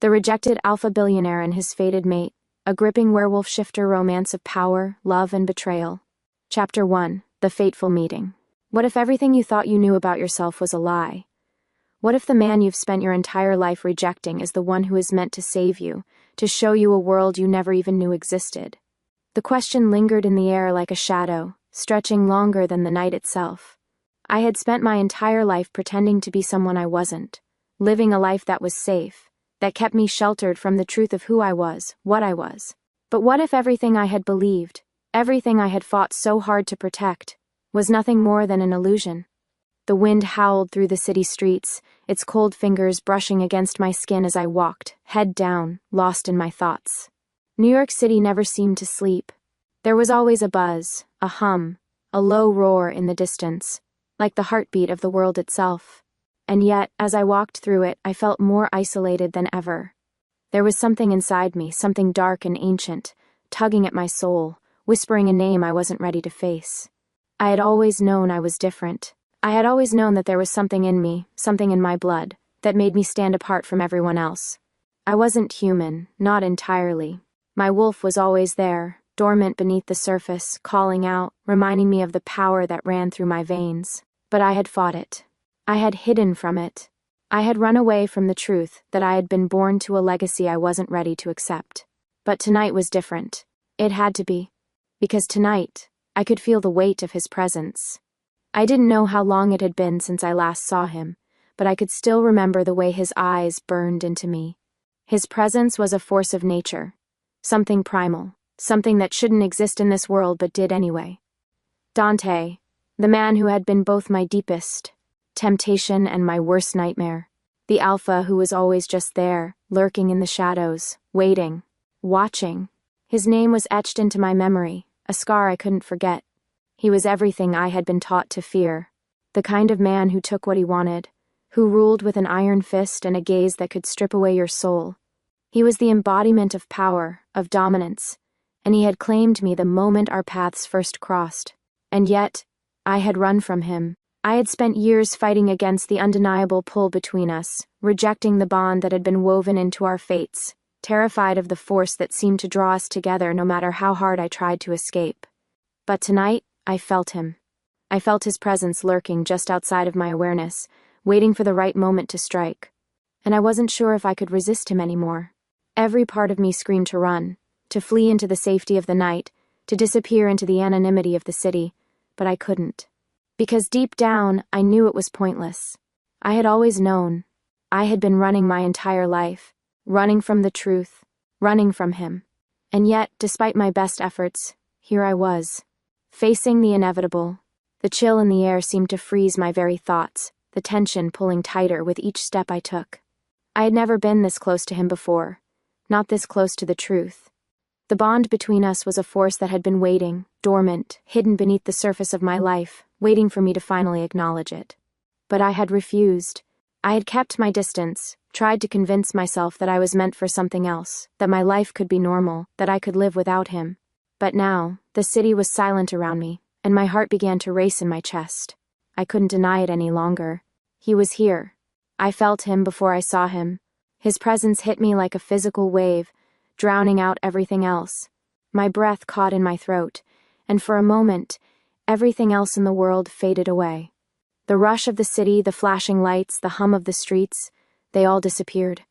The rejected alpha billionaire and his fated mate, a gripping werewolf shifter romance of power, love, and betrayal. Chapter 1. The Fateful Meeting. What if everything you thought you knew about yourself was a lie? What if the man you've spent your entire life rejecting is the one who is meant to save you, to show you a world you never even knew existed? The question lingered in the air like a shadow, stretching longer than the night itself. I had spent my entire life pretending to be someone I wasn't, living a life that was safe, that kept me sheltered from the truth of who I was, what I was. But what if everything I had believed, everything I had fought so hard to protect, was nothing more than an illusion? The wind howled through the city streets, its cold fingers brushing against my skin as I walked, head down, lost in my thoughts. New York City never seemed to sleep. There was always a buzz, a hum, a low roar in the distance, like the heartbeat of the world itself. And yet, as I walked through it, I felt more isolated than ever. There was something inside me, something dark and ancient, tugging at my soul, whispering a name I wasn't ready to face. I had always known I was different. I had always known that there was something in me, something in my blood, that made me stand apart from everyone else. I wasn't human, not entirely. My wolf was always there, dormant beneath the surface, calling out, reminding me of the power that ran through my veins. But I had fought it. I had hidden from it. I had run away from the truth that I had been born to a legacy I wasn't ready to accept. But tonight was different. It had to be. Because tonight, I could feel the weight of his presence. I didn't know how long it had been since I last saw him, but I could still remember the way his eyes burned into me. His presence was a force of nature, something primal, something that shouldn't exist in this world but did anyway. Dante, the man who had been both my deepest temptation and my worst nightmare. The alpha who was always just there, lurking in the shadows, waiting, watching. His name was etched into my memory, a scar I couldn't forget. He was everything I had been taught to fear. The kind of man who took what he wanted, who ruled with an iron fist and a gaze that could strip away your soul. He was the embodiment of power, of dominance, and he had claimed me the moment our paths first crossed. And yet, I had run from him. I had spent years fighting against the undeniable pull between us, rejecting the bond that had been woven into our fates, terrified of the force that seemed to draw us together no matter how hard I tried to escape. But tonight, I felt him. I felt his presence lurking just outside of my awareness, waiting for the right moment to strike. And I wasn't sure if I could resist him anymore. Every part of me screamed to run, to flee into the safety of the night, to disappear into the anonymity of the city, but I couldn't. Because deep down, I knew it was pointless. I had always known. I had been running my entire life, running from the truth, running from him. And yet, despite my best efforts, here I was, facing the inevitable. The chill in the air seemed to freeze my very thoughts, the tension pulling tighter with each step I took. I had never been this close to him before, not this close to the truth. The bond between us was a force that had been waiting, dormant, hidden beneath the surface of my life, waiting for me to finally acknowledge it. But I had refused. I had kept my distance, tried to convince myself that I was meant for something else, that my life could be normal, that I could live without him. But now, the city was silent around me, and my heart began to race in my chest. I couldn't deny it any longer. He was here. I felt him before I saw him. His presence hit me like a physical wave, drowning out everything else. My breath caught in my throat, and for a moment, everything else in the world faded away. The rush of the city, the flashing lights, the hum of the streets, they all disappeared.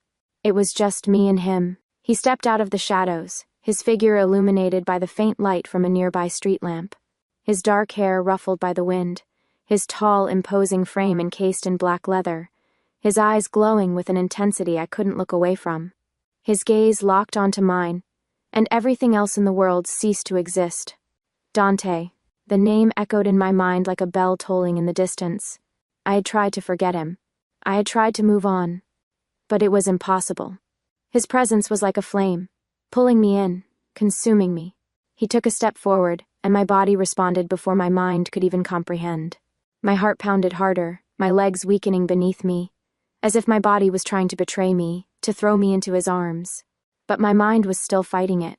It was just me and him. He stepped out of the shadows, his figure illuminated by the faint light from a nearby street lamp. His dark hair ruffled by the wind, his tall, imposing frame encased in black leather, his eyes glowing with an intensity I couldn't look away from. His gaze locked onto mine, and everything else in the world ceased to exist. Dante. The name echoed in my mind like a bell tolling in the distance. I had tried to forget him. I had tried to move on. But it was impossible. His presence was like a flame, pulling me in, consuming me. He took a step forward, and my body responded before my mind could even comprehend. My heart pounded harder, my legs weakening beneath me, as if my body was trying to betray me, to throw me into his arms. But my mind was still fighting it.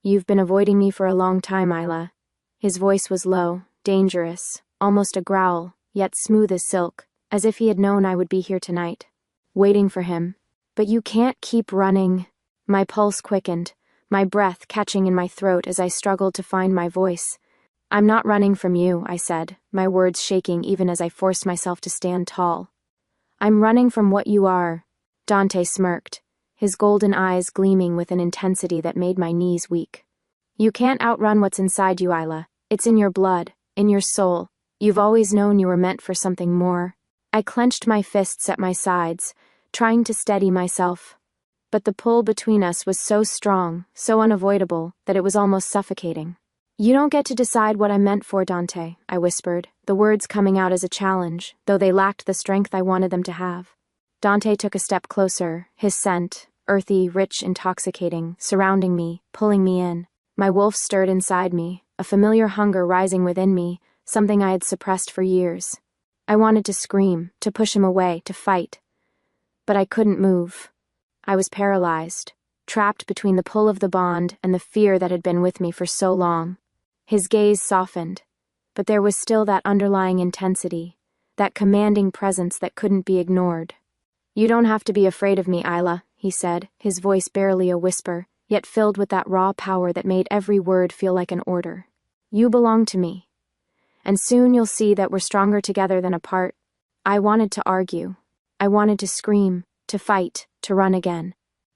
"You've been avoiding me for a long time, Isla." His voice was low, dangerous, almost a growl, yet smooth as silk, as if he had known I would be here tonight. Waiting for him. But you can't keep running. My pulse quickened, my breath catching in my throat as I struggled to find my voice. I'm not running from you, I said, my words shaking even as I forced myself to stand tall. I'm running from what you are. Dante smirked, his golden eyes gleaming with an intensity that made my knees weak. You can't outrun what's inside you, Isla. It's in your blood, in your soul. You've always known you were meant for something more. I clenched my fists at my sides, trying to steady myself. But the pull between us was so strong, so unavoidable, that it was almost suffocating. You don't get to decide what I'm meant for, Dante, I whispered, the words coming out as a challenge, though they lacked the strength I wanted them to have. Dante took a step closer, his scent, earthy, rich, intoxicating, surrounding me, pulling me in. My wolf stirred inside me, a familiar hunger rising within me, something I had suppressed for years. I wanted to scream, to push him away, to fight. But I couldn't move. I was paralyzed, trapped between the pull of the bond and the fear that had been with me for so long. His gaze softened, but there was still that underlying intensity, that commanding presence that couldn't be ignored. You don't have to be afraid of me, Isla, he said, his voice barely a whisper, yet filled with that raw power that made every word feel like an order. You belong to me. And soon you'll see that we're stronger together than apart. I wanted to argue. I wanted to scream, to fight, to run again.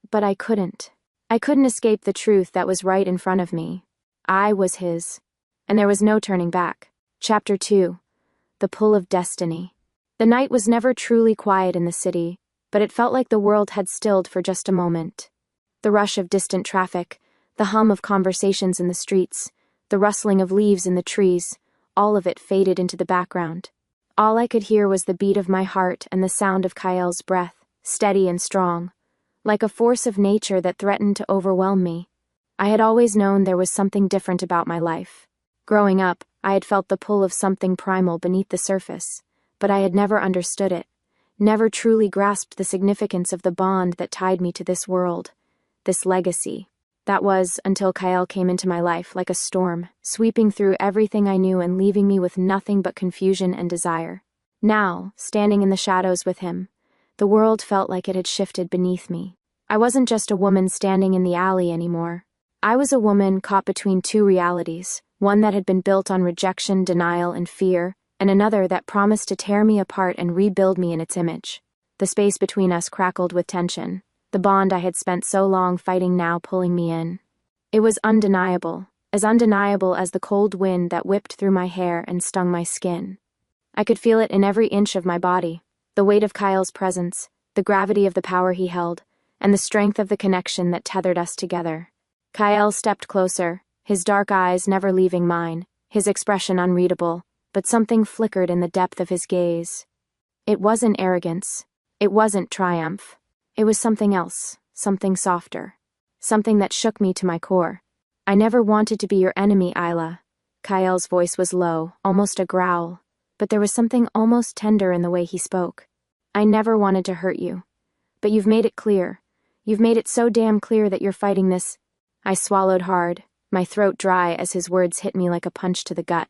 But I couldn't. I couldn't escape the truth that was right in front of me. I was his. And there was no turning back. Chapter 2. The Pull of Destiny. The night was never truly quiet in the city, but it felt like the world had stilled for just a moment. The rush of distant traffic, the hum of conversations in the streets, the rustling of leaves in the trees, all of it faded into the background. All I could hear was the beat of my heart and the sound of Kyl's breath, steady and strong, like a force of nature that threatened to overwhelm me. I had always known there was something different about my life. Growing up, I had felt the pull of something primal beneath the surface, but I had never understood it, never truly grasped the significance of the bond that tied me to this world, this legacy. That was until Kyle came into my life like a storm, sweeping through everything I knew and leaving me with nothing but confusion and desire. Now, standing in the shadows with him, the world felt like it had shifted beneath me. I wasn't just a woman standing in the alley anymore. I was a woman caught between two realities, one that had been built on rejection, denial, and fear, and another that promised to tear me apart and rebuild me in its image. The space between us crackled with tension, the bond I had spent so long fighting now pulling me in. It was undeniable as the cold wind that whipped through my hair and stung my skin. I could feel it in every inch of my body, the weight of Kyle's presence, the gravity of the power he held, and the strength of the connection that tethered us together. Kyle stepped closer, his dark eyes never leaving mine, his expression unreadable, but something flickered in the depth of his gaze. It wasn't arrogance. It wasn't triumph. It was something else, something softer, something that shook me to my core. I never wanted to be your enemy, Isla. Kyle's voice was low, almost a growl, but there was something almost tender in the way he spoke. I never wanted to hurt you, but you've made it clear. You've made it so damn clear that you're fighting this. I swallowed hard, my throat dry as his words hit me like a punch to the gut.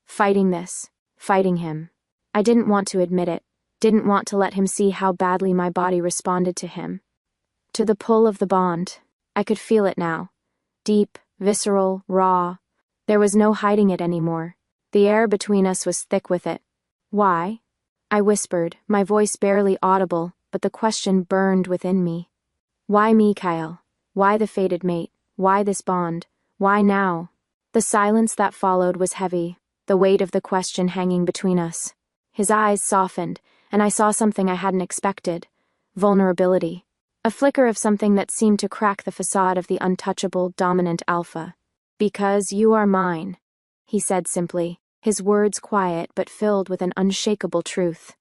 Fighting this, fighting him. I didn't want to admit it, didn't want to let him see how badly my body responded to him. To the pull of the bond. I could feel it now. Deep, visceral, raw. There was no hiding it anymore. The air between us was thick with it. Why? I whispered, my voice barely audible, but the question burned within me. Why me, Kyle? Why the fated mate? Why this bond? Why now? The silence that followed was heavy, the weight of the question hanging between us. His eyes softened, and I saw something I hadn't expected. Vulnerability. A flicker of something that seemed to crack the facade of the untouchable, dominant alpha. Because you are mine, he said simply, his words quiet but filled with an unshakable truth.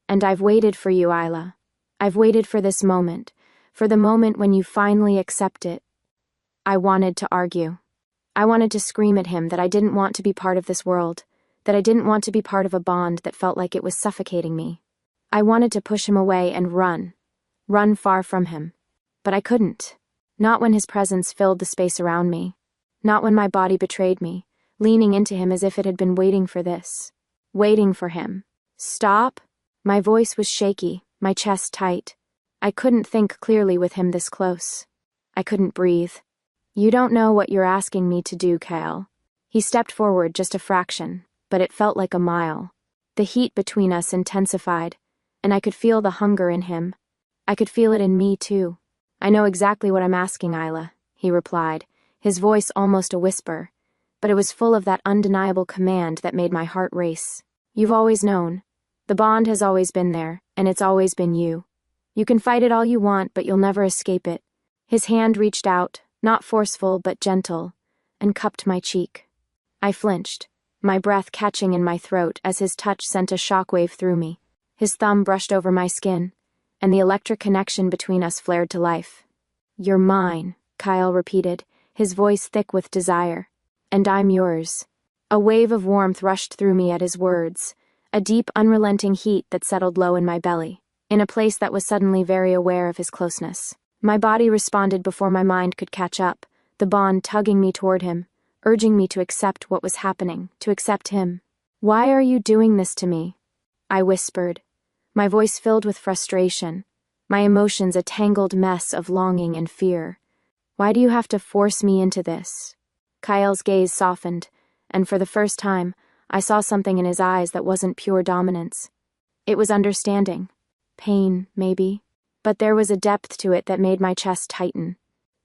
And I've waited for you, Isla. I've waited for this moment, for the moment when you finally accept it. I wanted to argue. I wanted to scream at him that I didn't want to be part of this world, that I didn't want to be part of a bond that felt like it was suffocating me. I wanted to push him away and run far from him. But I couldn't. Not when his presence filled the space around me. Not when my body betrayed me, leaning into him as if it had been waiting for this. Waiting for him. Stop? My voice was shaky, my chest tight. I couldn't think clearly with him this close. I couldn't breathe. You don't know what you're asking me to do, Kyle. He stepped forward just a fraction, but it felt like a mile. The heat between us intensified, and I could feel the hunger in him. I could feel it in me, too. I know exactly what I'm asking, Isla, he replied, his voice almost a whisper, but it was full of that undeniable command that made my heart race. You've always known. The bond has always been there, and it's always been you. You can fight it all you want, but you'll never escape it. His hand reached out, not forceful but gentle, and cupped my cheek. I flinched, my breath catching in my throat as his touch sent a shockwave through me. His thumb brushed over my skin, and the electric connection between us flared to life. You're mine, Kyle repeated, his voice thick with desire. And I'm yours. A wave of warmth rushed through me at his words, a deep, unrelenting heat that settled low in my belly, in a place that was suddenly very aware of his closeness. My body responded before my mind could catch up, the bond tugging me toward him, urging me to accept what was happening, to accept him. Why are you doing this to me? I whispered, my voice filled with frustration, my emotions a tangled mess of longing and fear. Why do you have to force me into this? Kyle's gaze softened, and for the first time, I saw something in his eyes that wasn't pure dominance. It was understanding. Pain, maybe. But there was a depth to it that made my chest tighten.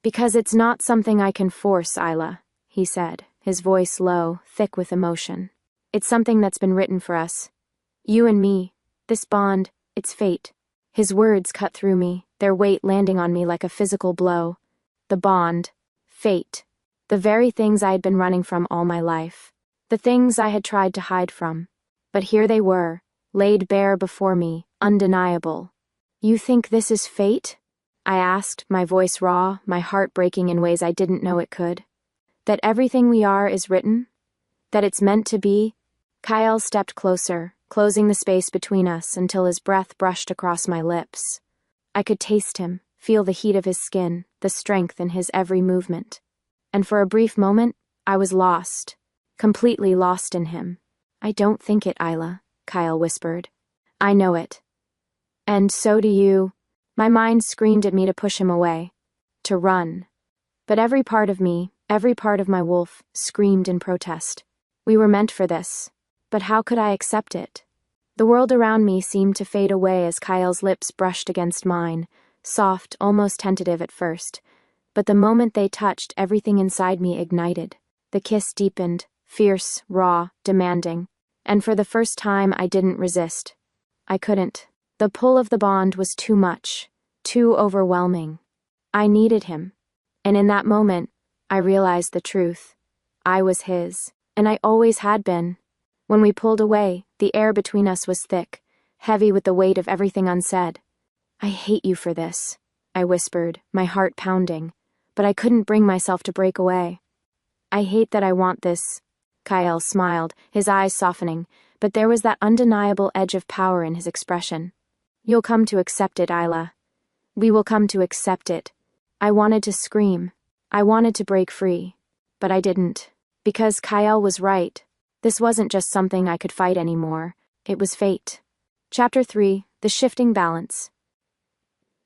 Because it's not something I can force, Isla, he said, his voice low, thick with emotion. It's something that's been written for us. You and me, this bond, it's fate. His words cut through me, their weight landing on me like a physical blow. The bond, fate. The very things I had been running from all my life. The things I had tried to hide from. But here they were, laid bare before me, undeniable. You think this is fate? I asked, my voice raw, my heart breaking in ways I didn't know it could. That everything we are is written? That it's meant to be? Kyle stepped closer, closing the space between us until his breath brushed across my lips. I could taste him, feel the heat of his skin, the strength in his every movement. And for a brief moment, I was lost, completely lost in him. I don't think it, Isla, Kyle whispered. I know it. And so do you. My mind screamed at me to push him away, to run. But every part of me, every part of my wolf, screamed in protest. We were meant for this, but how could I accept it? The world around me seemed to fade away as Kyle's lips brushed against mine, soft, almost tentative at first. But the moment they touched, everything inside me ignited. The kiss deepened, fierce, raw, demanding. And for the first time, I didn't resist. I couldn't. The pull of the bond was too much, too overwhelming. I needed him. And in that moment, I realized the truth. I was his, and I always had been. When we pulled away, the air between us was thick, heavy with the weight of everything unsaid. I hate you for this, I whispered, my heart pounding. But I couldn't bring myself to break away. I hate that I want this. Kyle smiled, his eyes softening, but there was that undeniable edge of power in his expression. You'll come to accept it, Isla. We will come to accept it. I wanted to scream. I wanted to break free. But I didn't. Because Kyle was right. This wasn't just something I could fight anymore. It was fate. Chapter 3, The Shifting Balance.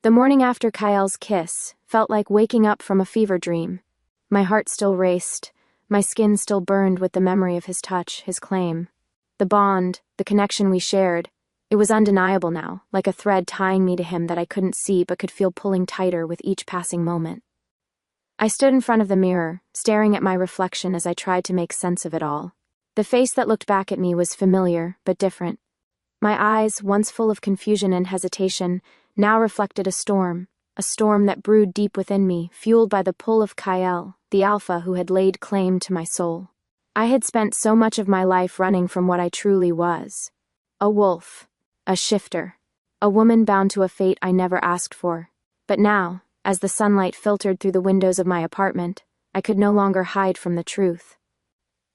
The morning after Kyle's kiss felt like waking up from a fever dream. My heart still raced, my skin still burned with the memory of his touch, his claim. The bond, the connection we shared, it was undeniable now, like a thread tying me to him that I couldn't see but could feel pulling tighter with each passing moment. I stood in front of the mirror, staring at my reflection as I tried to make sense of it all. The face that looked back at me was familiar, but different. My eyes, once full of confusion and hesitation, now reflected a storm that brewed deep within me, fueled by the pull of Kyle, the alpha who had laid claim to my soul. I had spent so much of my life running from what I truly was. A wolf, a shifter, a woman bound to a fate I never asked for. But now, as the sunlight filtered through the windows of my apartment, I could no longer hide from the truth.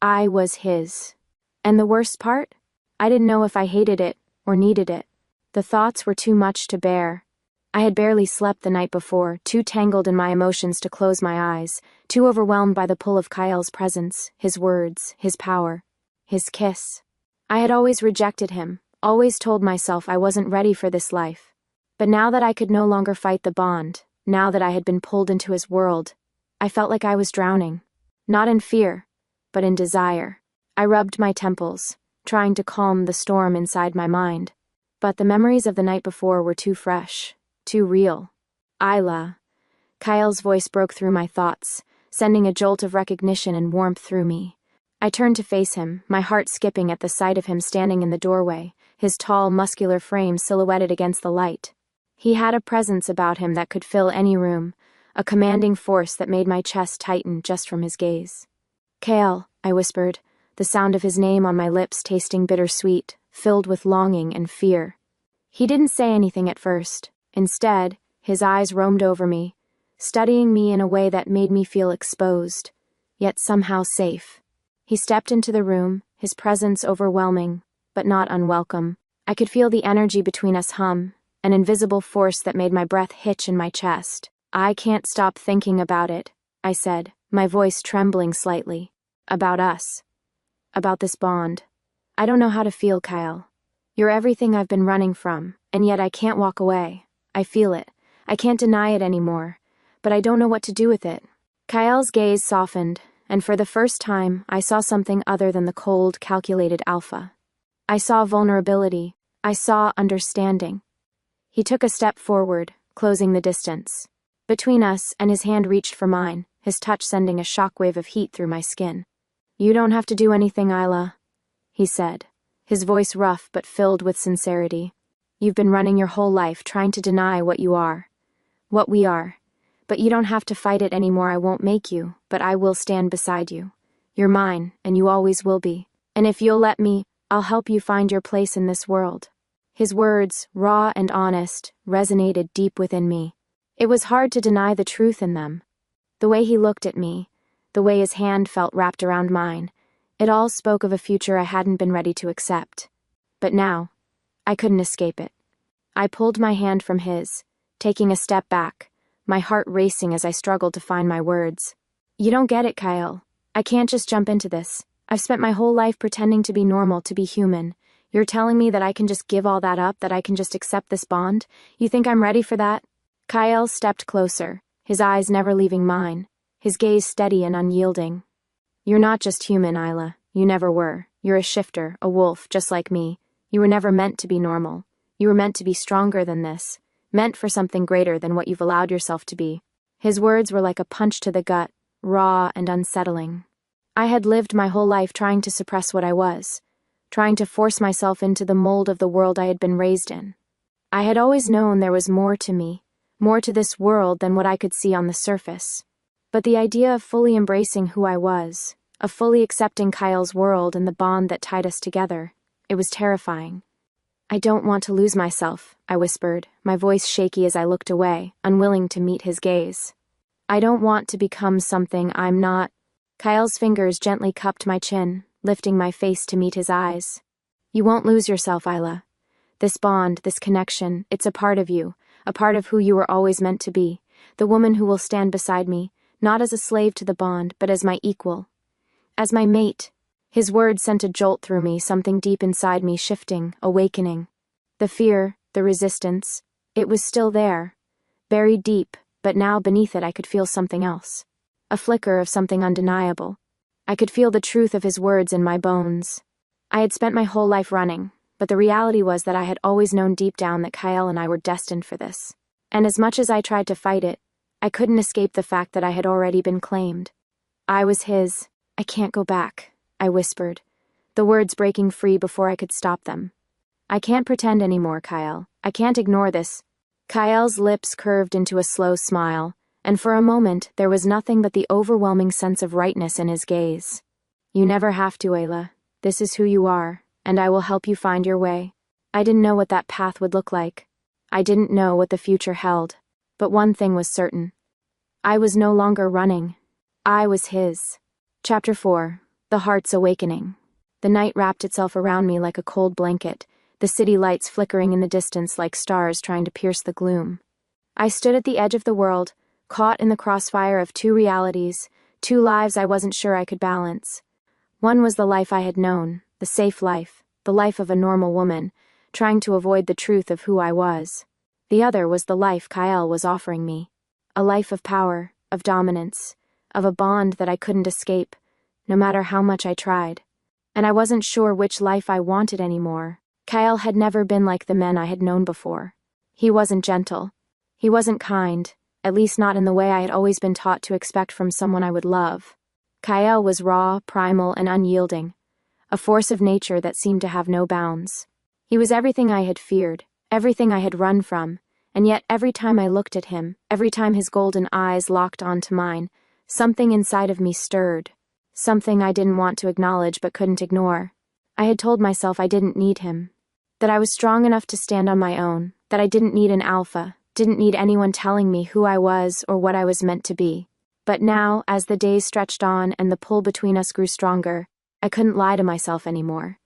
I was his. And the worst part? I didn't know if I hated it or needed it. The thoughts were too much to bear. I had barely slept the night before, too tangled in my emotions to close my eyes, too overwhelmed by the pull of Kyle's presence, his words, his power, his kiss. I had always rejected him, always told myself I wasn't ready for this life. But now that I could no longer fight the bond, now that I had been pulled into his world, I felt like I was drowning. Not in fear, but in desire. I rubbed my temples, trying to calm the storm inside my mind. But the memories of the night before were too fresh, too real. Isla. Kyle's voice broke through my thoughts, sending a jolt of recognition and warmth through me. I turned to face him, my heart skipping at the sight of him standing in the doorway, his tall, muscular frame silhouetted against the light. He had a presence about him that could fill any room, a commanding force that made my chest tighten just from his gaze. Kale, I whispered, the sound of his name on my lips tasting bittersweet, filled with longing and fear. He didn't say anything at first. Instead, his eyes roamed over me, studying me in a way that made me feel exposed, yet somehow safe. He stepped into the room, his presence overwhelming, but not unwelcome. I could feel the energy between us hum, an invisible force that made my breath hitch in my chest. I can't stop thinking about it, I said, my voice trembling slightly. About us. About this bond. I don't know how to feel, Kyle. You're everything I've been running from, and yet I can't walk away. I feel it. I can't deny it anymore, but I don't know what to do with it. Kyle's gaze softened, and for the first time, I saw something other than the cold, calculated Alpha. I saw vulnerability. I saw understanding. He took a step forward, closing the distance between us, and his hand reached for mine, his touch sending a shockwave of heat through my skin. You don't have to do anything, Isla, he said, his voice rough but filled with sincerity. You've been running your whole life trying to deny what you are, what we are. But you don't have to fight it anymore. I won't make you, but I will stand beside you. You're mine, and you always will be. And if you'll let me, I'll help you find your place in this world. His words, raw and honest, resonated deep within me. It was hard to deny the truth in them. The way he looked at me, the way his hand felt wrapped around mine, it all spoke of a future I hadn't been ready to accept. But now, I couldn't escape it. I pulled my hand from his, taking a step back, my heart racing as I struggled to find my words. You don't get it, Kyle. I can't just jump into this. I've spent my whole life pretending to be normal, to be human. You're telling me that I can just give all that up, that I can just accept this bond? You think I'm ready for that? Kyle stepped closer, his eyes never leaving mine, his gaze steady and unyielding. You're not just human, Isla. You never were. You're a shifter, a wolf, just like me. You were never meant to be normal. You were meant to be stronger than this. Meant for something greater than what you've allowed yourself to be. His words were like a punch to the gut, raw and unsettling. I had lived my whole life trying to suppress what I was, trying to force myself into the mold of the world I had been raised in. I had always known there was more to me, more to this world than what I could see on the surface. But the idea of fully embracing who I was, of fully accepting Kyle's world and the bond that tied us together, it was terrifying. I don't want to lose myself, I whispered, my voice shaky as I looked away, unwilling to meet his gaze. I don't want to become something I'm not. Kyle's fingers gently cupped my chin, lifting my face to meet his eyes. You won't lose yourself, Isla. This bond, this connection, it's a part of you, a part of who you were always meant to be, the woman who will stand beside me, not as a slave to the bond, but as my equal. As my mate. His words sent a jolt through me, something deep inside me shifting, awakening. The fear, the resistance, it was still there, buried deep, but now beneath it I could feel something else. A flicker of something undeniable. I could feel the truth of his words in my bones. I had spent my whole life running, but the reality was that I had always known deep down that Kyle and I were destined for this. And as much as I tried to fight it, I couldn't escape the fact that I had already been claimed. I was his. I can't go back, I whispered, the words breaking free before I could stop them. I can't pretend anymore, Kyle. I can't ignore this. Kyle's lips curved into a slow smile, and for a moment there was nothing but the overwhelming sense of rightness in his gaze. You never have to, Ayla. This is who you are, and I will help you find your way. I didn't know what that path would look like. I didn't know what the future held, but one thing was certain. I was no longer running. I was his. Chapter 4. The Heart's Awakening. The night wrapped itself around me like a cold blanket, the city lights flickering in the distance like stars trying to pierce the gloom. I stood at the edge of the world, caught in the crossfire of two realities, two lives I wasn't sure I could balance. One was the life I had known, the safe life, the life of a normal woman, trying to avoid the truth of who I was. The other was the life Kyle was offering me. A life of power, of dominance, of a bond that I couldn't escape, no matter how much I tried. And I wasn't sure which life I wanted anymore. Kyle had never been like the men I had known before. He wasn't gentle. He wasn't kind, at least not in the way I had always been taught to expect from someone I would love. Kyle was raw, primal, and unyielding, a force of nature that seemed to have no bounds. He was everything I had feared, everything I had run from, and yet every time I looked at him, every time his golden eyes locked onto mine, something inside of me stirred. Something I didn't want to acknowledge but couldn't ignore. I had told myself I didn't need him, that I was strong enough to stand on my own, that I didn't need an alpha, didn't need anyone telling me who I was or what I was meant to be. But now, as the days stretched on and the pull between us grew stronger, I couldn't lie to myself anymore.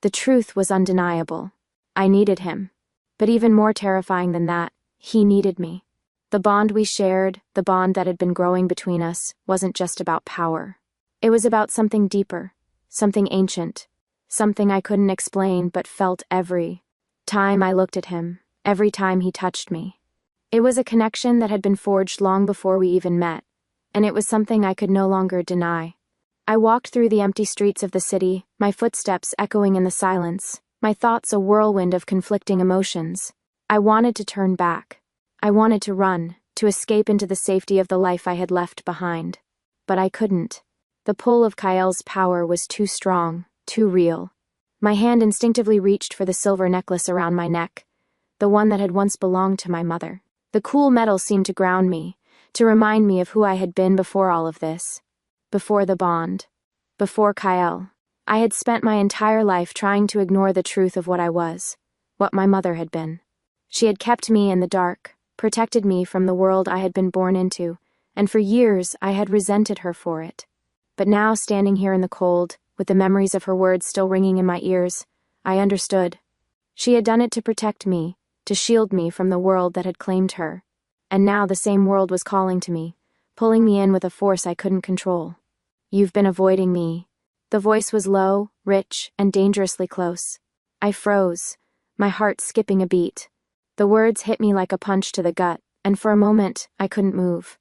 The truth was undeniable. I needed him. But even more terrifying than that, he needed me. The bond we shared, the bond that had been growing between us, wasn't just about power. It was about something deeper, something ancient, something I couldn't explain but felt every time I looked at him, every time he touched me. It was a connection that had been forged long before we even met, and it was something I could no longer deny. I walked through the empty streets of the city, my footsteps echoing in the silence, my thoughts a whirlwind of conflicting emotions. I wanted to turn back. I wanted to run, to escape into the safety of the life I had left behind. But I couldn't. The pull of Kyle's power was too strong, too real. My hand instinctively reached for the silver necklace around my neck, the one that had once belonged to my mother. The cool metal seemed to ground me, to remind me of who I had been before all of this. Before the bond. Before Kyle. I had spent my entire life trying to ignore the truth of what I was, what my mother had been. She had kept me in the dark, protected me from the world I had been born into, and for years I had resented her for it. But now, standing here in the cold, with the memories of her words still ringing in my ears, I understood. She had done it to protect me, to shield me from the world that had claimed her. And now the same world was calling to me, pulling me in with a force I couldn't control. "You've been avoiding me." The voice was low, rich, and dangerously close. I froze, my heart skipping a beat. The words hit me like a punch to the gut, and for a moment, I couldn't move.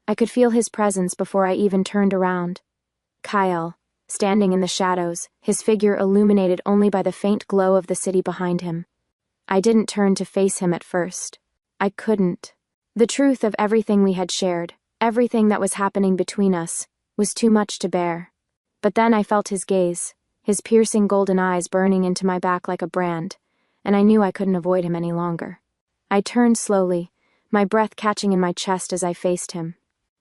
I could feel his presence before I even turned around. Kyle, standing in the shadows, his figure illuminated only by the faint glow of the city behind him. I didn't turn to face him at first. I couldn't. The truth of everything we had shared, everything that was happening between us, was too much to bear. But then I felt his gaze, his piercing golden eyes burning into my back like a brand, and I knew I couldn't avoid him any longer. I turned slowly, my breath catching in my chest as I faced him.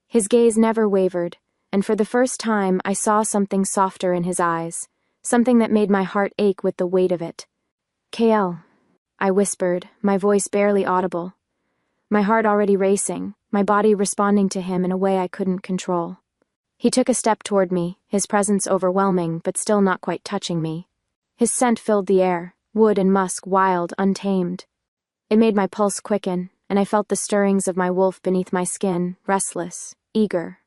His gaze never wavered, and for the first time I saw something softer in his eyes, something that made my heart ache with the weight of it. "KL," I whispered, my voice barely audible. My heart already racing, my body responding to him in a way I couldn't control. He took a step toward me, his presence overwhelming but still not quite touching me. His scent filled the air, wood and musk, wild, untamed. It made my pulse quicken, and I felt the stirrings of my wolf beneath my skin, restless, eager.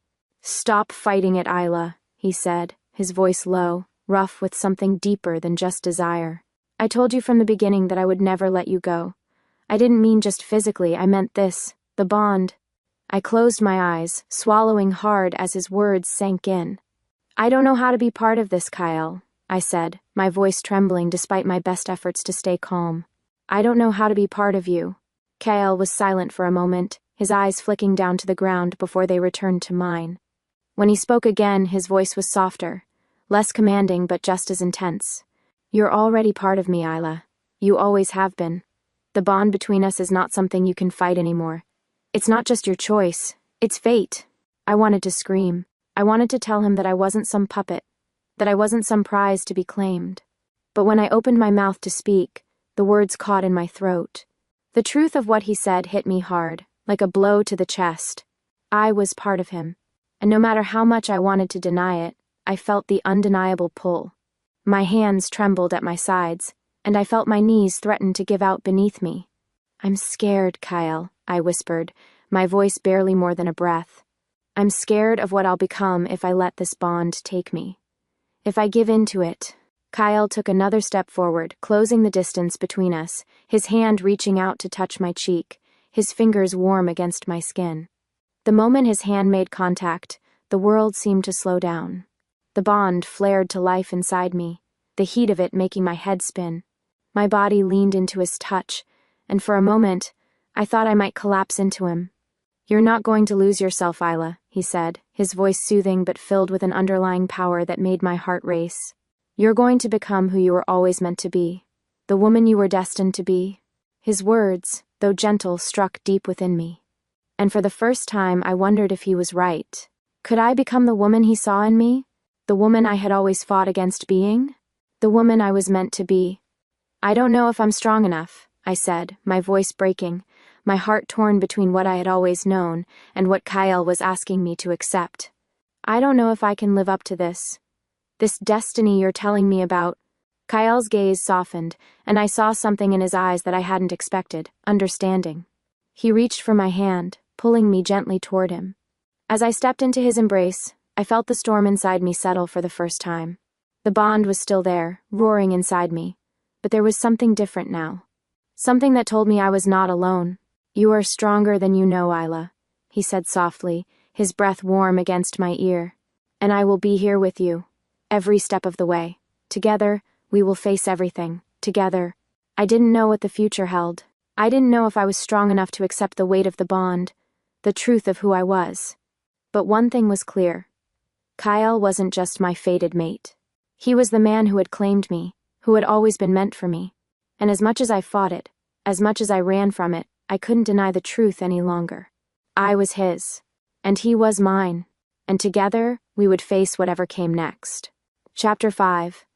"Stop fighting it, Isla," he said, his voice low, rough with something deeper than just desire. "I told you from the beginning that I would never let you go. I didn't mean just physically, I meant this, the bond." I closed my eyes, swallowing hard as his words sank in. "I don't know how to be part of this, Kyle," I said, my voice trembling despite my best efforts to stay calm. "I don't know how to be part of you." Kyle was silent for a moment, his eyes flicking down to the ground before they returned to mine. When he spoke again, his voice was softer, less commanding but just as intense. "You're already part of me, Isla. You always have been. The bond between us is not something you can fight anymore. It's not just your choice, it's fate." I wanted to scream. I wanted to tell him that I wasn't some puppet, that I wasn't some prize to be claimed. But when I opened my mouth to speak, the words caught in my throat. The truth of what he said hit me hard, like a blow to the chest. I was part of him, and no matter how much I wanted to deny it, I felt the undeniable pull. My hands trembled at my sides, and I felt my knees threaten to give out beneath me. "I'm scared, Kyle," I whispered, my voice barely more than a breath. "I'm scared of what I'll become if I let this bond take me. If I give in to it." Kyle took another step forward, closing the distance between us, his hand reaching out to touch my cheek, his fingers warm against my skin. The moment his hand made contact, the world seemed to slow down. The bond flared to life inside me, the heat of it making my head spin. My body leaned into his touch, and for a moment, I thought I might collapse into him. "You're not going to lose yourself, Isla," he said, his voice soothing but filled with an underlying power that made my heart race. "You're going to become who you were always meant to be, the woman you were destined to be." His words, though gentle, struck deep within me. And for the first time, I wondered if he was right. Could I become the woman he saw in me? The woman I had always fought against being? The woman I was meant to be? "I don't know if I'm strong enough," I said, my voice breaking, my heart torn between what I had always known and what Kyle was asking me to accept. "I don't know if I can live up to this destiny you're telling me about." Kyle's gaze softened, and I saw something in his eyes that I hadn't expected, understanding. He reached for my hand, pulling me gently toward him. As I stepped into his embrace, I felt the storm inside me settle for the first time. The bond was still there, roaring inside me, but there was something different now. Something that told me I was not alone. "You are stronger than you know, Isla," he said softly, his breath warm against my ear. "And I will be here with you, every step of the way. Together, we will face everything. Together." I didn't know what the future held. I didn't know if I was strong enough to accept the weight of the bond, the truth of who I was. But one thing was clear. Kyle wasn't just my fated mate. He was the man who had claimed me, who had always been meant for me. And as much as I fought it, as much as I ran from it, I couldn't deny the truth any longer. I was his, and he was mine, and together we would face whatever came next. Chapter 5.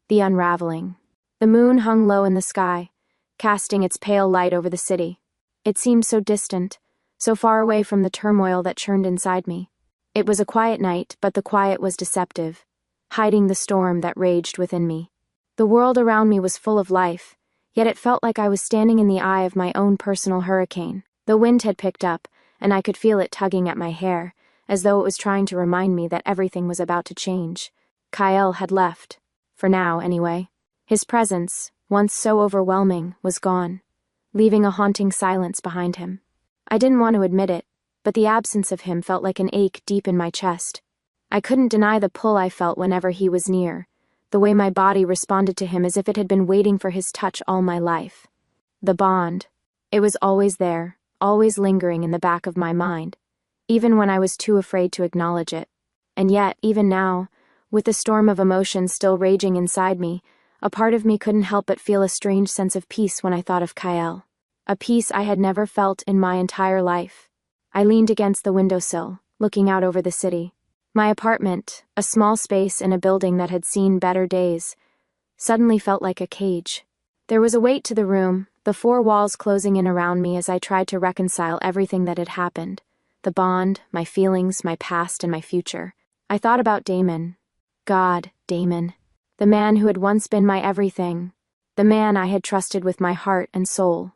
The Unraveling. The moon hung low in the sky, casting its pale light over the city. It seemed so distant, so far away from the turmoil that churned inside me. It was a quiet night, but the quiet was deceptive, hiding the storm that raged within me. The world around me was full of life, yet it felt like I was standing in the eye of my own personal hurricane. The wind had picked up, and I could feel it tugging at my hair, as though it was trying to remind me that everything was about to change. Kyle had left. For now, anyway. His presence, once so overwhelming, was gone, leaving a haunting silence behind him. I didn't want to admit it, but the absence of him felt like an ache deep in my chest. I couldn't deny the pull I felt whenever he was near, the way my body responded to him as if it had been waiting for his touch all my life. The bond. It was always there, always lingering in the back of my mind, even when I was too afraid to acknowledge it. And yet, even now, with the storm of emotion still raging inside me, a part of me couldn't help but feel a strange sense of peace when I thought of Kyle. A peace I had never felt in my entire life. I leaned against the windowsill, looking out over the city. My apartment, a small space in a building that had seen better days, suddenly felt like a cage. There was a weight to the room, the four walls closing in around me as I tried to reconcile everything that had happened. The bond, my feelings, my past, and my future. I thought about Damon. God, Damon. The man who had once been my everything. The man I had trusted with my heart and soul.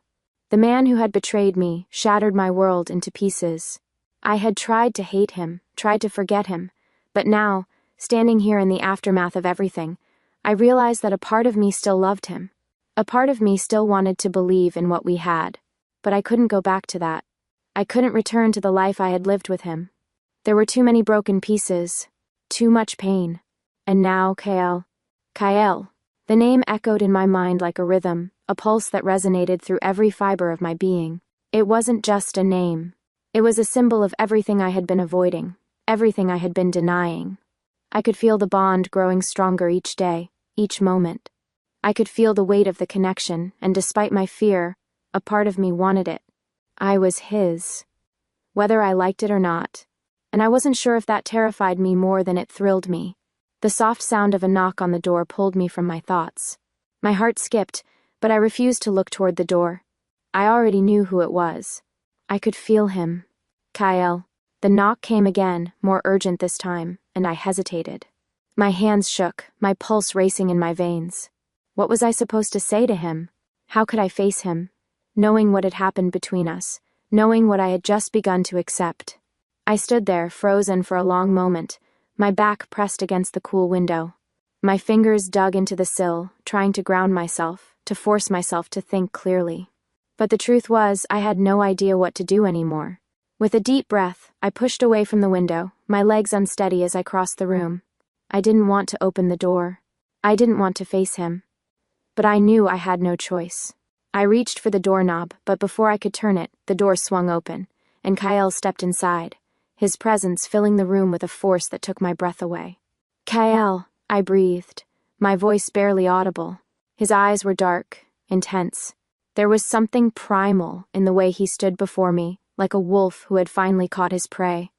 The man who had betrayed me, shattered my world into pieces. I had tried to hate him, tried to forget him, but now, standing here in the aftermath of everything, I realized that a part of me still loved him. A part of me still wanted to believe in what we had, but I couldn't go back to that. I couldn't return to the life I had lived with him. There were too many broken pieces, too much pain. And now, Kyle. The name echoed in my mind like a rhythm, a pulse that resonated through every fiber of my being. It wasn't just a name. It was a symbol of everything I had been avoiding, everything I had been denying. I could feel the bond growing stronger each day, each moment. I could feel the weight of the connection, and despite my fear, a part of me wanted it. I was his, whether I liked it or not, and I wasn't sure if that terrified me more than it thrilled me. The soft sound of a knock on the door pulled me from my thoughts. My heart skipped, but I refused to look toward the door. I already knew who it was. I could feel him. Kyle. The knock came again, more urgent this time, and I hesitated. My hands shook, my pulse racing in my veins. What was I supposed to say to him? How could I face him, knowing what had happened between us, knowing what I had just begun to accept? I stood there, frozen for a long moment, my back pressed against the cool window. My fingers dug into the sill, trying to ground myself, to force myself to think clearly. But the truth was, I had no idea what to do anymore. With a deep breath, I pushed away from the window, my legs unsteady as I crossed the room. I didn't want to open the door. I didn't want to face him. But I knew I had no choice. I reached for the doorknob, but before I could turn it, the door swung open, and Kyle stepped inside, his presence filling the room with a force that took my breath away. "Kyle," I breathed, my voice barely audible. His eyes were dark, intense. There was something primal in the way he stood before me, like a wolf who had finally caught his prey.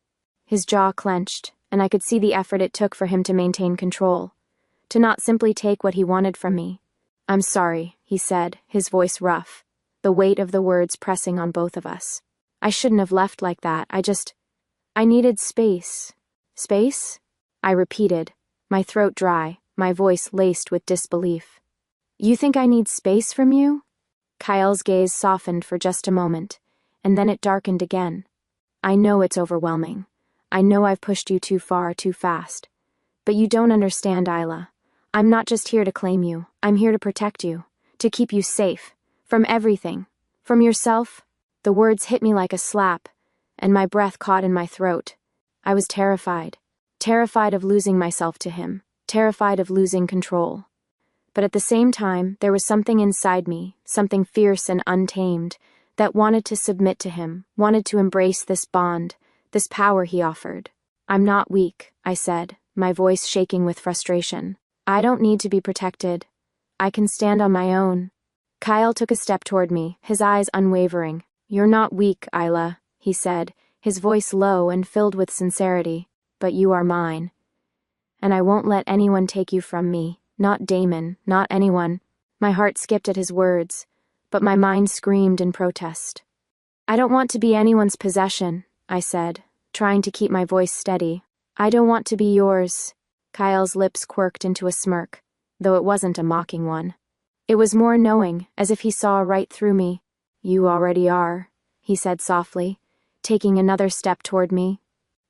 His jaw clenched, and I could see the effort it took for him to maintain control, to not simply take what he wanted from me. "I'm sorry," he said, his voice rough, the weight of the words pressing on both of us. "I shouldn't have left like that. I needed space." "Space?" I repeated, my throat dry, my voice laced with disbelief. "You think I need space from you?" Kyle's gaze softened for just a moment, and then it darkened again. "I know it's overwhelming. I know I've pushed you too far, too fast. But you don't understand, Isla. I'm not just here to claim you. I'm here to protect you, to keep you safe, from everything, from yourself." The words hit me like a slap, and my breath caught in my throat. I was terrified of losing myself to him, terrified of losing control. But at the same time, there was something inside me, something fierce and untamed, that wanted to submit to him, wanted to embrace this bond, this power he offered. "I'm not weak," I said, my voice shaking with frustration. "I don't need to be protected. I can stand on my own." Kyle took a step toward me, his eyes unwavering. "You're not weak, Isla," he said, his voice low and filled with sincerity. "But you are mine. And I won't let anyone take you from me. Not Damon, not anyone." My heart skipped at his words, but my mind screamed in protest. "I don't want to be anyone's possession," I said, trying to keep my voice steady. "I don't want to be yours." Kyle's lips quirked into a smirk, though it wasn't a mocking one. It was more knowing, as if he saw right through me. "You already are," he said softly, taking another step toward me.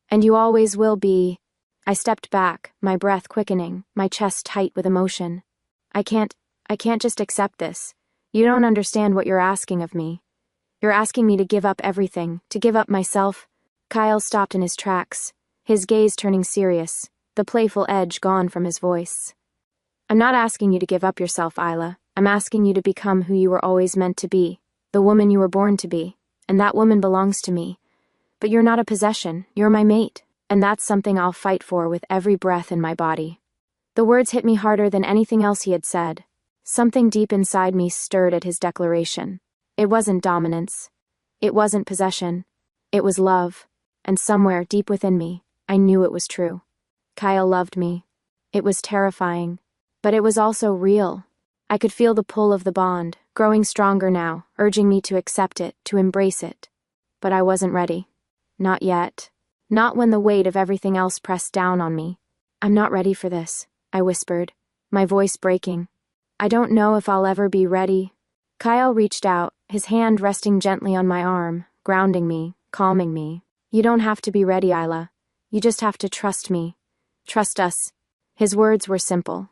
"And you always will be." I stepped back, my breath quickening, my chest tight with emotion. I can't just accept this. You don't understand what you're asking of me. You're asking me to give up everything, to give up myself." Kyle stopped in his tracks, his gaze turning serious, the playful edge gone from his voice. "I'm not asking you to give up yourself, Isla. I'm asking you to become who you were always meant to be, the woman you were born to be, and that woman belongs to me. But you're not a possession, you're my mate, and that's something I'll fight for with every breath in my body." The words hit me harder than anything else he had said. Something deep inside me stirred at his declaration. It wasn't dominance. It wasn't possession. It was love. And somewhere deep within me, I knew it was true. Kyle loved me. It was terrifying. But it was also real. I could feel the pull of the bond, growing stronger now, urging me to accept it, to embrace it. But I wasn't ready. Not yet. Not when the weight of everything else pressed down on me. "I'm not ready for this," I whispered, my voice breaking. "I don't know if I'll ever be ready." Kyle reached out, his hand resting gently on my arm, grounding me, calming me. "You don't have to be ready, Isla. You just have to trust me. Trust us." His words were simple,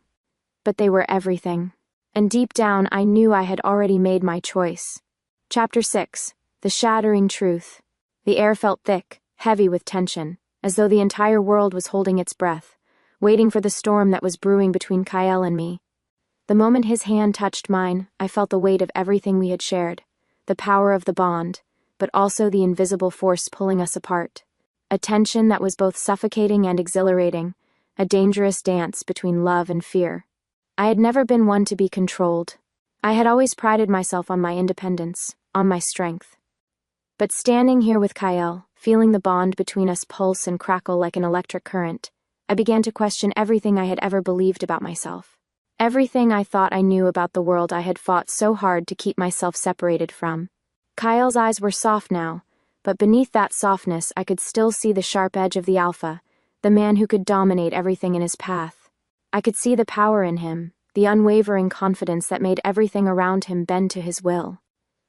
but they were everything. And deep down, I knew I had already made my choice. Chapter 6. The Shattering Truth. The air felt thick, heavy with tension, as though the entire world was holding its breath, waiting for the storm that was brewing between Kyle and me. The moment his hand touched mine, I felt the weight of everything we had shared, the power of the bond, but also the invisible force pulling us apart. A tension that was both suffocating and exhilarating, a dangerous dance between love and fear. I had never been one to be controlled. I had always prided myself on my independence, on my strength. But standing here with Kyle, feeling the bond between us pulse and crackle like an electric current, I began to question everything I had ever believed about myself. Everything I thought I knew about the world I had fought so hard to keep myself separated from. Kyle's eyes were soft now, but beneath that softness I could still see the sharp edge of the Alpha, the man who could dominate everything in his path. I could see the power in him, the unwavering confidence that made everything around him bend to his will.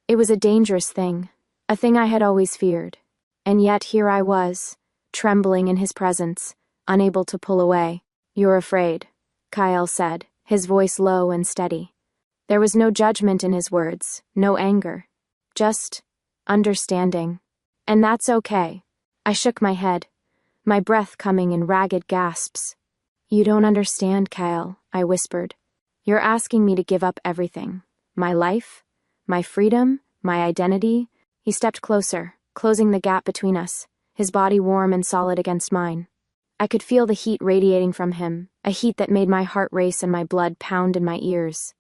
It was a dangerous thing, a thing I had always feared. And yet here I was, trembling in his presence, unable to pull away. "You're afraid," Kyle said, his voice low and steady. There was no judgment in his words, no anger. Just understanding. And that's okay. I shook my head, my breath coming in ragged gasps. You don't understand, Kyle, I whispered. You're asking me to give up everything. My life, my freedom, my identity. He stepped closer, closing the gap between us, his body warm and solid against mine. I could feel the heat radiating from him, a heat that made my heart race and my blood pound in my ears.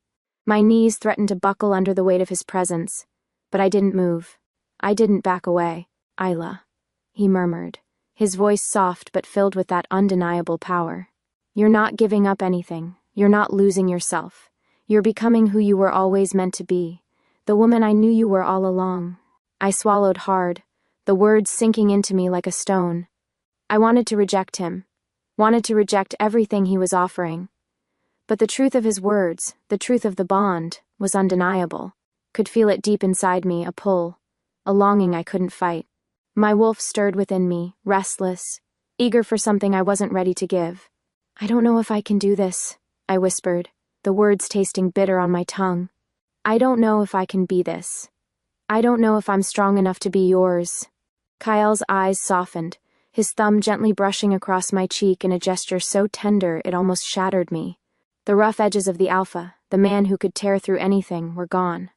My knees threatened to buckle under the weight of his presence, but I didn't move. I didn't back away. Isla, he murmured, his voice soft but filled with that undeniable power. You're not giving up anything. You're not losing yourself. You're becoming who you were always meant to be, the woman I knew you were all along. I swallowed hard, the words sinking into me like a stone. I wanted to reject him, wanted to reject everything he was offering. But the truth of his words, the truth of the bond, was undeniable. Could feel it deep inside me, a pull, a longing I couldn't fight. My wolf stirred within me, restless, eager for something I wasn't ready to give. I don't know if I can do this, I whispered, the words tasting bitter on my tongue. I don't know if I can be this. I don't know if I'm strong enough to be yours. Kyle's eyes softened, his thumb gently brushing across my cheek in a gesture so tender it almost shattered me. The rough edges of the alpha, the man who could tear through anything, were gone.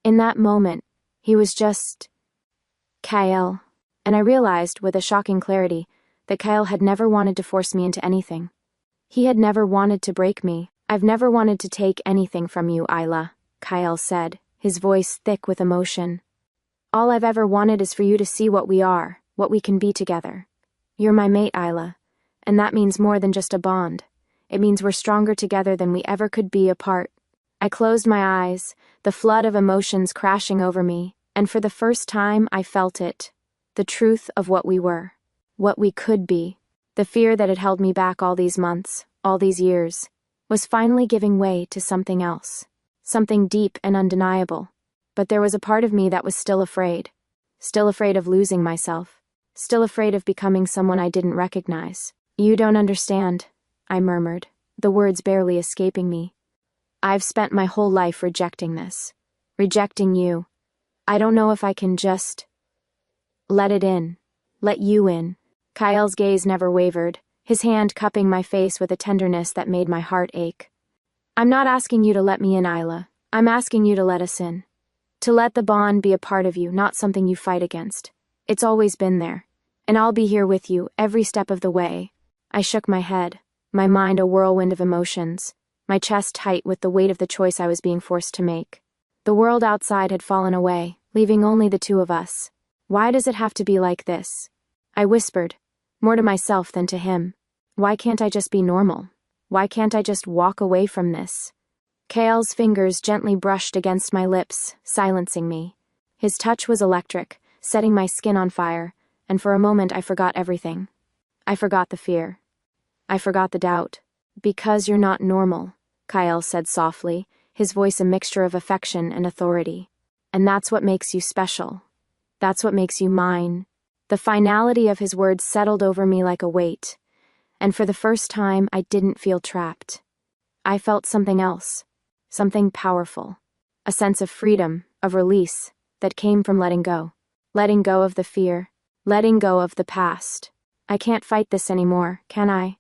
In that moment, he was just Kyle. And I realized, with a shocking clarity, that Kyle had never wanted to force me into anything. He had never wanted to break me. I've never wanted to take anything from you, Isla, Kyle said, his voice thick with emotion. All I've ever wanted is for you to see what we are, what we can be together. You're my mate, Isla, and that means more than just a bond. It means we're stronger together than we ever could be apart. I closed my eyes, the flood of emotions crashing over me, and for the first time I felt it. The truth of what we were, what we could be. The fear that had held me back all these months, all these years, was finally giving way to something else. Something deep and undeniable. But there was a part of me that was still afraid of losing myself, still afraid of becoming someone I didn't recognize. You don't understand, I murmured, the words barely escaping me. I've spent my whole life rejecting this. Rejecting you. I don't know if I can just let it in. Let you in. Kyle's gaze never wavered, his hand cupping my face with a tenderness that made my heart ache. I'm not asking you to let me in, Isla. I'm asking you to let us in. To let the bond be a part of you, not something you fight against. It's always been there. And I'll be here with you every step of the way. I shook my head, my mind a whirlwind of emotions, my chest tight with the weight of the choice I was being forced to make. The world outside had fallen away, leaving only the two of us. Why does it have to be like this? I whispered, more to myself than to him. Why can't I just be normal? Why can't I just walk away from this? Kyle's fingers gently brushed against my lips, silencing me. His touch was electric, setting my skin on fire, and for a moment I forgot everything. I forgot the fear. I forgot the doubt. Because you're not normal, Kyle said softly, his voice a mixture of affection and authority. And that's what makes you special. That's what makes you mine. The finality of his words settled over me like a weight, and for the first time I didn't feel trapped. I felt something else, something powerful, a sense of freedom, of release, that came from letting go of the fear, letting go of the past. I can't fight this anymore, can I?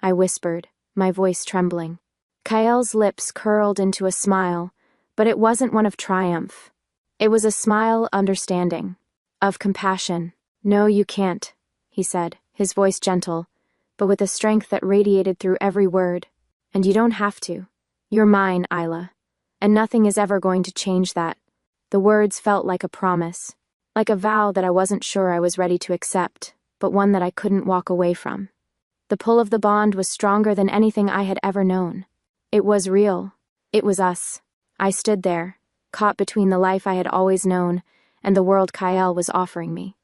I whispered, my voice trembling. Kyle's lips curled into a smile, but it wasn't one of triumph. It was a smile of understanding, of compassion. No, you can't, he said, his voice gentle, but with a strength that radiated through every word. And you don't have to. You're mine, Isla. And nothing is ever going to change that. The words felt like a promise, like a vow that I wasn't sure I was ready to accept, but one that I couldn't walk away from. The pull of the bond was stronger than anything I had ever known. It was real. It was us. I stood there, caught between the life I had always known and the world Kyle was offering me.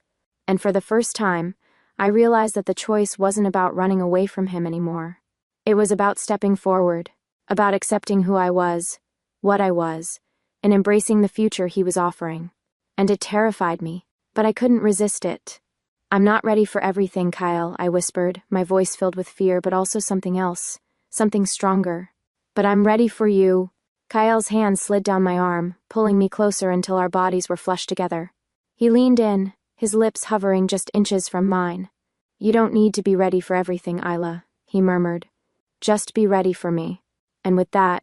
And for the first time, I realized that the choice wasn't about running away from him anymore. It was about stepping forward, about accepting who I was, what I was, and embracing the future he was offering. And it terrified me, but I couldn't resist it. I'm not ready for everything, Kyle, I whispered, my voice filled with fear but also something else, something stronger. But I'm ready for you. Kyl's hand slid down my arm, pulling me closer until our bodies were flushed together. He leaned in, his lips hovering just inches from mine. "You don't need to be ready for everything, Isla," he murmured. "Just be ready for me." And with that,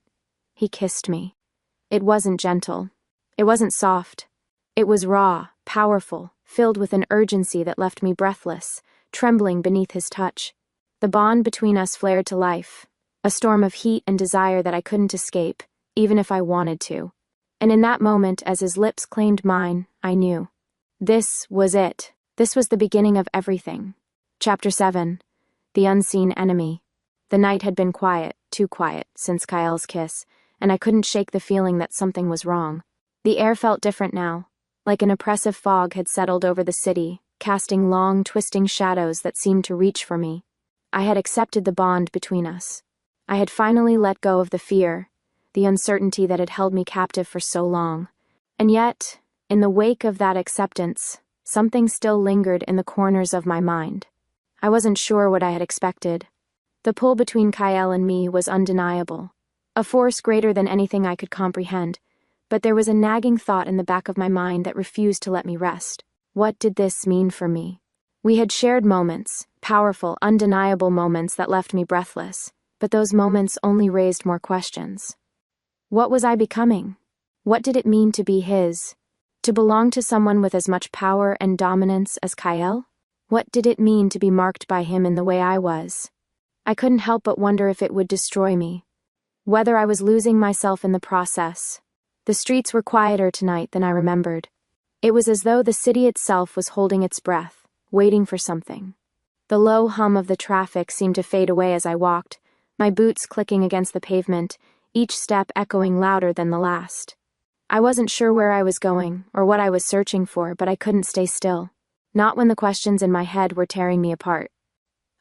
he kissed me. It wasn't gentle. It wasn't soft. It was raw, powerful, filled with an urgency that left me breathless, trembling beneath his touch. The bond between us flared to life, a storm of heat and desire that I couldn't escape, even if I wanted to. And in that moment, as his lips claimed mine, I knew. This was it. This was the beginning of everything. Chapter 7. The Unseen Enemy. The night had been quiet, too quiet, since Kyl's kiss, and I couldn't shake the feeling that something was wrong. The air felt different now, like an oppressive fog had settled over the city, casting long, twisting shadows that seemed to reach for me. I had accepted the bond between us. I had finally let go of the fear, the uncertainty that had held me captive for so long. And yet, in the wake of that acceptance, something still lingered in the corners of my mind. I wasn't sure what I had expected. The pull between Kyle and me was undeniable, a force greater than anything I could comprehend, but there was a nagging thought in the back of my mind that refused to let me rest. What did this mean for me? We had shared moments, powerful, undeniable moments that left me breathless, but those moments only raised more questions. What was I becoming? What did it mean to be his? To belong to someone with as much power and dominance as Kyle? What did it mean to be marked by him in the way I was? I couldn't help but wonder if it would destroy me, whether I was losing myself in the process. The streets were quieter tonight than I remembered. It was as though the city itself was holding its breath, waiting for something. The low hum of the traffic seemed to fade away as I walked, my boots clicking against the pavement, each step echoing louder than the last. I wasn't sure where I was going, or what I was searching for, but I couldn't stay still. Not when the questions in my head were tearing me apart.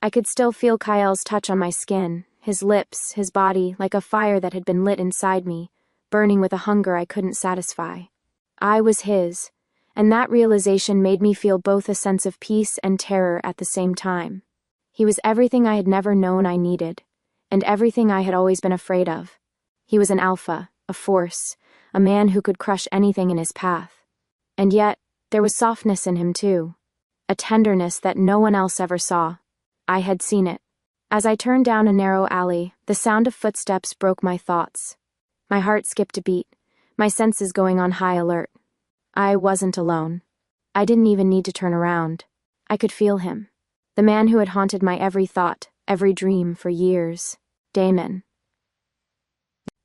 I could still feel Kyle's touch on my skin, his lips, his body, like a fire that had been lit inside me, burning with a hunger I couldn't satisfy. I was his, and that realization made me feel both a sense of peace and terror at the same time. He was everything I had never known I needed, and everything I had always been afraid of. He was an alpha, a force, a man who could crush anything in his path. And yet, there was softness in him too, a tenderness that no one else ever saw. I had seen it. As I turned down a narrow alley, the sound of footsteps broke my thoughts. My heart skipped a beat, my senses going on high alert. I wasn't alone. I didn't even need to turn around. I could feel him. The man who had haunted my every thought, every dream for years. Damon.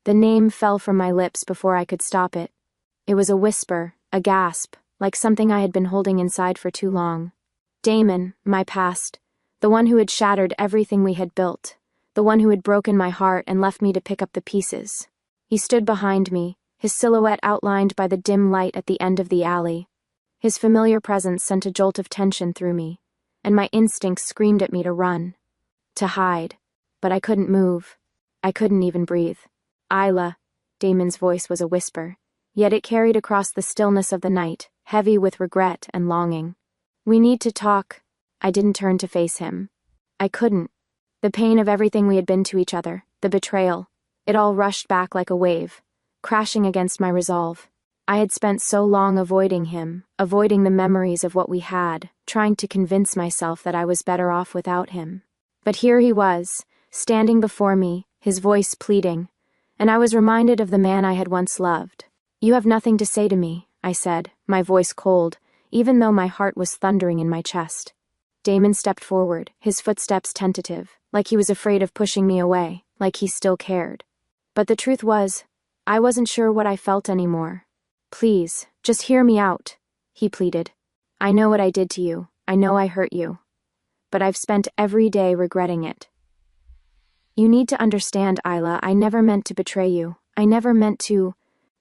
The name fell from my lips before I could stop it. It was a whisper, a gasp, like something I had been holding inside for too long. Damon, my past, the one who had shattered everything we had built, the one who had broken my heart and left me to pick up the pieces. He stood behind me, his silhouette outlined by the dim light at the end of the alley. His familiar presence sent a jolt of tension through me, and my instincts screamed at me to run, to hide, but I couldn't move. I couldn't even breathe. "Isla," Damon's voice was a whisper, yet it carried across the stillness of the night, heavy with regret and longing. "We need to talk." I didn't turn to face him. I couldn't. The pain of everything we had been to each other, the betrayal, it all rushed back like a wave, crashing against my resolve. I had spent so long avoiding him, avoiding the memories of what we had, trying to convince myself that I was better off without him. But here he was, standing before me, his voice pleading, and I was reminded of the man I had once loved. "You have nothing to say to me," I said, my voice cold, even though my heart was thundering in my chest. Damon stepped forward, his footsteps tentative, like he was afraid of pushing me away, like he still cared. But the truth was, I wasn't sure what I felt anymore. "Please, just hear me out," he pleaded. "I know what I did to you, I know I hurt you. But I've spent every day regretting it. You need to understand, Isla, I never meant to betray you. I never meant to—"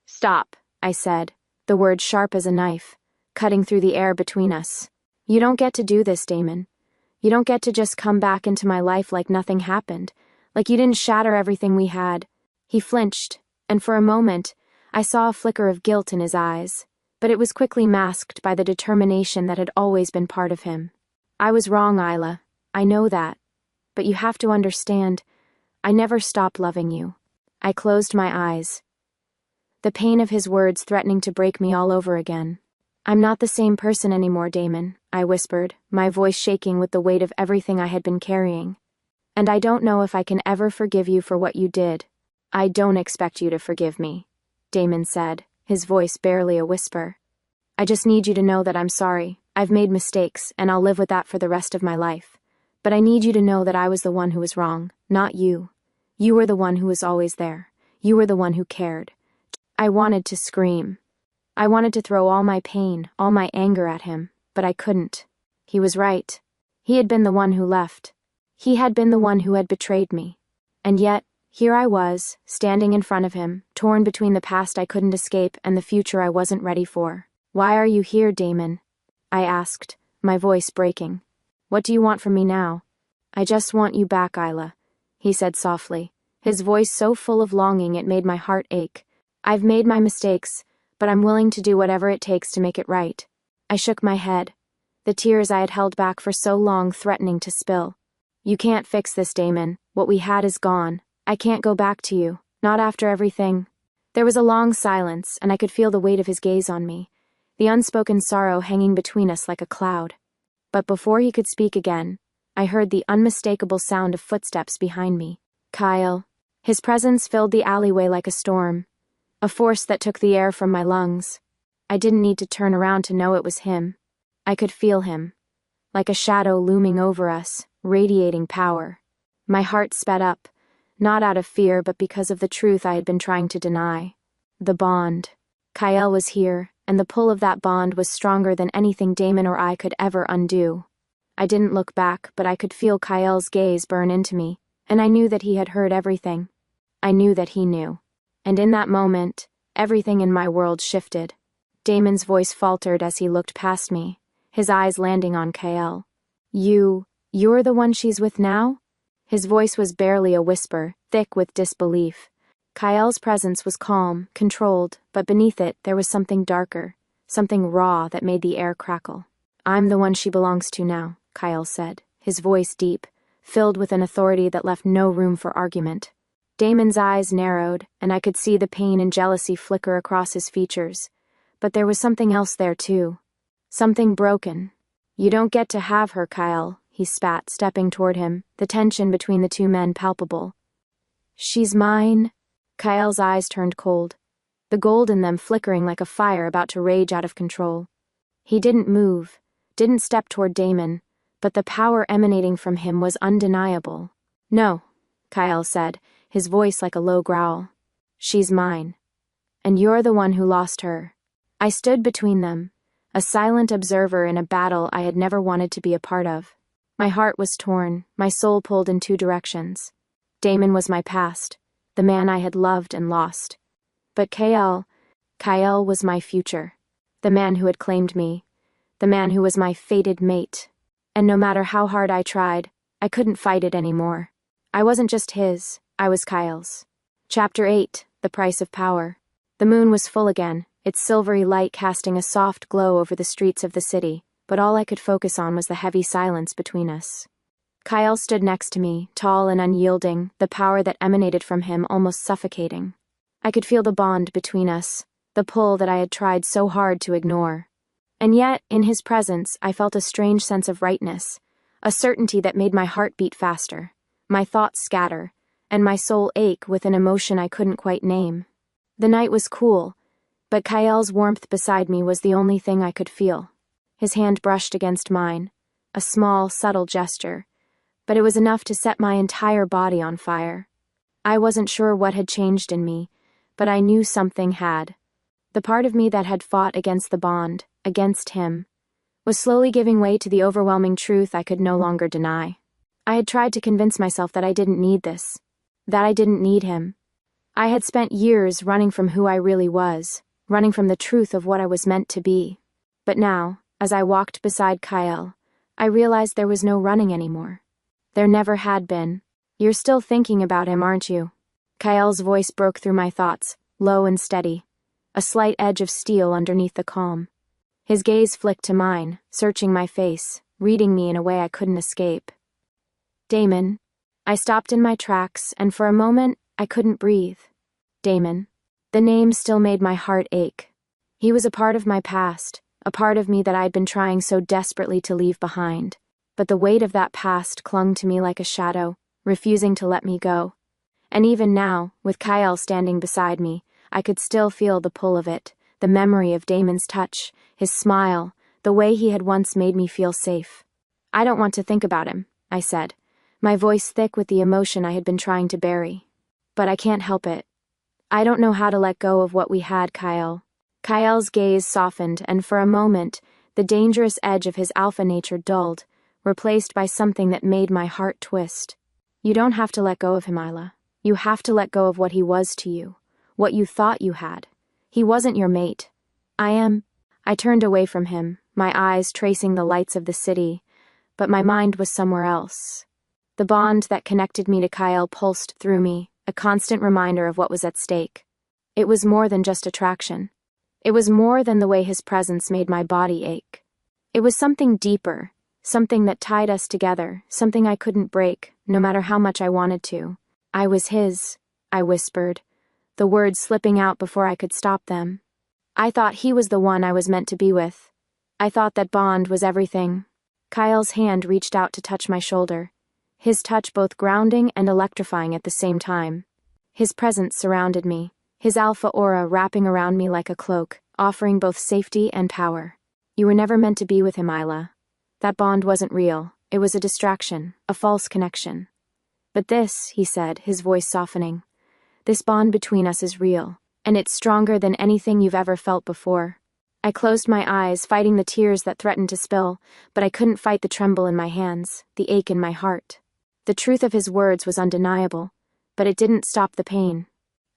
"Stop," I said, the word sharp as a knife, cutting through the air between us. "You don't get to do this, Damon. You don't get to just come back into my life like nothing happened, like you didn't shatter everything we had." He flinched, and for a moment, I saw a flicker of guilt in his eyes, but it was quickly masked by the determination that had always been part of him. "I was wrong, Isla. I know that. But you have to understand, I never stopped loving you." I closed my eyes. the pain of his words threatening to break me all over again. "I'm not the same person anymore, Damon," I whispered, my voice shaking with the weight of everything I had been carrying. "And I don't know if I can ever forgive you for what you did." "I don't expect you to forgive me," Damon said, his voice barely a whisper. "I just need you to know that I'm sorry. I've made mistakes, and I'll live with that for the rest of my life. But I need you to know that I was the one who was wrong, not you. You were the one who was always there. You were the one who cared." I wanted to scream. I wanted to throw all my pain, all my anger at him, but I couldn't. He was right. He had been the one who left. He had been the one who had betrayed me. And yet, here I was, standing in front of him, torn between the past I couldn't escape and the future I wasn't ready for. "Why are you here, Damon?" I asked, my voice breaking. "What do you want from me now?" "I just want you back, Isla," he said softly, his voice so full of longing it made my heart ache. "I've made my mistakes, but I'm willing to do whatever it takes to make it right." I shook my head, the tears I had held back for so long threatening to spill. "You can't fix this, Damon. What we had is gone. I can't go back to you, not after everything." There was a long silence, and I could feel the weight of his gaze on me, the unspoken sorrow hanging between us like a cloud. But before he could speak again, I heard the unmistakable sound of footsteps behind me. Kyle. His presence filled the alleyway like a storm, a force that took the air from my lungs. I didn't need to turn around to know it was him. I could feel him, like a shadow looming over us, radiating power. My heart sped up, not out of fear but because of the truth I had been trying to deny. The bond. Kyle was here, and the pull of that bond was stronger than anything Damon or I could ever undo. I didn't look back, but I could feel Kyle's gaze burn into me, and I knew that he had heard everything. I knew that he knew. And in that moment, everything in my world shifted. Damon's voice faltered as he looked past me, his eyes landing on Kyle. You're the one she's with now?" His voice was barely a whisper, thick with disbelief. Kyle's presence was calm, controlled, but beneath it there was something darker, something raw that made the air crackle. "I'm the one she belongs to now," Kyle said, his voice deep, filled with an authority that left no room for argument. Damon's eyes narrowed, and I could see the pain and jealousy flicker across his features. But there was something else there too. Something broken. "You don't get to have her, Kyle," he spat, stepping toward him, the tension between the two men palpable. "She's mine." Kyle's eyes turned cold, the gold in them flickering like a fire about to rage out of control. He didn't move, didn't step toward Damon, but the power emanating from him was undeniable. "No," Kyle said, his voice like a low growl. "She's mine. And you're the one who lost her." I stood between them, a silent observer in a battle I had never wanted to be a part of. My heart was torn, my soul pulled in two directions. Damon was my past, the man I had loved and lost. But Kyle was my future, the man who had claimed me, the man who was my fated mate. And no matter how hard I tried, I couldn't fight it anymore. I wasn't just his, I was Kyle's. Chapter 8, The Price of Power. The moon was full again, its silvery light casting a soft glow over the streets of the city, but all I could focus on was the heavy silence between us. Kyle stood next to me, tall and unyielding, the power that emanated from him almost suffocating. I could feel the bond between us, the pull that I had tried so hard to ignore. And yet, in his presence, I felt a strange sense of rightness, a certainty that made my heart beat faster, my thoughts scatter, and my soul ache with an emotion I couldn't quite name. The night was cool, but Kyle's warmth beside me was the only thing I could feel. His hand brushed against mine, a small, subtle gesture, but it was enough to set my entire body on fire. I wasn't sure what had changed in me, but I knew something had. The part of me that had fought against the bond, against him, was slowly giving way to the overwhelming truth I could no longer deny. I had tried to convince myself that I didn't need this, that I didn't need him. I had spent years running from who I really was, running from the truth of what I was meant to be. But now, as I walked beside Kyle, I realized there was no running anymore. There never had been. "You're still thinking about him, aren't you?" Kyle's voice broke through my thoughts, low and steady, a slight edge of steel underneath the calm. His gaze flicked to mine, searching my face, reading me in a way I couldn't escape. "Damon." I stopped in my tracks, and for a moment, I couldn't breathe. "Damon." The name still made my heart ache. He was a part of my past, a part of me that I'd been trying so desperately to leave behind. But the weight of that past clung to me like a shadow, refusing to let me go. And even now, with Kyle standing beside me, I could still feel the pull of it, the memory of Damon's touch, his smile, the way he had once made me feel safe. "I don't want to think about him," I said, my voice thick with the emotion I had been trying to bury. "But I can't help it. I don't know how to let go of what we had, Kyle." Kyle's gaze softened, and for a moment, the dangerous edge of his alpha nature dulled, replaced by something that made my heart twist. "You don't have to let go of him, Isla. You have to let go of what he was to you, what you thought you had. He wasn't your mate. I am." I turned away from him, my eyes tracing the lights of the city, but my mind was somewhere else. The bond that connected me to Kyle pulsed through me, a constant reminder of what was at stake. It was more than just attraction. It was more than the way his presence made my body ache. It was something deeper, something that tied us together, something I couldn't break, no matter how much I wanted to. "I was his," I whispered, the words slipping out before I could stop them. "I thought he was the one I was meant to be with. I thought that bond was everything." Kyle's hand reached out to touch my shoulder, his touch both grounding and electrifying at the same time. His presence surrounded me, his alpha aura wrapping around me like a cloak, offering both safety and power. "You were never meant to be with him, Isla. That bond wasn't real. It was a distraction, a false connection. But this," he said, his voice softening, "this bond between us is real, and it's stronger than anything you've ever felt before." I closed my eyes, fighting the tears that threatened to spill, but I couldn't fight the tremble in my hands, the ache in my heart. The truth of his words was undeniable, but it didn't stop the pain.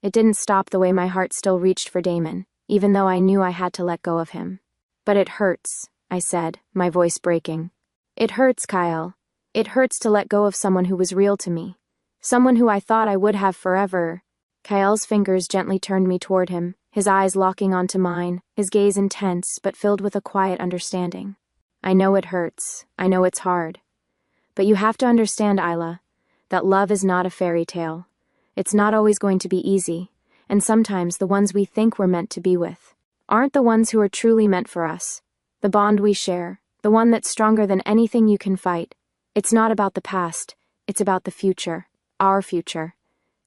It didn't stop the way my heart still reached for Damon, even though I knew I had to let go of him. "But it hurts," I said, my voice breaking. "It hurts, Kyle. It hurts to let go of someone who was real to me. Someone who I thought I would have forever." Kyle's fingers gently turned me toward him, his eyes locking onto mine, his gaze intense but filled with a quiet understanding. "I know it hurts. I know it's hard. But you have to understand, Isla, that love is not a fairy tale. It's not always going to be easy, and sometimes the ones we think we're meant to be with aren't the ones who are truly meant for us. The bond we share, the one that's stronger than anything you can fight, it's not about the past, it's about the future, our future.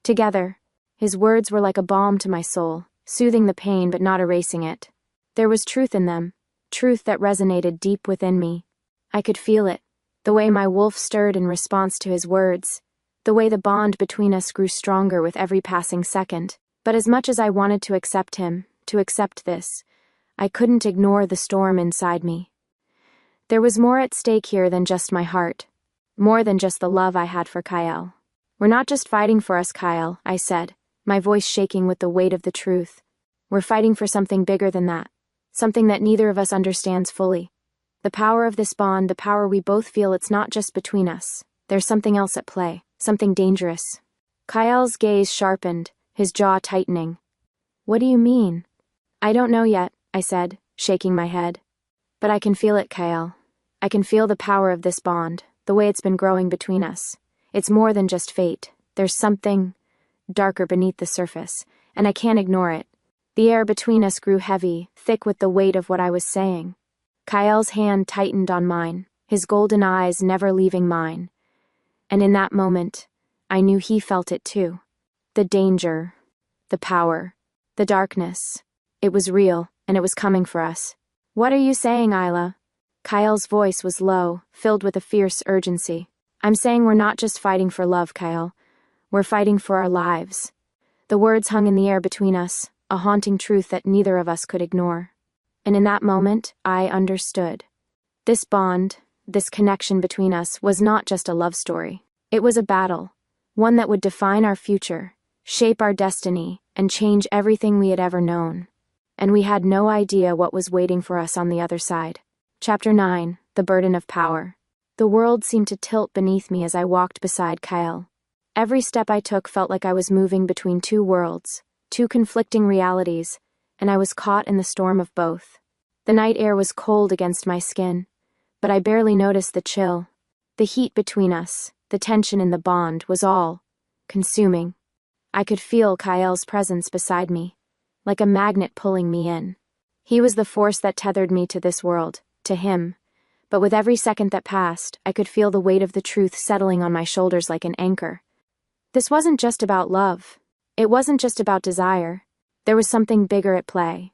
Together." His words were like a balm to my soul, soothing the pain but not erasing it. There was truth in them, truth that resonated deep within me. I could feel it, the way my wolf stirred in response to his words, the way the bond between us grew stronger with every passing second. But as much as I wanted to accept him, to accept this, I couldn't ignore the storm inside me. There was more at stake here than just my heart, more than just the love I had for Kyle. "We're not just fighting for us, Kyle," I said, my voice shaking with the weight of the truth. "We're fighting for something bigger than that, something that neither of us understands fully. The power of this bond, the power we both feel, it's not just between us. There's something else at play, something dangerous." Kyle's gaze sharpened, his jaw tightening. "What do you mean?" "I don't know yet," I said, shaking my head. "But I can feel it, Kyle. I can feel the power of this bond, the way it's been growing between us. It's more than just fate. There's something darker beneath the surface, and I can't ignore it." The air between us grew heavy, thick with the weight of what I was saying. Kyle's hand tightened on mine, his golden eyes never leaving mine. And in that moment, I knew he felt it too. The danger, the power, the darkness. It was real, and it was coming for us. "What are you saying, Isla?" Kyle's voice was low, filled with a fierce urgency. "I'm saying we're not just fighting for love, Kyle. We're fighting for our lives." The words hung in the air between us, a haunting truth that neither of us could ignore. And in that moment, I understood. This bond, this connection between us, was not just a love story. It was a battle, one that would define our future, shape our destiny, and change everything we had ever known. And we had no idea what was waiting for us on the other side. Chapter 9, The Burden of Power. The world seemed to tilt beneath me as I walked beside Kyle. Every step I took felt like I was moving between two worlds, two conflicting realities, and I was caught in the storm of both. The night air was cold against my skin, but I barely noticed the chill. The heat between us, the tension in the bond, was all consuming. I could feel Kyle's presence beside me, like a magnet pulling me in. He was the force that tethered me to this world, to him. But with every second that passed, I could feel the weight of the truth settling on my shoulders like an anchor. This wasn't just about love. It wasn't just about desire. There was something bigger at play.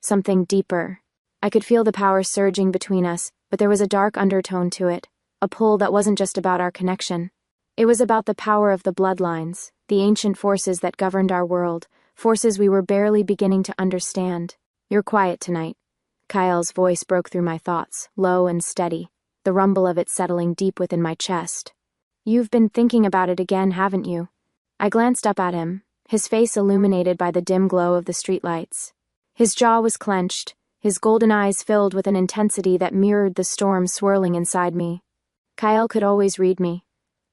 Something deeper. I could feel the power surging between us, but there was a dark undertone to it, a pull that wasn't just about our connection. It was about the power of the bloodlines, the ancient forces that governed our world, forces we were barely beginning to understand. "You're quiet tonight." Kyle's voice broke through my thoughts, low and steady, the rumble of it settling deep within my chest. "You've been thinking about it again, haven't you?" I glanced up at him, his face illuminated by the dim glow of the streetlights. His jaw was clenched, his golden eyes filled with an intensity that mirrored the storm swirling inside me. Kyle could always read me,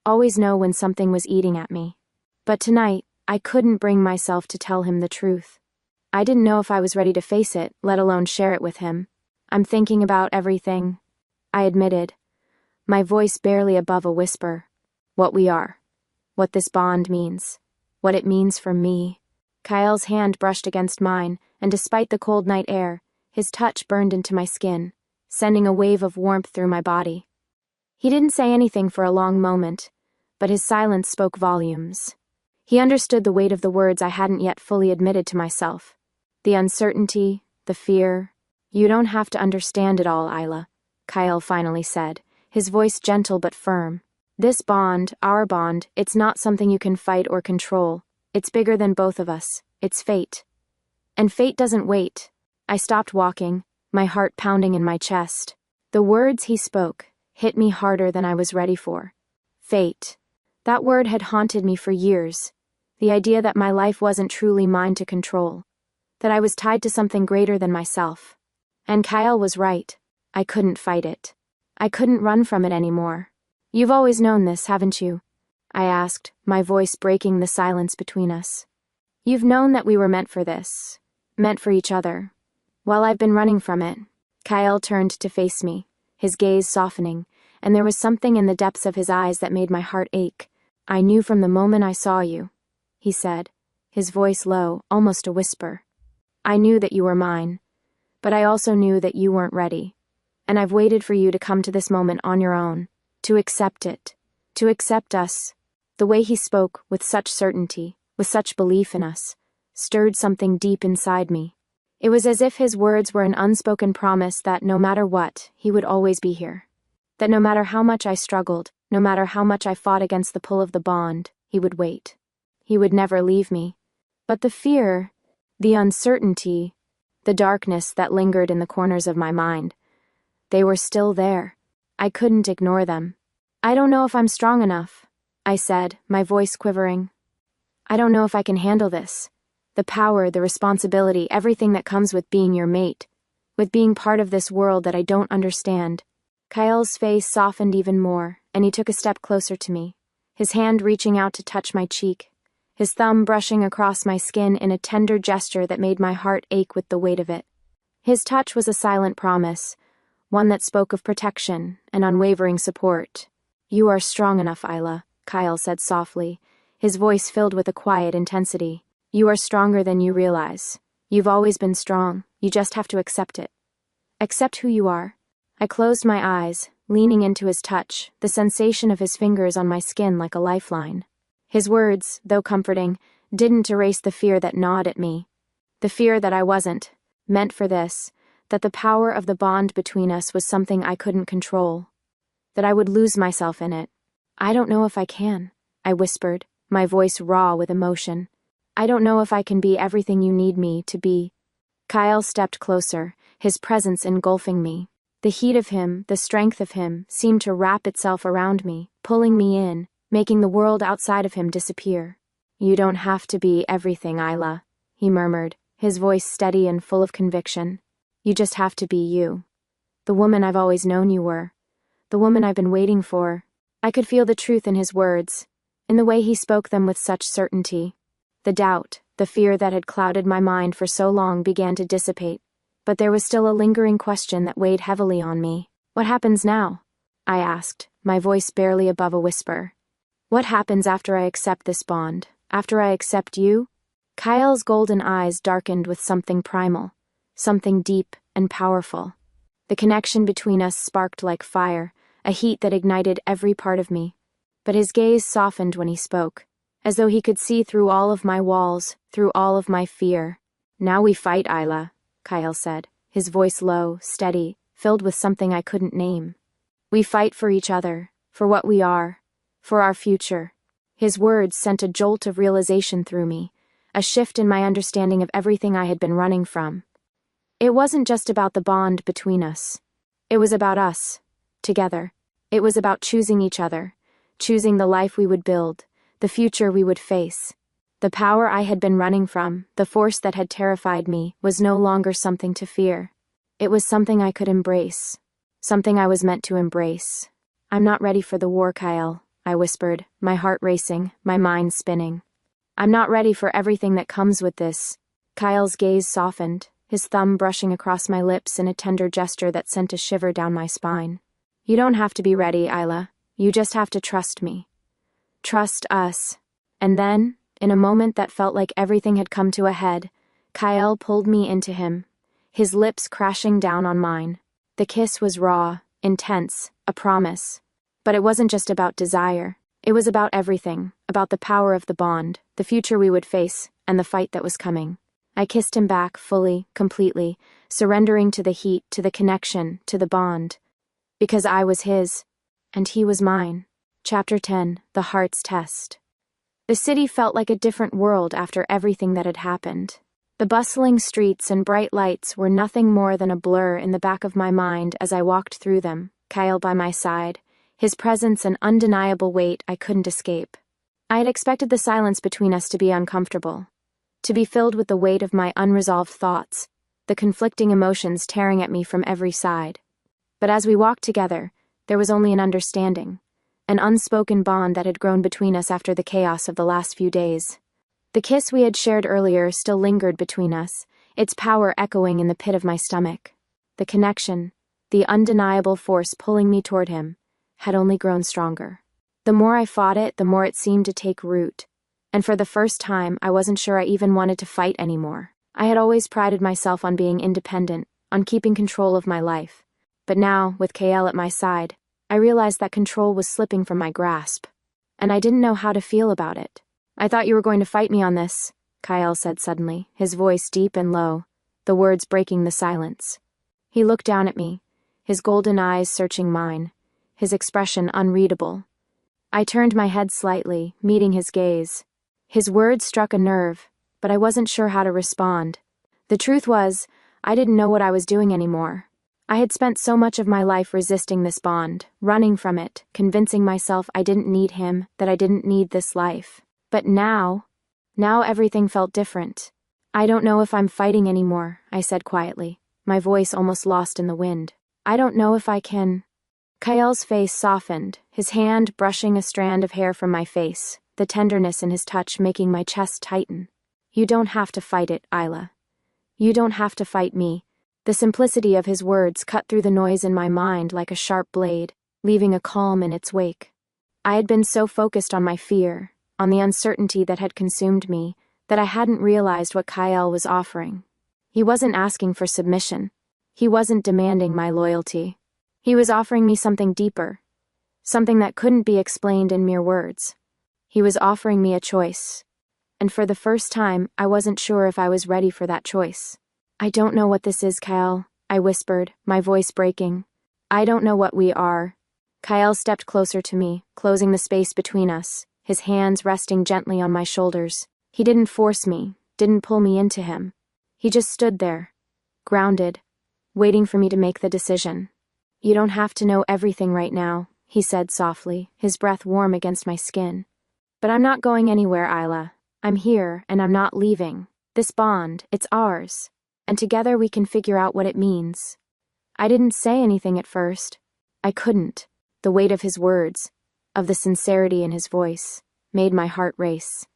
always know when something was eating at me. But tonight, I couldn't bring myself to tell him the truth. I didn't know if I was ready to face it, let alone share it with him. "I'm thinking about everything," I admitted, my voice barely above a whisper. "What we are. What this bond means. What it means for me." Kyle's hand brushed against mine, and despite the cold night air, his touch burned into my skin, sending a wave of warmth through my body. He didn't say anything for a long moment, but his silence spoke volumes. He understood the weight of the words I hadn't yet fully admitted to myself. The uncertainty, the fear. "You don't have to understand it all, Isla," Kyle finally said, his voice gentle but firm. "This bond, our bond, it's not something you can fight or control. It's bigger than both of us. It's fate. And fate doesn't wait." I stopped walking, my heart pounding in my chest. The words he spoke hit me harder than I was ready for. Fate. That word had haunted me for years. The idea that my life wasn't truly mine to control. That I was tied to something greater than myself. And Kyle was right. I couldn't fight it. I couldn't run from it anymore. "You've always known this, haven't you?" I asked, my voice breaking the silence between us. "You've known that we were meant for this. Meant for each other. While I've been running from it." Kyle turned to face me, his gaze softening, and there was something in the depths of his eyes that made my heart ache. "I knew from the moment I saw you," he said, his voice low, almost a whisper. "I knew that you were mine, but I also knew that you weren't ready. And I've waited for you to come to this moment on your own, to accept it, to accept us." The way he spoke, with such certainty, with such belief in us, stirred something deep inside me. It was as if his words were an unspoken promise that no matter what, he would always be here. That no matter how much I struggled, no matter how much I fought against the pull of the bond, he would wait. He would never leave me. But the fear, the uncertainty, the darkness that lingered in the corners of my mind, they were still there. I couldn't ignore them. "I don't know if I'm strong enough," I said, my voice quivering. "I don't know if I can handle this. The power, the responsibility, everything that comes with being your mate, with being part of this world that I don't understand." Kyle's face softened even more, and he took a step closer to me, his hand reaching out to touch my cheek, his thumb brushing across my skin in a tender gesture that made my heart ache with the weight of it. His touch was a silent promise, one that spoke of protection and unwavering support. "You are strong enough, Isla," Kyle said softly, his voice filled with a quiet intensity. "You are stronger than you realize. You've always been strong. You just have to accept it. Accept who you are." I closed my eyes, leaning into his touch, the sensation of his fingers on my skin like a lifeline. His words, though comforting, didn't erase the fear that gnawed at me. The fear that I wasn't meant for this, that the power of the bond between us was something I couldn't control, that I would lose myself in it. "I don't know if I can," I whispered, my voice raw with emotion. "I don't know if I can be everything you need me to be." Kyle stepped closer, his presence engulfing me. The heat of him, the strength of him, seemed to wrap itself around me, pulling me in, making the world outside of him disappear. "You don't have to be everything, Isla," he murmured, his voice steady and full of conviction. "You just have to be you. The woman I've always known you were. The woman I've been waiting for." I could feel the truth in his words, in the way he spoke them with such certainty. The doubt, the fear that had clouded my mind for so long began to dissipate, but there was still a lingering question that weighed heavily on me. "What happens now?" I asked, my voice barely above a whisper. "What happens after I accept this bond? After I accept you?" Kyle's golden eyes darkened with something primal, something deep and powerful. The connection between us sparked like fire, a heat that ignited every part of me. But his gaze softened when he spoke, as though he could see through all of my walls, through all of my fear. "Now we fight, Isla," Kyle said, his voice low, steady, filled with something I couldn't name. "We fight for each other, for what we are, for our future." His words sent a jolt of realization through me, a shift in my understanding of everything I had been running from. It wasn't just about the bond between us. It was about us, together. It was about choosing each other, choosing the life we would build, the future we would face. The power I had been running from, the force that had terrified me, was no longer something to fear. It was something I could embrace, something I was meant to embrace. "I'm not ready for the war, Kyle," I whispered, my heart racing, my mind spinning. "I'm not ready for everything that comes with this." Kyle's gaze softened, his thumb brushing across my lips in a tender gesture that sent a shiver down my spine. "You don't have to be ready, Isla. You just have to trust me. Trust us." And then, in a moment that felt like everything had come to a head, Kyle pulled me into him, his lips crashing down on mine. The kiss was raw, intense, a promise. But it wasn't just about desire. It was about everything, about the power of the bond, the future we would face, and the fight that was coming. I kissed him back, fully, completely, surrendering to the heat, to the connection, to the bond. Because I was his, and he was mine. Chapter 10, The Heart's Test. The city felt like a different world after everything that had happened. The bustling streets and bright lights were nothing more than a blur in the back of my mind as I walked through them, Kyle by my side, his presence an undeniable weight I couldn't escape. I had expected the silence between us to be uncomfortable, to be filled with the weight of my unresolved thoughts, the conflicting emotions tearing at me from every side. But as we walked together, there was only an understanding, an unspoken bond that had grown between us after the chaos of the last few days. The kiss we had shared earlier still lingered between us, its power echoing in the pit of my stomach. The connection, the undeniable force pulling me toward him, had only grown stronger. The more I fought it, the more it seemed to take root. And for the first time, I wasn't sure I even wanted to fight anymore. I had always prided myself on being independent, on keeping control of my life. But now, with Kyle at my side, I realized that control was slipping from my grasp. And I didn't know how to feel about it. "I thought you were going to fight me on this," Kyle said suddenly, his voice deep and low, the words breaking the silence. He looked down at me, his golden eyes searching mine, his expression unreadable. I turned my head slightly, meeting his gaze. His words struck a nerve, but I wasn't sure how to respond. The truth was, I didn't know what I was doing anymore. I had spent so much of my life resisting this bond, running from it, convincing myself I didn't need him, that I didn't need this life. But now everything felt different. "I don't know if I'm fighting anymore," I said quietly, my voice almost lost in the wind. "I don't know if I can." Kyle's face softened, his hand brushing a strand of hair from my face, the tenderness in his touch making my chest tighten. "You don't have to fight it, Isla. You don't have to fight me." The simplicity of his words cut through the noise in my mind like a sharp blade, leaving a calm in its wake. I had been so focused on my fear, on the uncertainty that had consumed me, that I hadn't realized what Kyle was offering. He wasn't asking for submission. He wasn't demanding my loyalty. He was offering me something deeper, something that couldn't be explained in mere words. He was offering me a choice. And for the first time, I wasn't sure if I was ready for that choice. "I don't know what this is, Kyle," I whispered, my voice breaking. "I don't know what we are." Kyle stepped closer to me, closing the space between us, his hands resting gently on my shoulders. He didn't force me, didn't pull me into him. He just stood there, grounded, waiting for me to make the decision. "You don't have to know everything right now," he said softly, his breath warm against my skin. "But I'm not going anywhere, Isla. I'm here, and I'm not leaving. This bond, it's ours. And together we can figure out what it means." I didn't say anything at first. I couldn't. The weight of his words, of the sincerity in his voice, made my heart race.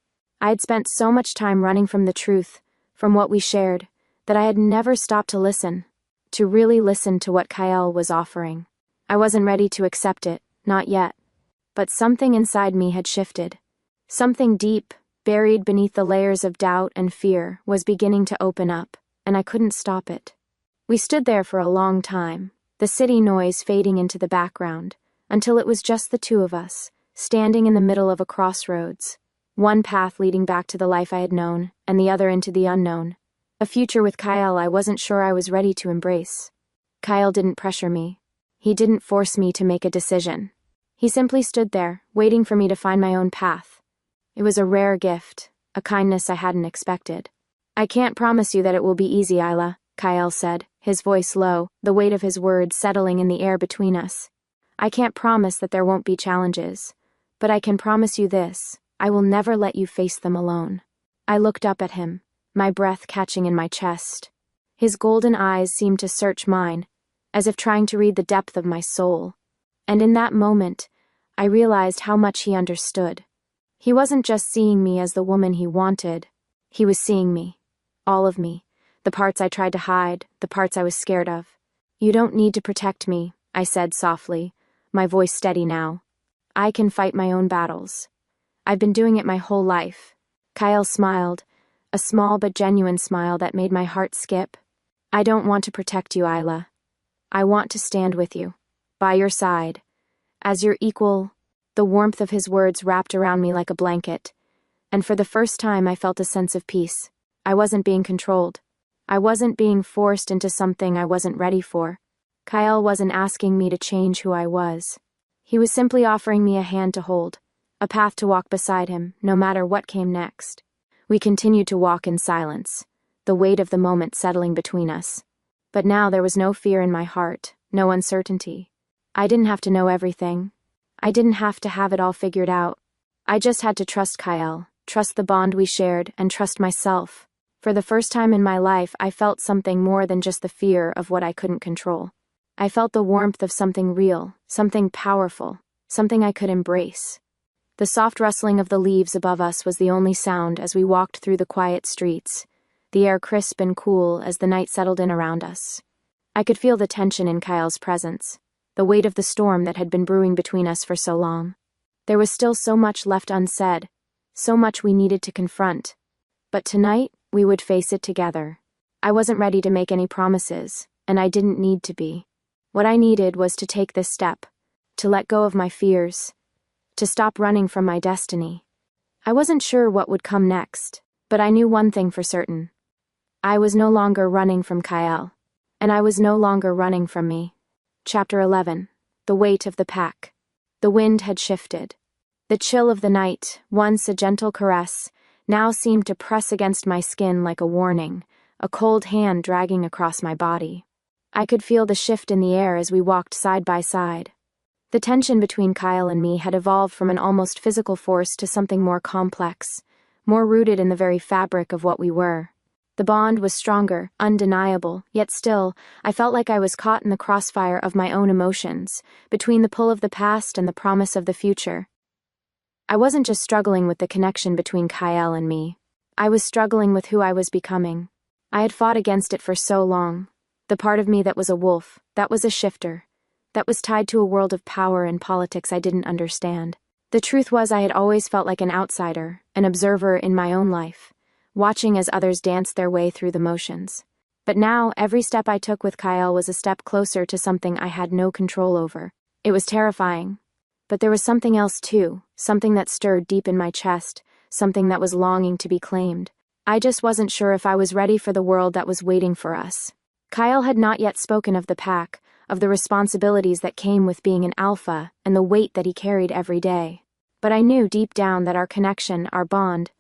I had spent so much time running from the truth, from what we shared, that I had never stopped to listen, to really listen to what Kyle was offering. I wasn't ready to accept it, not yet. But something inside me had shifted. Something deep, buried beneath the layers of doubt and fear, was beginning to open up, and I couldn't stop it. We stood there for a long time, the city noise fading into the background, until it was just the two of us, standing in the middle of a crossroads, one path leading back to the life I had known, and the other into the unknown, a future with Kyle I wasn't sure I was ready to embrace. Kyle didn't pressure me. He didn't force me to make a decision. He simply stood there, waiting for me to find my own path. It was a rare gift, a kindness I hadn't expected. "I can't promise you that it will be easy, Isla," Kyle said, his voice low, the weight of his words settling in the air between us. "I can't promise that there won't be challenges, but I can promise you this: I will never let you face them alone." I looked up at him, my breath catching in my chest. His golden eyes seemed to search mine, as if trying to read the depth of my soul. And in that moment, I realized how much he understood. He wasn't just seeing me as the woman he wanted. He was seeing me. All of me. The parts I tried to hide, the parts I was scared of. "You don't need to protect me," I said softly, my voice steady now. "I can fight my own battles. I've been doing it my whole life." Kyle smiled, a small but genuine smile that made my heart skip. "I don't want to protect you, Isla. I want to stand with you, by your side, as your equal." The warmth of his words wrapped around me like a blanket, and for the first time I felt a sense of peace. I wasn't being controlled. I wasn't being forced into something I wasn't ready for. Kyle wasn't asking me to change who I was. He was simply offering me a hand to hold, a path to walk beside him, no matter what came next. We continued to walk in silence, the weight of the moment settling between us. But now there was no fear in my heart, no uncertainty. I didn't have to know everything. I didn't have to have it all figured out. I just had to trust Kyle, trust the bond we shared, and trust myself. For the first time in my life, I felt something more than just the fear of what I couldn't control. I felt the warmth of something real, something powerful, something I could embrace. The soft rustling of the leaves above us was the only sound as we walked through the quiet streets, the air crisp and cool as the night settled in around us. I could feel the tension in Kyle's presence, the weight of the storm that had been brewing between us for so long. There was still so much left unsaid, so much we needed to confront. But tonight, we would face it together. I wasn't ready to make any promises, and I didn't need to be. What I needed was to take this step, to let go of my fears, to stop running from my destiny. I wasn't sure what would come next, but I knew one thing for certain. I was no longer running from Kyle, and I was no longer running from me. Chapter 11. The Weight of the Pack. The wind had shifted. The chill of the night, once a gentle caress, now seemed to press against my skin like a warning, a cold hand dragging across my body. I could feel the shift in the air as we walked side by side. The tension between Kyle and me had evolved from an almost physical force to something more complex, more rooted in the very fabric of what we were. The bond was stronger, undeniable, yet still, I felt like I was caught in the crossfire of my own emotions, between the pull of the past and the promise of the future. I wasn't just struggling with the connection between Kyle and me. I was struggling with who I was becoming. I had fought against it for so long. The part of me that was a wolf, that was a shifter, that was tied to a world of power and politics I didn't understand. The truth was I had always felt like an outsider, an observer in my own life, watching as others danced their way through the motions. But now, every step I took with Kyle was a step closer to something I had no control over. It was terrifying. But there was something else too, something that stirred deep in my chest, something that was longing to be claimed. I just wasn't sure if I was ready for the world that was waiting for us. Kyle had not yet spoken of the pack, of the responsibilities that came with being an alpha, and the weight that he carried every day. But I knew deep down that our connection, our bond,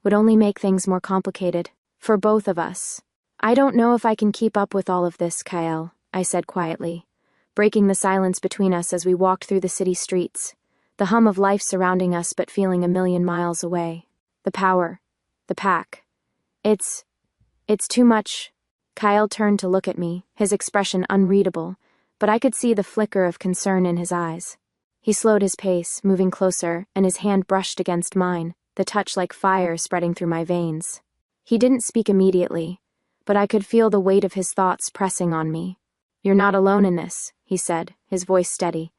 would only make things more complicated, for both of us. "I don't know if I can keep up with all of this, Kyle," I said quietly, breaking the silence between us as we walked through the city streets, the hum of life surrounding us but feeling a million miles away. The power, the pack. It's too much." Kyle turned to look at me, his expression unreadable, but I could see the flicker of concern in his eyes. He slowed his pace, moving closer, and his hand brushed against mine, the touch like fire spreading through my veins. He didn't speak immediately, but I could feel the weight of his thoughts pressing on me. "You're not alone in this," he said, his voice steady.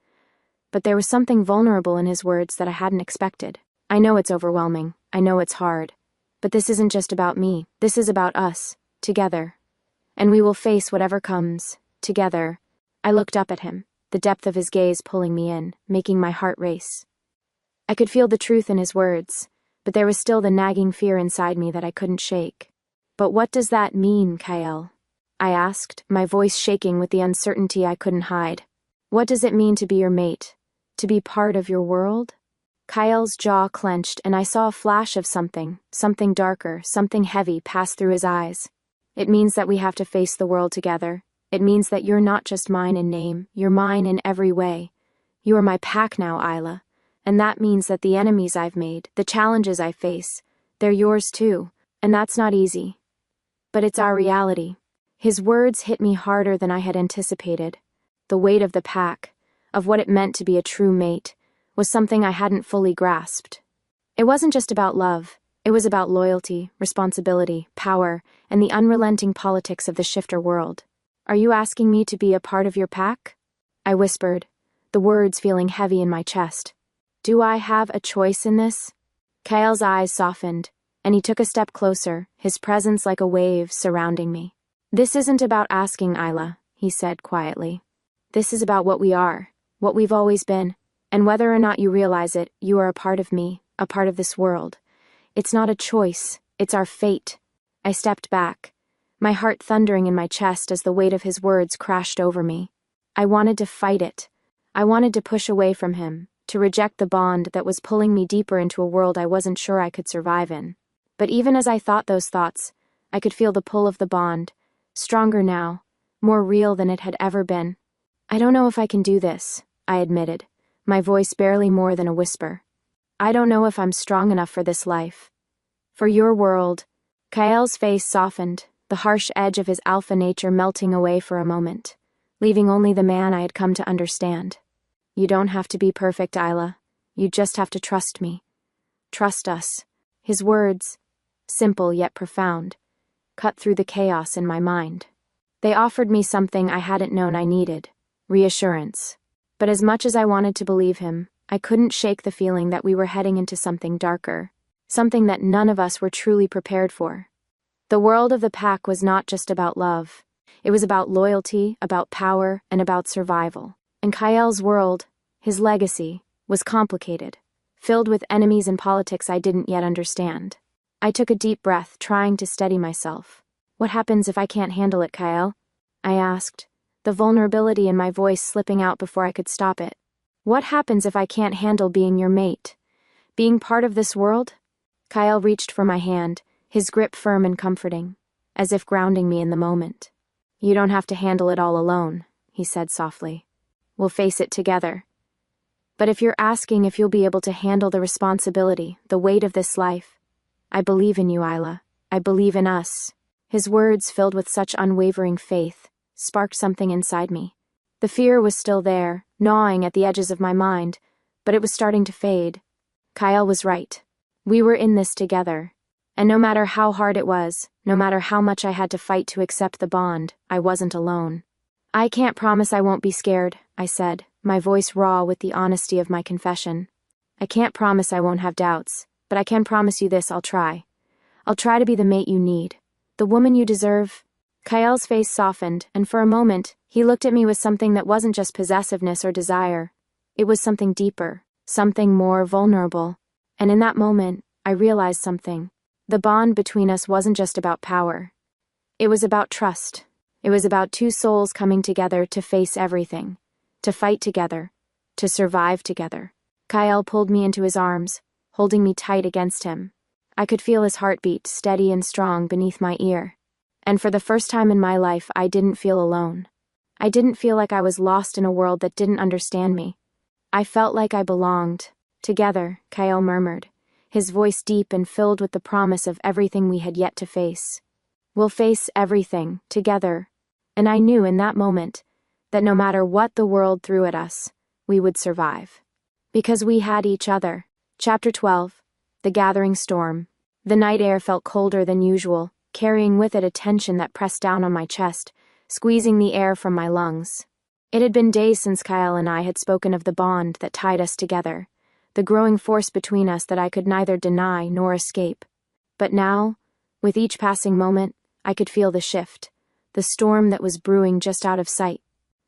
But there was something vulnerable in his words that I hadn't expected. I know it's overwhelming. I know it's hard. But this isn't just about me. This is about us, together. And we will face whatever comes, together. I looked up at him, the depth of his gaze pulling me in, making my heart race. I could feel the truth in his words, but there was still the nagging fear inside me that I couldn't shake. But what does that mean, Kyle? I asked, my voice shaking with the uncertainty I couldn't hide. What does it mean to be your mate? To be part of your world? Kyle's jaw clenched, and I saw a flash of something darker, something heavy pass through his eyes. It means that we have to face the world together. It means that you're not just mine in name, you're mine in every way. You are my pack now, Isla. And that means that the enemies I've made, the challenges I face, they're yours too. And that's not easy. But it's our reality. His words hit me harder than I had anticipated. The weight of the pack, of what it meant to be a true mate, was something I hadn't fully grasped. It wasn't just about love. It was about loyalty, responsibility, power, and the unrelenting politics of the shifter world. Are you asking me to be a part of your pack? I whispered, the words feeling heavy in my chest. Do I have a choice in this? Kyle's eyes softened, and he took a step closer, his presence like a wave surrounding me. This isn't about asking, Isla, he said quietly. This is about what we are, what we've always been, and whether or not you realize it, you are a part of me, a part of this world. It's not a choice, it's our fate. I stepped back, my heart thundering in my chest as the weight of his words crashed over me. I wanted to fight it. I wanted to push away from him, to reject the bond that was pulling me deeper into a world I wasn't sure I could survive in. But even as I thought those thoughts, I could feel the pull of the bond, stronger now, more real than it had ever been. I don't know if I can do this, I admitted, my voice barely more than a whisper. I don't know if I'm strong enough for this life. For your world. Kyle's face softened, the harsh edge of his alpha nature melting away for a moment, leaving only the man I had come to understand. You don't have to be perfect, Isla. You just have to trust me. Trust us. His words, simple yet profound, cut through the chaos in my mind. They offered me something I hadn't known I needed, reassurance. But as much as I wanted to believe him, I couldn't shake the feeling that we were heading into something darker, something that none of us were truly prepared for. The world of the pack was not just about love. It was about loyalty, about power, and about survival. And Kyle's world, his legacy, was complicated, filled with enemies and politics I didn't yet understand. I took a deep breath, trying to steady myself. What happens if I can't handle it, Kyle? I asked, the vulnerability in my voice slipping out before I could stop it. What happens if I can't handle being your mate? Being part of this world? Kyle reached for my hand, his grip firm and comforting, as if grounding me in the moment. You don't have to handle it all alone, he said softly. We'll face it together. But if you're asking if you'll be able to handle the responsibility, the weight of this life, I believe in you, Isla. I believe in us. His words, filled with such unwavering faith, sparked something inside me. The fear was still there, gnawing at the edges of my mind, but it was starting to fade. Kyle was right. We were in this together. And no matter how hard it was, no matter how much I had to fight to accept the bond, I wasn't alone. I can't promise I won't be scared, I said, my voice raw with the honesty of my confession. I can't promise I won't have doubts, but I can promise you this, I'll try. I'll try to be the mate you need, the woman you deserve. Kyle's face softened, and for a moment, he looked at me with something that wasn't just possessiveness or desire. It was something deeper, something more vulnerable. And in that moment, I realized something. The bond between us wasn't just about power. It was about trust. It was about two souls coming together to face everything, to fight together, to survive together. Kyle pulled me into his arms, holding me tight against him. I could feel his heartbeat, steady and strong, beneath my ear. And for the first time in my life, I didn't feel alone. I didn't feel like I was lost in a world that didn't understand me. I felt like I belonged. Together, Kyle murmured, his voice deep and filled with the promise of everything we had yet to face. We'll face everything, together. And I knew in that moment that no matter what the world threw at us, we would survive. Because we had each other. Chapter 12. The Gathering Storm. The night air felt colder than usual, carrying with it a tension that pressed down on my chest, squeezing the air from my lungs. It had been days since Kyle and I had spoken of the bond that tied us together, the growing force between us that I could neither deny nor escape. But now, with each passing moment, I could feel the shift, the storm that was brewing just out of sight.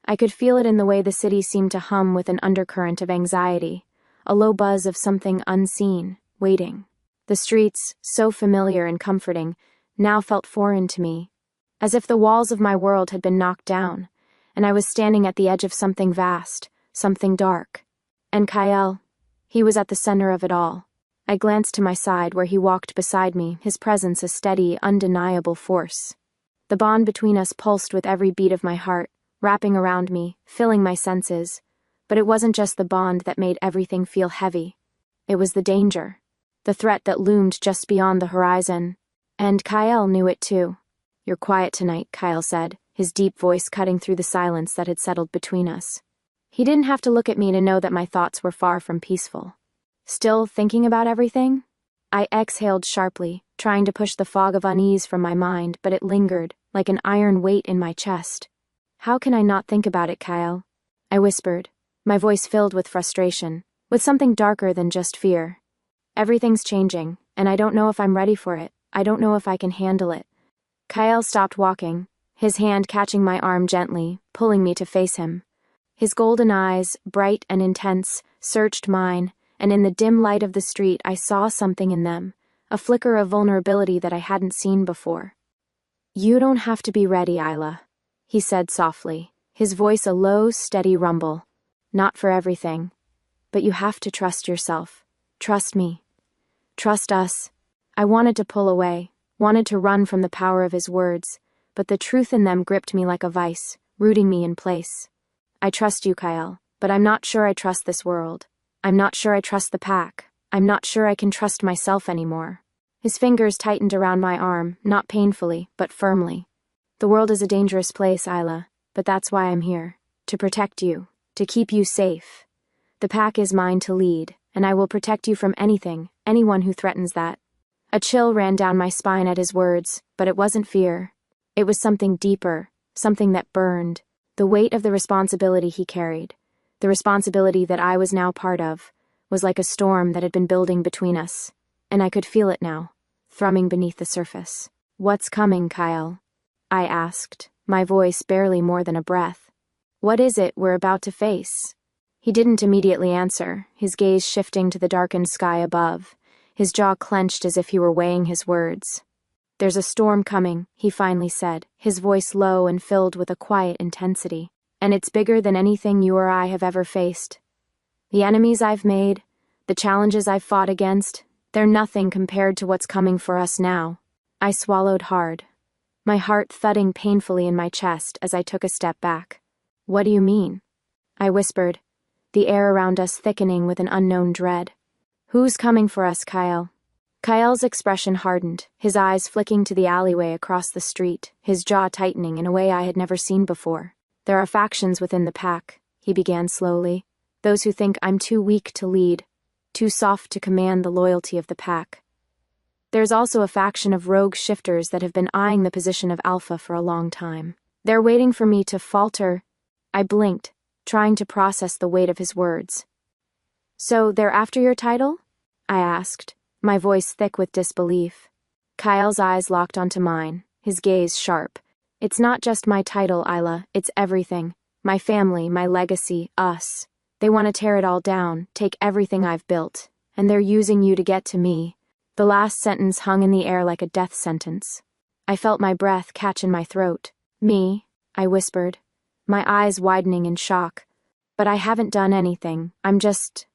I could feel it in the way the city seemed to hum with an undercurrent of anxiety, a low buzz of something unseen, waiting. The streets, so familiar and comforting, now felt foreign to me, as if the walls of my world had been knocked down, and I was standing at the edge of something vast, something dark. And Kyle, he was at the center of it all. I glanced to my side where he walked beside me, his presence a steady, undeniable force. The bond between us pulsed with every beat of my heart, wrapping around me, filling my senses. But it wasn't just the bond that made everything feel heavy. It was the danger, the threat that loomed just beyond the horizon. And Kyle knew it too. "You're quiet tonight," Kyle said, his deep voice cutting through the silence that had settled between us. He didn't have to look at me to know that my thoughts were far from peaceful. Still thinking about everything? I exhaled sharply, trying to push the fog of unease from my mind, but it lingered, like an iron weight in my chest. "How can I not think about it, Kyle?" I whispered, my voice filled with frustration, with something darker than just fear. "Everything's changing, and I don't know if I'm ready for it. I don't know if I can handle it." Kyle stopped walking, his hand catching my arm gently, pulling me to face him. His golden eyes, bright and intense, searched mine, and in the dim light of the street I saw something in them, a flicker of vulnerability that I hadn't seen before. "You don't have to be ready, Isla," he said softly, his voice a low, steady rumble. "Not for everything. But you have to trust yourself. Trust me. Trust us." I wanted to pull away, wanted to run from the power of his words, but the truth in them gripped me like a vice, rooting me in place. "I trust you, Kyle, but I'm not sure I trust this world. I'm not sure I trust the pack. I'm not sure I can trust myself anymore." His fingers tightened around my arm, not painfully, but firmly. "The world is a dangerous place, Isla, but that's why I'm here. To protect you, to keep you safe. The pack is mine to lead, and I will protect you from anything, anyone who threatens that." A chill ran down my spine at his words, but it wasn't fear. It was something deeper, something that burned, the weight of the responsibility he carried. The responsibility that I was now part of was like a storm that had been building between us, and I could feel it now, thrumming beneath the surface. "What's coming, Kyle?" I asked, my voice barely more than a breath. "What is it we're about to face?" He didn't immediately answer, his gaze shifting to the darkened sky above, his jaw clenched as if he were weighing his words. "There's a storm coming," he finally said, his voice low and filled with a quiet intensity. "And it's bigger than anything you or I have ever faced. The enemies I've made, the challenges I've fought against, they're nothing compared to what's coming for us now." I swallowed hard, my heart thudding painfully in my chest as I took a step back. "What do you mean?" I whispered, the air around us thickening with an unknown dread. "Who's coming for us, Kyle?" Kyle's expression hardened, his eyes flicking to the alleyway across the street, his jaw tightening in a way I had never seen before. "There are factions within the pack," he began slowly. "Those who think I'm too weak to lead, too soft to command the loyalty of the pack. There's also a faction of rogue shifters that have been eyeing the position of Alpha for a long time. They're waiting for me to falter." I blinked, trying to process the weight of his words. "So they're after your title?" I asked, my voice thick with disbelief. Kyle's eyes locked onto mine, his gaze sharp. "It's not just my title, Isla, it's everything. My family, my legacy, us. They want to tear it all down, take everything I've built, and they're using you to get to me." The last sentence hung in the air like a death sentence. I felt my breath catch in my throat. "Me?" I whispered, my eyes widening in shock. "But I haven't done anything, I'm just—"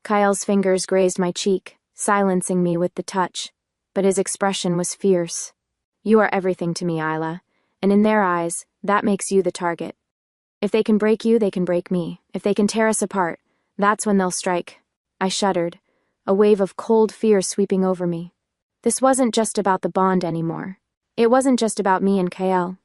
Kyle's fingers grazed my cheek, silencing me with the touch, but his expression was fierce. "You are everything to me, Isla, and in their eyes, that makes you the target. If they can break you, they can break me. If they can tear us apart, that's when they'll strike." I shuddered, a wave of cold fear sweeping over me. This wasn't just about the bond anymore. It wasn't just about me and Kyle.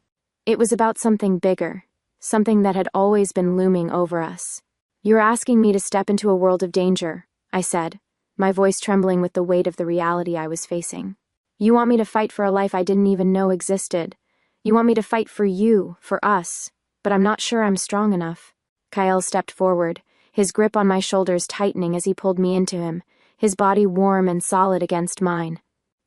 It was about something bigger, something that had always been looming over us. "You're asking me to step into a world of danger," I said, my voice trembling with the weight of the reality I was facing. "You want me to fight for a life I didn't even know existed. You want me to fight for you, for us, but I'm not sure I'm strong enough." Kyle stepped forward, his grip on my shoulders tightening as he pulled me into him, his body warm and solid against mine.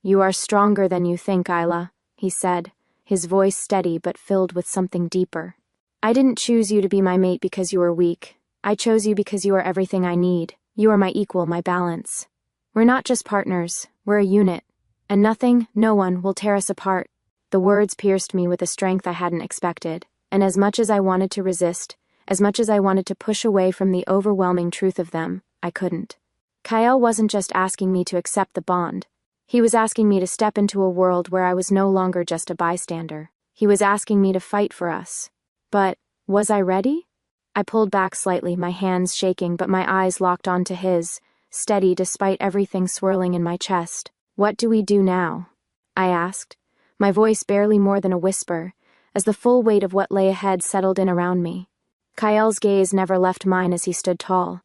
"You are stronger than you think, Isla," he said, his voice steady but filled with something deeper. "I didn't choose you to be my mate because you were weak. I chose you because you are everything I need. You are my equal, my balance. We're not just partners, we're a unit. And nothing, no one, will tear us apart." The words pierced me with a strength I hadn't expected, and as much as I wanted to resist, as much as I wanted to push away from the overwhelming truth of them, I couldn't. Kyle wasn't just asking me to accept the bond. He was asking me to step into a world where I was no longer just a bystander. He was asking me to fight for us. But, was I ready? I pulled back slightly, my hands shaking but my eyes locked onto his, steady despite everything swirling in my chest. "What do we do now?" I asked, my voice barely more than a whisper, as the full weight of what lay ahead settled in around me. Kyle's gaze never left mine as he stood tall.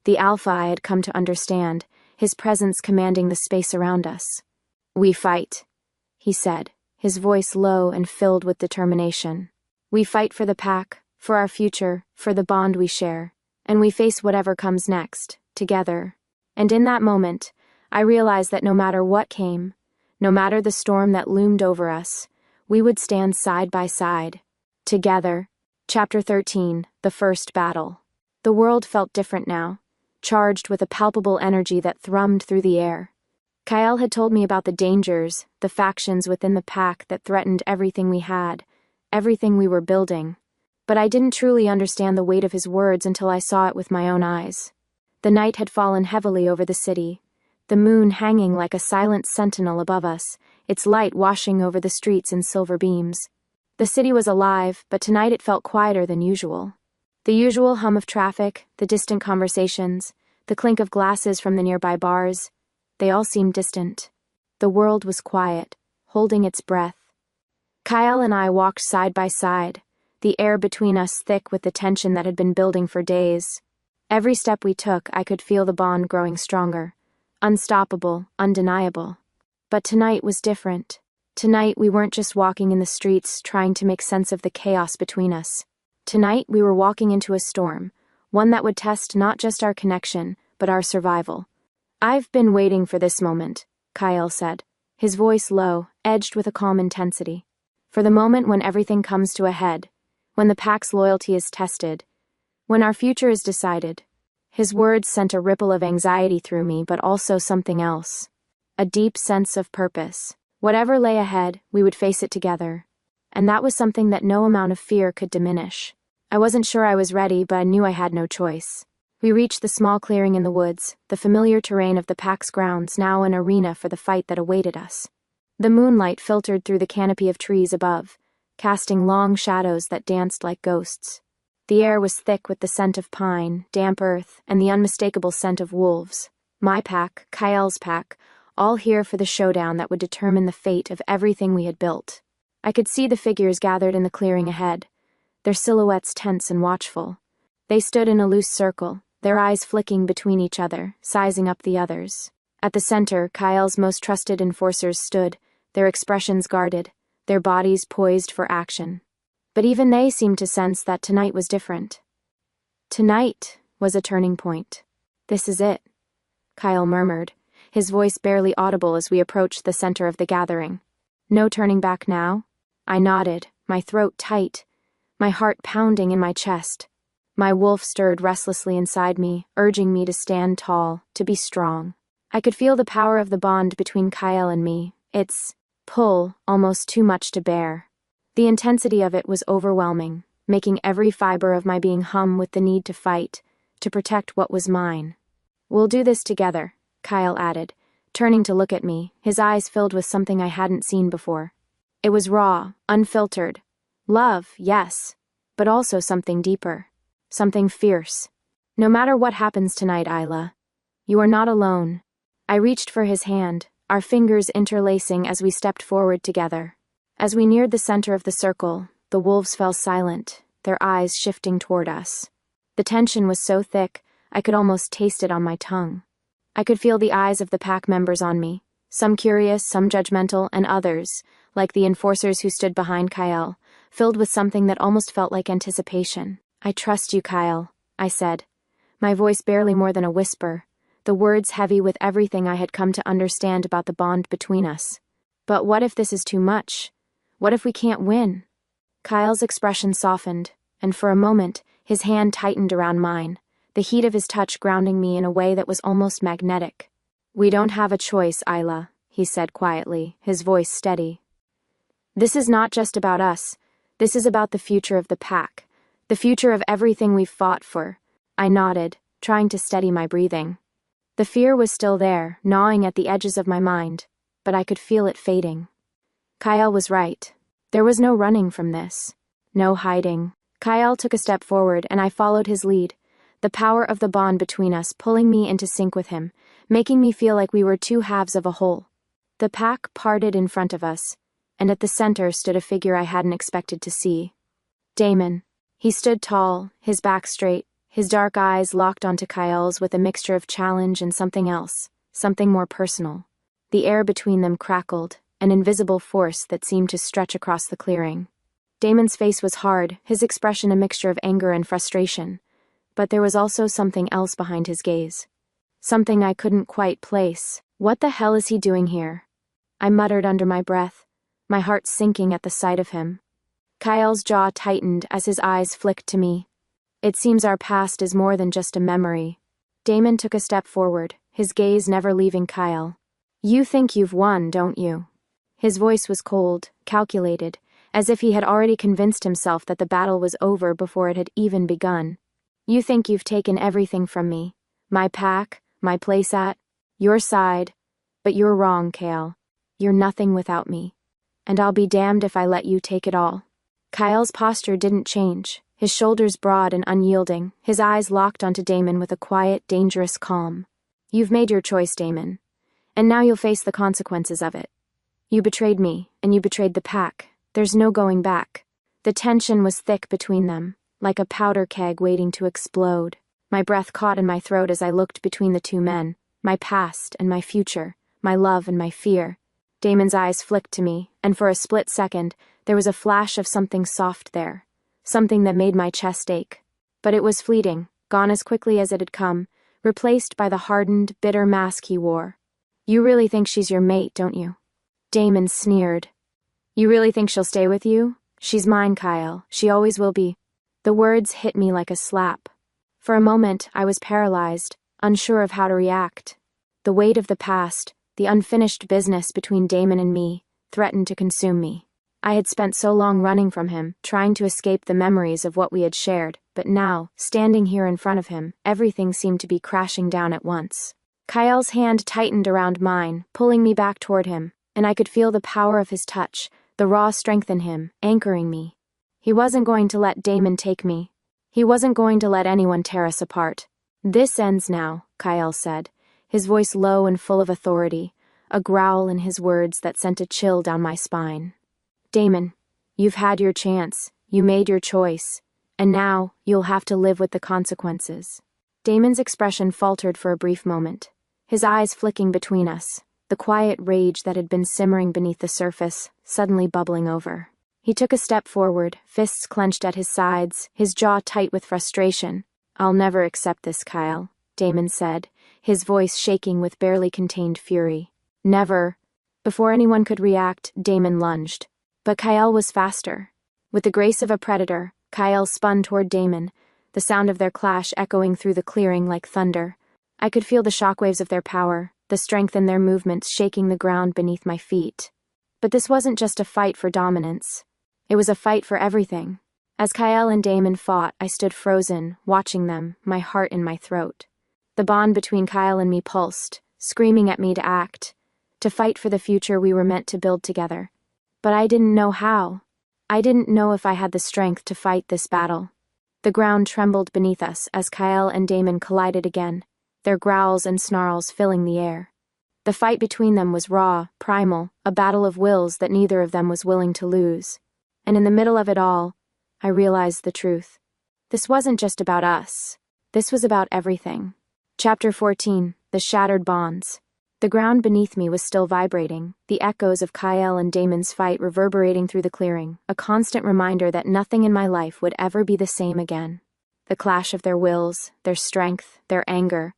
The Alpha I had come to understand, his presence commanding the space around us. "We fight," he said, his voice low and filled with determination. "We fight for the pack, for our future, for the bond we share, and we face whatever comes next, together." And in that moment, I realized that no matter what came, no matter the storm that loomed over us, we would stand side by side, together. Chapter 13, The First Battle. The world felt different now, charged with a palpable energy that thrummed through the air. Kyle had told me about the dangers, the factions within the pack that threatened everything we had, everything we were building. But I didn't truly understand the weight of his words until I saw it with my own eyes. The night had fallen heavily over the city, the moon hanging like a silent sentinel above us, its light washing over the streets in silver beams. The city was alive, but tonight it felt quieter than usual. The usual hum of traffic, the distant conversations, the clink of glasses from the nearby bars, they all seemed distant. The world was quiet, holding its breath. Kyle and I walked side by side, the air between us thick with the tension that had been building for days. Every step we took, I could feel the bond growing stronger. Unstoppable, undeniable. But tonight was different. Tonight we weren't just walking in the streets trying to make sense of the chaos between us. Tonight we were walking into a storm, one that would test not just our connection, but our survival. "I've been waiting for this moment," Kyle said, his voice low, edged with a calm intensity. "For the moment when everything comes to a head, when the pack's loyalty is tested, when our future is decided." His words sent a ripple of anxiety through me, but also something else. A deep sense of purpose. Whatever lay ahead, we would face it together. And that was something that no amount of fear could diminish. I wasn't sure I was ready, but I knew I had no choice. We reached the small clearing in the woods, the familiar terrain of the pack's grounds, now an arena for the fight that awaited us. The moonlight filtered through the canopy of trees above, casting long shadows that danced like ghosts. The air was thick with the scent of pine, damp earth, and the unmistakable scent of wolves. My pack, Kyle's pack, all here for the showdown that would determine the fate of everything we had built. I could see the figures gathered in the clearing ahead, their silhouettes tense and watchful. They stood in a loose circle, their eyes flicking between each other, sizing up the others. At the center, Kyle's most trusted enforcers stood, their expressions guarded, their bodies poised for action. But even they seemed to sense that tonight was different. Tonight was a turning point. "This is it," Kyle murmured, his voice barely audible as we approached the center of the gathering. "No turning back now?" I nodded, my throat tight, my heart pounding in my chest. My wolf stirred restlessly inside me, urging me to stand tall, to be strong. I could feel the power of the bond between Kyle and me, its pull almost too much to bear. The intensity of it was overwhelming, making every fiber of my being hum with the need to fight, to protect what was mine. "We'll do this together," Kyle added, turning to look at me, his eyes filled with something I hadn't seen before. It was raw, unfiltered. Love, yes, but also something deeper. Something fierce. "No matter what happens tonight, Isla, you are not alone." I reached for his hand, our fingers interlacing as we stepped forward together. As we neared the center of the circle, the wolves fell silent, their eyes shifting toward us. The tension was so thick, I could almost taste it on my tongue. I could feel the eyes of the pack members on me, some curious, some judgmental, and others, like the enforcers who stood behind Kyle, filled with something that almost felt like anticipation. "I trust you, Kyle," I said, my voice barely more than a whisper, the words heavy with everything I had come to understand about the bond between us. But what if this is too much? What if we can't win? Kyle's expression softened, and for a moment, his hand tightened around mine, the heat of his touch grounding me in a way that was almost magnetic. "We don't have a choice, Isla," he said quietly, his voice steady. "This is not just about us. This is about the future of the pack, the future of everything we've fought for." I nodded, trying to steady my breathing. The fear was still there, gnawing at the edges of my mind, but I could feel it fading. Kyle was right. There was no running from this. No hiding. Kyle took a step forward, and I followed his lead, the power of the bond between us pulling me into sync with him, making me feel like we were two halves of a whole. The pack parted in front of us, and at the center stood a figure I hadn't expected to see. Damon. He stood tall, his back straight, his dark eyes locked onto Kyle's with a mixture of challenge and something else, something more personal. The air between them crackled, an invisible force that seemed to stretch across the clearing. Damon's face was hard, his expression a mixture of anger and frustration, but there was also something else behind his gaze. Something I couldn't quite place. "What the hell is he doing here?" I muttered under my breath, my heart sinking at the sight of him. Kyle's jaw tightened as his eyes flicked to me. "It seems our past is more than just a memory." Damon took a step forward, his gaze never leaving Kyle. "You think you've won, don't you?" His voice was cold, calculated, as if he had already convinced himself that the battle was over before it had even begun. "You think you've taken everything from me, my pack, my place at, your side, but you're wrong, Kyle. You're nothing without me. And I'll be damned if I let you take it all." Kyle's posture didn't change, his shoulders broad and unyielding, his eyes locked onto Damon with a quiet, dangerous calm. "You've made your choice, Damon, and now you'll face the consequences of it. You betrayed me, and you betrayed the pack. There's no going back." The tension was thick between them, like a powder keg waiting to explode. My breath caught in my throat as I looked between the two men, my past and my future, my love and my fear. Damon's eyes flicked to me, and for a split second, there was a flash of something soft there, something that made my chest ache. But it was fleeting, gone as quickly as it had come, replaced by the hardened, bitter mask he wore. "You really think she's your mate, don't you?" Damon sneered. "You really think she'll stay with you? She's mine, Kyle. She always will be." The words hit me like a slap. For a moment, I was paralyzed, unsure of how to react. The weight of the past, the unfinished business between Damon and me, threatened to consume me. I had spent so long running from him, trying to escape the memories of what we had shared, but now, standing here in front of him, everything seemed to be crashing down at once. Kyle's hand tightened around mine, pulling me back toward him, and I could feel the power of his touch, the raw strength in him, anchoring me. He wasn't going to let Damon take me. He wasn't going to let anyone tear us apart. "This ends now," Kyle said, his voice low and full of authority, a growl in his words that sent a chill down my spine. "Damon, you've had your chance, you made your choice, and now you'll have to live with the consequences." Damon's expression faltered for a brief moment, his eyes flicking between us, the quiet rage that had been simmering beneath the surface, suddenly bubbling over. He took a step forward, fists clenched at his sides, his jaw tight with frustration. "I'll never accept this, Kyle," Damon said, his voice shaking with barely contained fury. "Never." Before anyone could react, Damon lunged. But Kyle was faster. With the grace of a predator, Kyle spun toward Damon, the sound of their clash echoing through the clearing like thunder. I could feel the shockwaves of their power, the strength in their movements shaking the ground beneath my feet. But this wasn't just a fight for dominance. It was a fight for everything. As Kyle and Damon fought, I stood frozen, watching them, my heart in my throat. The bond between Kyle and me pulsed, screaming at me to act, to fight for the future we were meant to build together. But I didn't know how. I didn't know if I had the strength to fight this battle. The ground trembled beneath us as Kyle and Damon collided again, their growls and snarls filling the air. The fight between them was raw, primal, a battle of wills that neither of them was willing to lose. And in the middle of it all, I realized the truth. This wasn't just about us. This was about everything. Chapter 14, The Shattered Bonds. The ground beneath me was still vibrating, the echoes of Kyle and Damon's fight reverberating through the clearing, a constant reminder that nothing in my life would ever be the same again. the clash of their wills, their strength, their anger.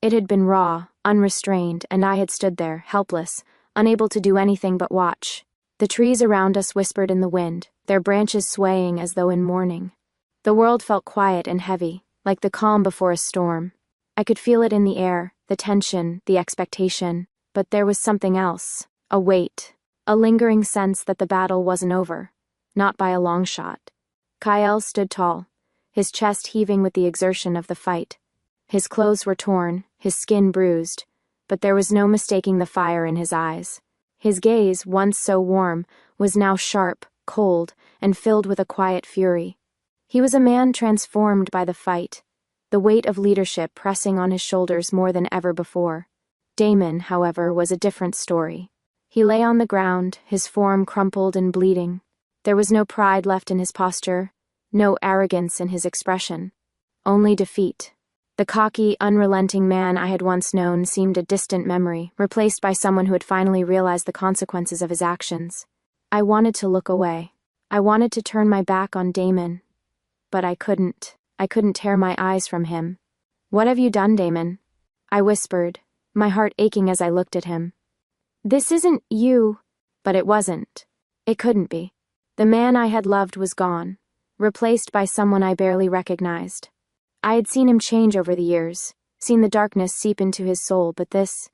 It had been raw, unrestrained, and I had stood there, helpless, unable to do anything but watch. The trees around us whispered in the wind, their branches swaying as though in mourning. The world felt quiet and heavy, like the calm before a storm. I could feel it in the air, the tension, the expectation, but there was something else, a weight, a lingering sense that the battle wasn't over, not by a long shot. Kyle stood tall, his chest heaving with the exertion of the fight. His clothes were torn, his skin bruised, but there was no mistaking the fire in his eyes. His gaze, once so warm, was now sharp, cold, and filled with a quiet fury. He was a man transformed by the fight, the weight of leadership pressing on his shoulders more than ever before. Damon, however, was a different story. He lay on the ground, his form crumpled and bleeding. There was no pride left in his posture, no arrogance in his expression. Only defeat. The cocky, unrelenting man I had once known seemed a distant memory, replaced by someone who had finally realized the consequences of his actions. I wanted to look away. I wanted to turn my back on Damon. But I couldn't. I couldn't tear my eyes from him. "What have you done, Damon?" I whispered, my heart aching as I looked at him. "This isn't you." But it wasn't. It couldn't be. The man I had loved was gone, replaced by someone I barely recognized. I had seen him change over the years, seen the darkness seep into his soul, but this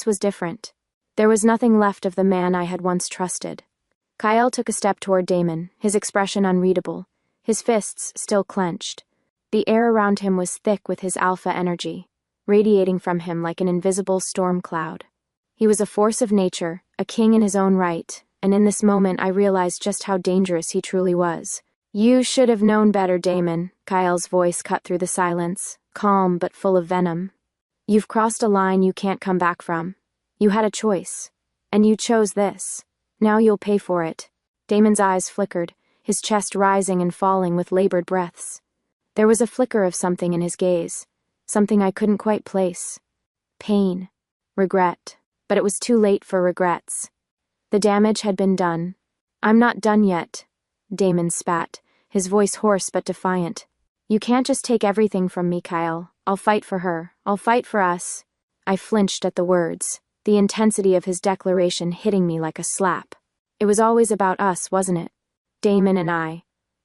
was different. There was nothing left of the man I had once trusted. Kyle took a step toward Damon, his expression unreadable, his fists still clenched. The air around him was thick with his alpha energy, radiating from him like an invisible storm cloud. He was a force of nature, a king in his own right, and in this moment I realized just how dangerous he truly was. "You should have known better, Damon," Kyle's voice cut through the silence, calm but full of venom. "You've crossed a line you can't come back from. You had a choice, and you chose this. Now you'll pay for it." Damon's eyes flickered, his chest rising and falling with labored breaths. There was a flicker of something in his gaze, something I couldn't quite place. Pain, regret, but it was too late for regrets. The damage had been done. "I'm not done yet," Damon spat, his voice hoarse but defiant. "You can't just take everything from me, Kyle. I'll fight for her. I'll fight for us." I flinched at the words, the intensity of his declaration hitting me like a slap. It was always about us, wasn't it? Damon and I.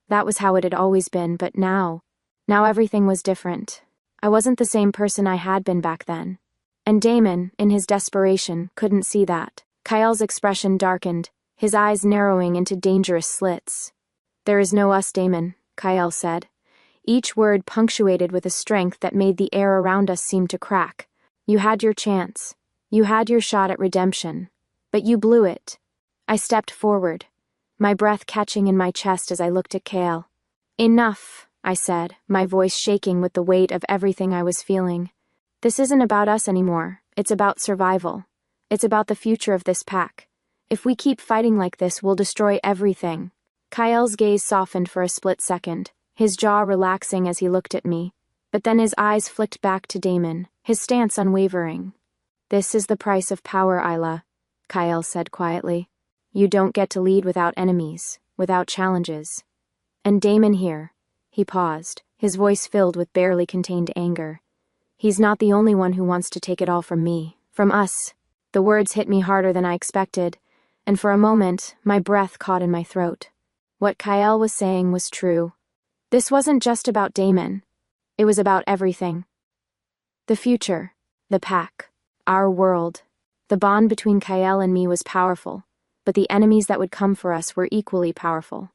That was how it had always been, but now everything was different. I wasn't the same person I had been back then. And Damon, in his desperation, couldn't see that. Kyle's expression darkened, his eyes narrowing into dangerous slits. "There is no us, Damon," Kyle said, each word punctuated with a strength that made the air around us seem to crack. "You had your chance. You had your shot at redemption. But you blew it." I stepped forward, my breath catching in my chest as I looked at Kyle. "Enough," I said, my voice shaking with the weight of everything I was feeling. "This isn't about us anymore. It's about survival. It's about the future of this pack. If we keep fighting like this, we'll destroy everything." Kyle's gaze softened for a split second, his jaw relaxing as he looked at me, but then his eyes flicked back to Damon, his stance unwavering. "This is the price of power, Isla," Kyle said quietly. "You don't get to lead without enemies, without challenges. And Damon here," he paused, his voice filled with barely contained anger. "He's not the only one who wants to take it all from me, from us." The words hit me harder than I expected, and for a moment, my breath caught in my throat. What Kyle was saying was true. This wasn't just about Damon. It was about everything. The future, the pack, our world. The bond between Kyle and me was powerful, but the enemies that would come for us were equally powerful.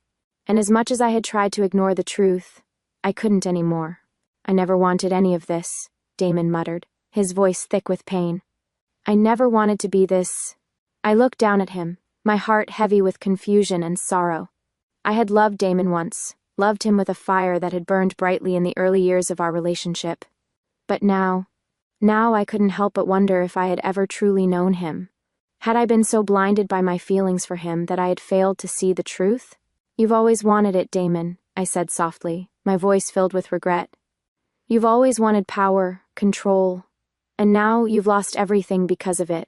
And as much as I had tried to ignore the truth, I couldn't anymore. "I never wanted any of this," Damon muttered, his voice thick with pain. "I never wanted to be this." I looked down at him, my heart heavy with confusion and sorrow. I had loved Damon once, loved him with a fire that had burned brightly in the early years of our relationship. But now I couldn't help but wonder if I had ever truly known him. Had I been so blinded by my feelings for him that I had failed to see the truth? "You've always wanted it, Damon," I said softly, my voice filled with regret. "You've always wanted power, control, and now you've lost everything because of it."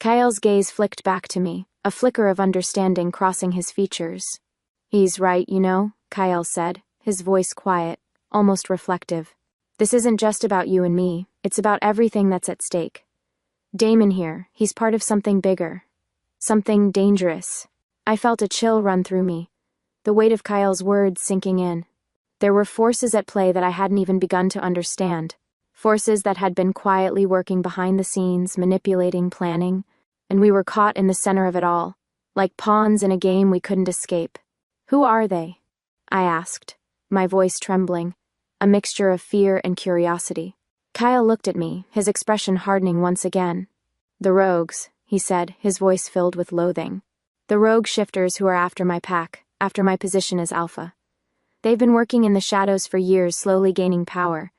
Kyle's gaze flicked back to me, a flicker of understanding crossing his features. "He's right, you know," Kyle said, his voice quiet, almost reflective. "This isn't just about you and me, it's about everything that's at stake. Damon here, he's part of something bigger. Something dangerous." I felt a chill run through me, the weight of Kyle's words sinking in. There were forces at play that I hadn't even begun to understand. Forces that had been quietly working behind the scenes, manipulating, planning, and we were caught in the center of it all, like pawns in a game we couldn't escape. "Who are they?" I asked, my voice trembling, a mixture of fear and curiosity. Kyle looked at me, his expression hardening once again. "The rogues," he said, his voice filled with loathing. "The rogue shifters who are after my pack, after my position as Alpha. They've been working in the shadows for years, slowly gaining power.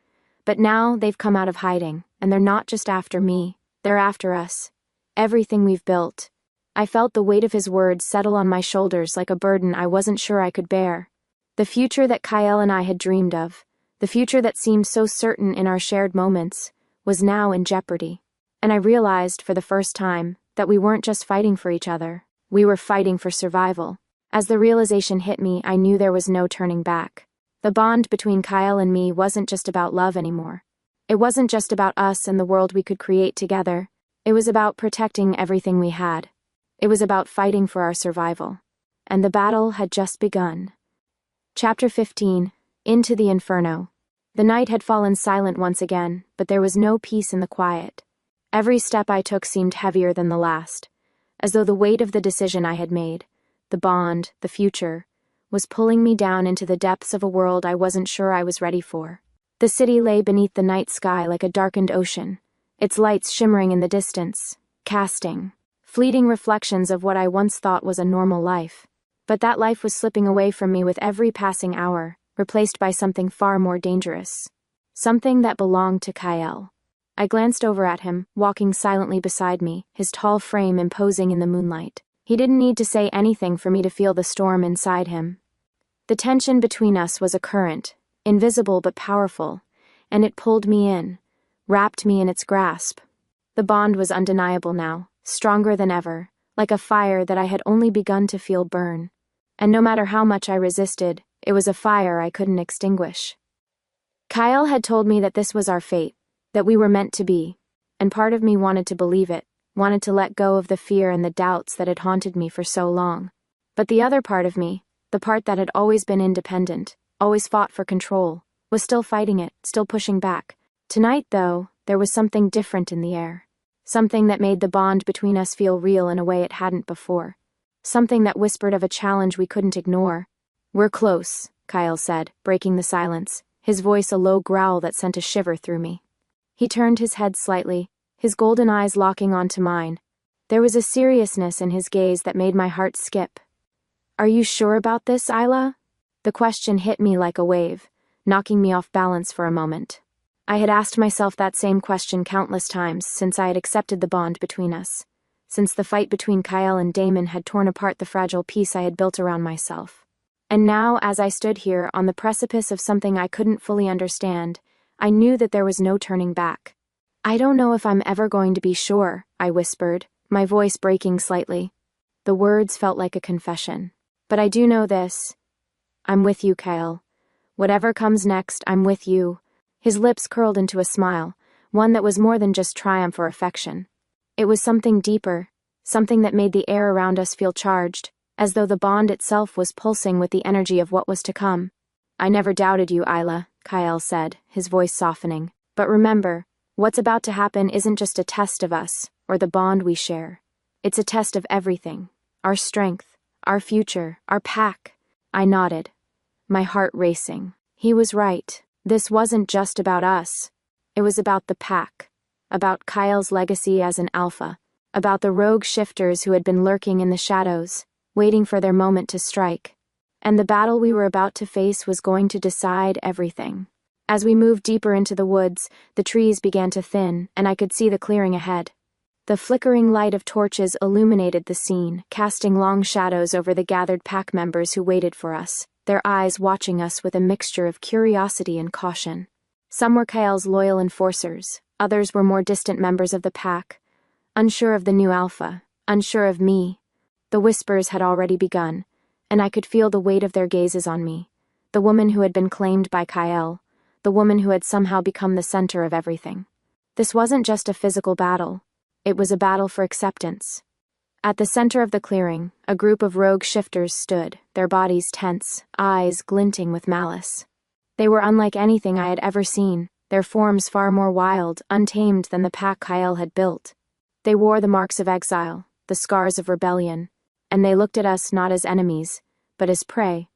But now they've come out of hiding, and they're not just after me, they're after us. Everything we've built." I felt the weight of his words settle on my shoulders like a burden I wasn't sure I could bear. The future that Kyle and I had dreamed of, the future that seemed so certain in our shared moments, was now in jeopardy. And I realized, for the first time, that we weren't just fighting for each other. We were fighting for survival. As the realization hit me, I knew there was no turning back. The bond between Kyle and me wasn't just about love anymore. It wasn't just about us and the world we could create together. It was about protecting everything we had. It was about fighting for our survival. And the battle had just begun. Chapter 15. Into the Inferno. The night had fallen silent once again, but there was no peace in the quiet. Every step I took seemed heavier than the last, as though the weight of the decision I had made, the bond, the future, was pulling me down into the depths of a world I wasn't sure I was ready for. The city lay beneath the night sky like a darkened ocean, its lights shimmering in the distance, casting fleeting reflections of what I once thought was a normal life. But that life was slipping away from me with every passing hour, replaced by something far more dangerous. Something that belonged to Kyle. I glanced over at him, walking silently beside me, his tall frame imposing in the moonlight. He didn't need to say anything for me to feel the storm inside him. The tension between us was a current, invisible but powerful, and it pulled me in, wrapped me in its grasp. The bond was undeniable now, stronger than ever, like a fire that I had only begun to feel burn. And no matter how much I resisted, it was a fire I couldn't extinguish. Kyle had told me that this was our fate, that we were meant to be, and part of me wanted to believe it, wanted to let go of the fear and the doubts that had haunted me for so long. But the other part of me, the part that had always been independent, always fought for control, was still fighting it, still pushing back. Tonight, though, there was something different in the air. Something that made the bond between us feel real in a way it hadn't before. Something that whispered of a challenge we couldn't ignore. "We're close," Kyle said, breaking the silence, his voice a low growl that sent a shiver through me. He turned his head slightly, his golden eyes locking onto mine. There was a seriousness in his gaze that made my heart skip. "Are you sure about this, Isla?" The question hit me like a wave, knocking me off balance for a moment. I had asked myself that same question countless times since I had accepted the bond between us, since the fight between Kyle and Damon had torn apart the fragile peace I had built around myself. And now, as I stood here on the precipice of something I couldn't fully understand, I knew that there was no turning back. "I don't know if I'm ever going to be sure," I whispered, my voice breaking slightly. The words felt like a confession. "But I do know this. I'm with you, Kyle. Whatever comes next, I'm with you." His lips curled into a smile, one that was more than just triumph or affection. It was something deeper, something that made the air around us feel charged, as though the bond itself was pulsing with the energy of what was to come. "I never doubted you, Isla," Kyle said, his voice softening. "But remember, what's about to happen isn't just a test of us, or the bond we share. It's a test of everything. Our strength, our future, our pack." I nodded, my heart racing. He was right. This wasn't just about us. It was about the pack, about Kyle's legacy as an alpha, about the rogue shifters who had been lurking in the shadows, waiting for their moment to strike. And the battle we were about to face was going to decide everything. As we moved deeper into the woods, the trees began to thin, and I could see the clearing ahead. The flickering light of torches illuminated the scene, casting long shadows over the gathered pack members who waited for us, their eyes watching us with a mixture of curiosity and caution. Some were Kyle's loyal enforcers, others were more distant members of the pack, unsure of the new alpha, unsure of me. The whispers had already begun, and I could feel the weight of their gazes on me, the woman who had been claimed by Kyle, the woman who had somehow become the center of everything. This wasn't just a physical battle. It was a battle for acceptance. At the center of the clearing, a group of rogue shifters stood, their bodies tense, eyes glinting with malice. They were unlike anything I had ever seen, their forms far more wild, untamed than the pack Kyle had built. They wore the marks of exile, the scars of rebellion, and they looked at us not as enemies, but as prey.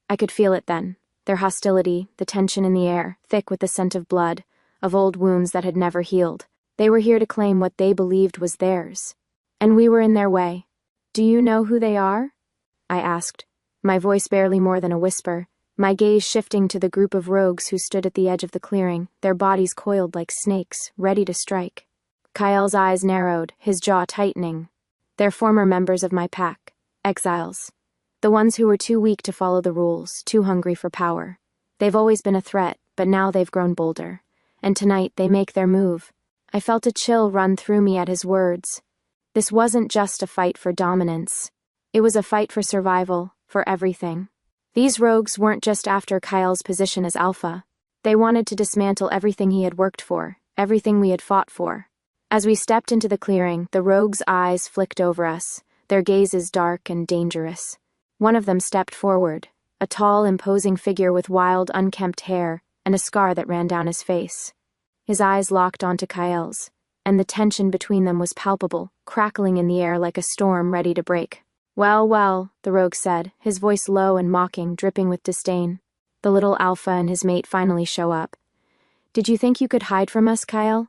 I could feel it then, their hostility, the tension in the air, thick with the scent of blood, of old wounds that had never healed. They were here to claim what they believed was theirs. And we were in their way. "Do you know who they are?" I asked, my voice barely more than a whisper, my gaze shifting to the group of rogues who stood at the edge of the clearing, their bodies coiled like snakes, ready to strike. Kyle's eyes narrowed, his jaw tightening. They're former members of my pack, exiles. The ones who were too weak to follow the rules, too hungry for power. They've always been a threat, but now they've grown bolder. And tonight they make their move. I felt a chill run through me at his words. This wasn't just a fight for dominance. It was a fight for survival, for everything. These rogues weren't just after Kyle's position as alpha. They wanted to dismantle everything he had worked for, everything we had fought for. As we stepped into the clearing, the rogues' eyes flicked over us, their gazes dark and dangerous. One of them stepped forward, a tall, imposing figure with wild, unkempt hair and a scar that ran down his face. His eyes locked onto Kyle's, and the tension between them was palpable, crackling in the air like a storm ready to break. "Well, well," the rogue said, his voice low and mocking, dripping with disdain. The little alpha and his mate finally show up. "Did you think you could hide from us, Kyle?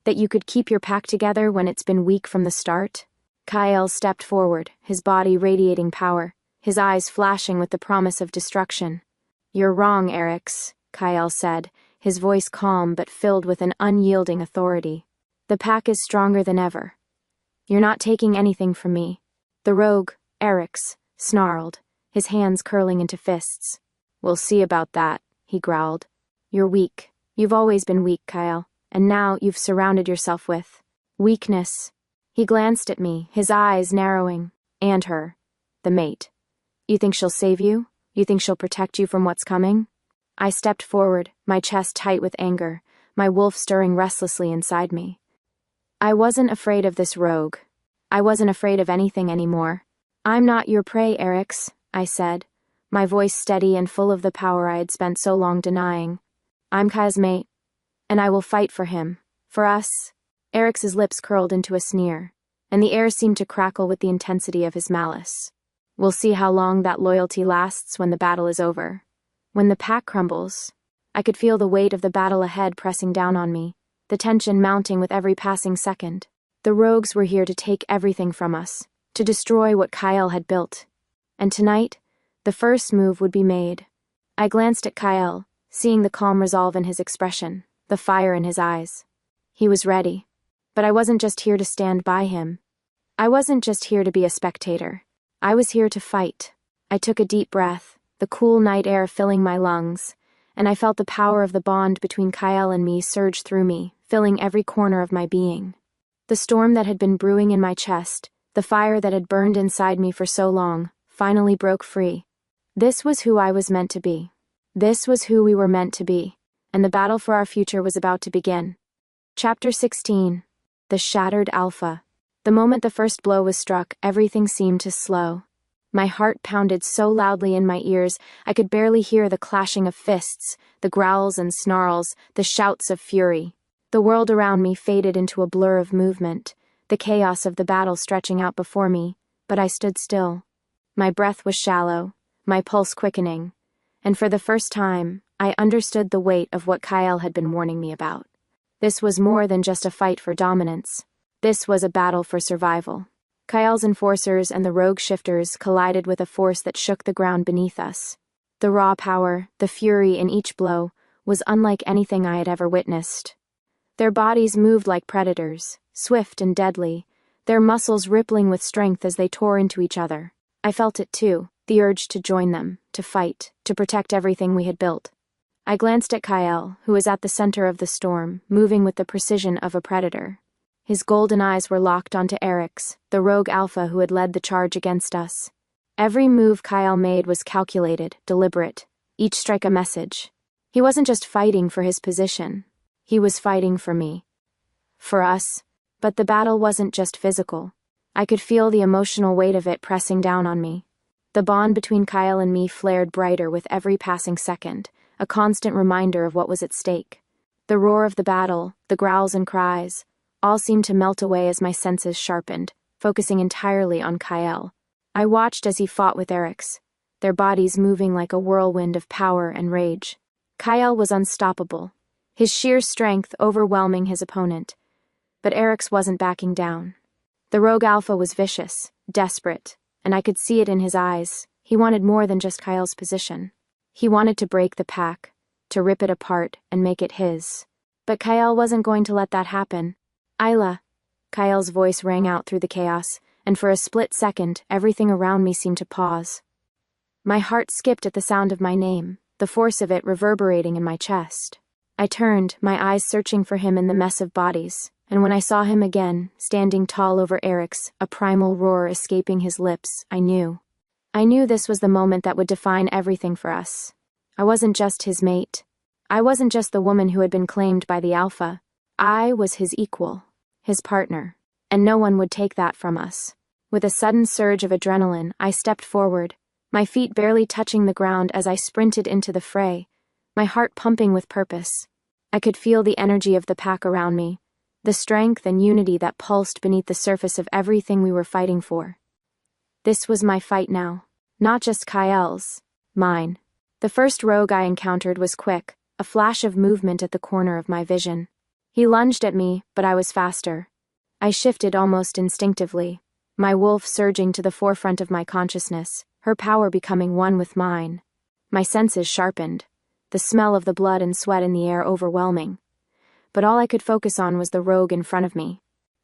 That you could keep your pack together when it's been weak from the start?" Kyle stepped forward, his body radiating power, his eyes flashing with the promise of destruction. "You're wrong, Erix," Kyle said, his voice calm but filled with an unyielding authority. "The pack is stronger than ever. You're not taking anything from me." The rogue, Erix, snarled, his hands curling into fists. "We'll see about that," he growled. "You're weak. You've always been weak, Kyle, and now you've surrounded yourself with weakness." He glanced at me, his eyes narrowing. "And her, the mate. You think she'll save you? You think she'll protect you from what's coming?" I stepped forward, my chest tight with anger, my wolf stirring restlessly inside me. I wasn't afraid of this rogue. I wasn't afraid of anything anymore. "I'm not your prey, Erix," I said, my voice steady and full of the power I had spent so long denying. "I'm Kyle's mate, and I will fight for him, for us." Erix's lips curled into a sneer, and the air seemed to crackle with the intensity of his malice. "We'll see how long that loyalty lasts when the battle is over. When the pack crumbles." I could feel the weight of the battle ahead pressing down on me, the tension mounting with every passing second. The rogues were here to take everything from us, to destroy what Kyle had built. And tonight, the first move would be made. I glanced at Kyle, seeing the calm resolve in his expression, the fire in his eyes. He was ready. But I wasn't just here to stand by him. I wasn't just here to be a spectator. I was here to fight. I took a deep breath, the cool night air filling my lungs, and I felt the power of the bond between Kyle and me surge through me, filling every corner of my being. The storm that had been brewing in my chest, the fire that had burned inside me for so long, finally broke free. This was who I was meant to be. This was who we were meant to be, and the battle for our future was about to begin. Chapter 16. The Shattered Alpha. The moment the first blow was struck, everything seemed to slow. My heart pounded so loudly in my ears, I could barely hear the clashing of fists, the growls and snarls, the shouts of fury. The world around me faded into a blur of movement, the chaos of the battle stretching out before me, but I stood still. My breath was shallow, my pulse quickening, and for the first time, I understood the weight of what Kyle had been warning me about. This was more than just a fight for dominance. This was a battle for survival. Kyle's enforcers and the rogue shifters collided with a force that shook the ground beneath us. The raw power, the fury in each blow, was unlike anything I had ever witnessed. Their bodies moved like predators, swift and deadly, their muscles rippling with strength as they tore into each other. I felt it too, the urge to join them, to fight, to protect everything we had built. I glanced at Kyle, who was at the center of the storm, moving with the precision of a predator. His golden eyes were locked onto Erix, the rogue alpha who had led the charge against us. Every move Kyle made was calculated, deliberate, each strike a message. He wasn't just fighting for his position. He was fighting for me. For us. But the battle wasn't just physical. I could feel the emotional weight of it pressing down on me. The bond between Kyle and me flared brighter with every passing second, a constant reminder of what was at stake. The roar of the battle, the growls and cries, all seemed to melt away as my senses sharpened, focusing entirely on Kyle. I watched as he fought with Eric's, their bodies moving like a whirlwind of power and rage. Kyle was unstoppable, his sheer strength overwhelming his opponent. But Eric's wasn't backing down. The rogue Alpha was vicious, desperate, and I could see it in his eyes. He wanted more than just Kyle's position. He wanted to break the pack, to rip it apart and make it his. But Kyle wasn't going to let that happen. Isla. Kyle's voice rang out through the chaos, and for a split second, everything around me seemed to pause. My heart skipped at the sound of my name, the force of it reverberating in my chest. I turned, my eyes searching for him in the mess of bodies, and when I saw him again, standing tall over Eric's, a primal roar escaping his lips, I knew. I knew this was the moment that would define everything for us. I wasn't just his mate. I wasn't just the woman who had been claimed by the Alpha. I was his equal, his partner, and no one would take that from us. With a sudden surge of adrenaline, I stepped forward, my feet barely touching the ground as I sprinted into the fray, my heart pumping with purpose. I could feel the energy of the pack around me, the strength and unity that pulsed beneath the surface of everything we were fighting for. This was my fight now, not just Kyle's, mine. The first rogue I encountered was quick, a flash of movement at the corner of my vision. He lunged at me, but I was faster. I shifted almost instinctively, my wolf surging to the forefront of my consciousness, her power becoming one with mine. My senses sharpened, the smell of the blood and sweat in the air overwhelming. But all I could focus on was the rogue in front of me.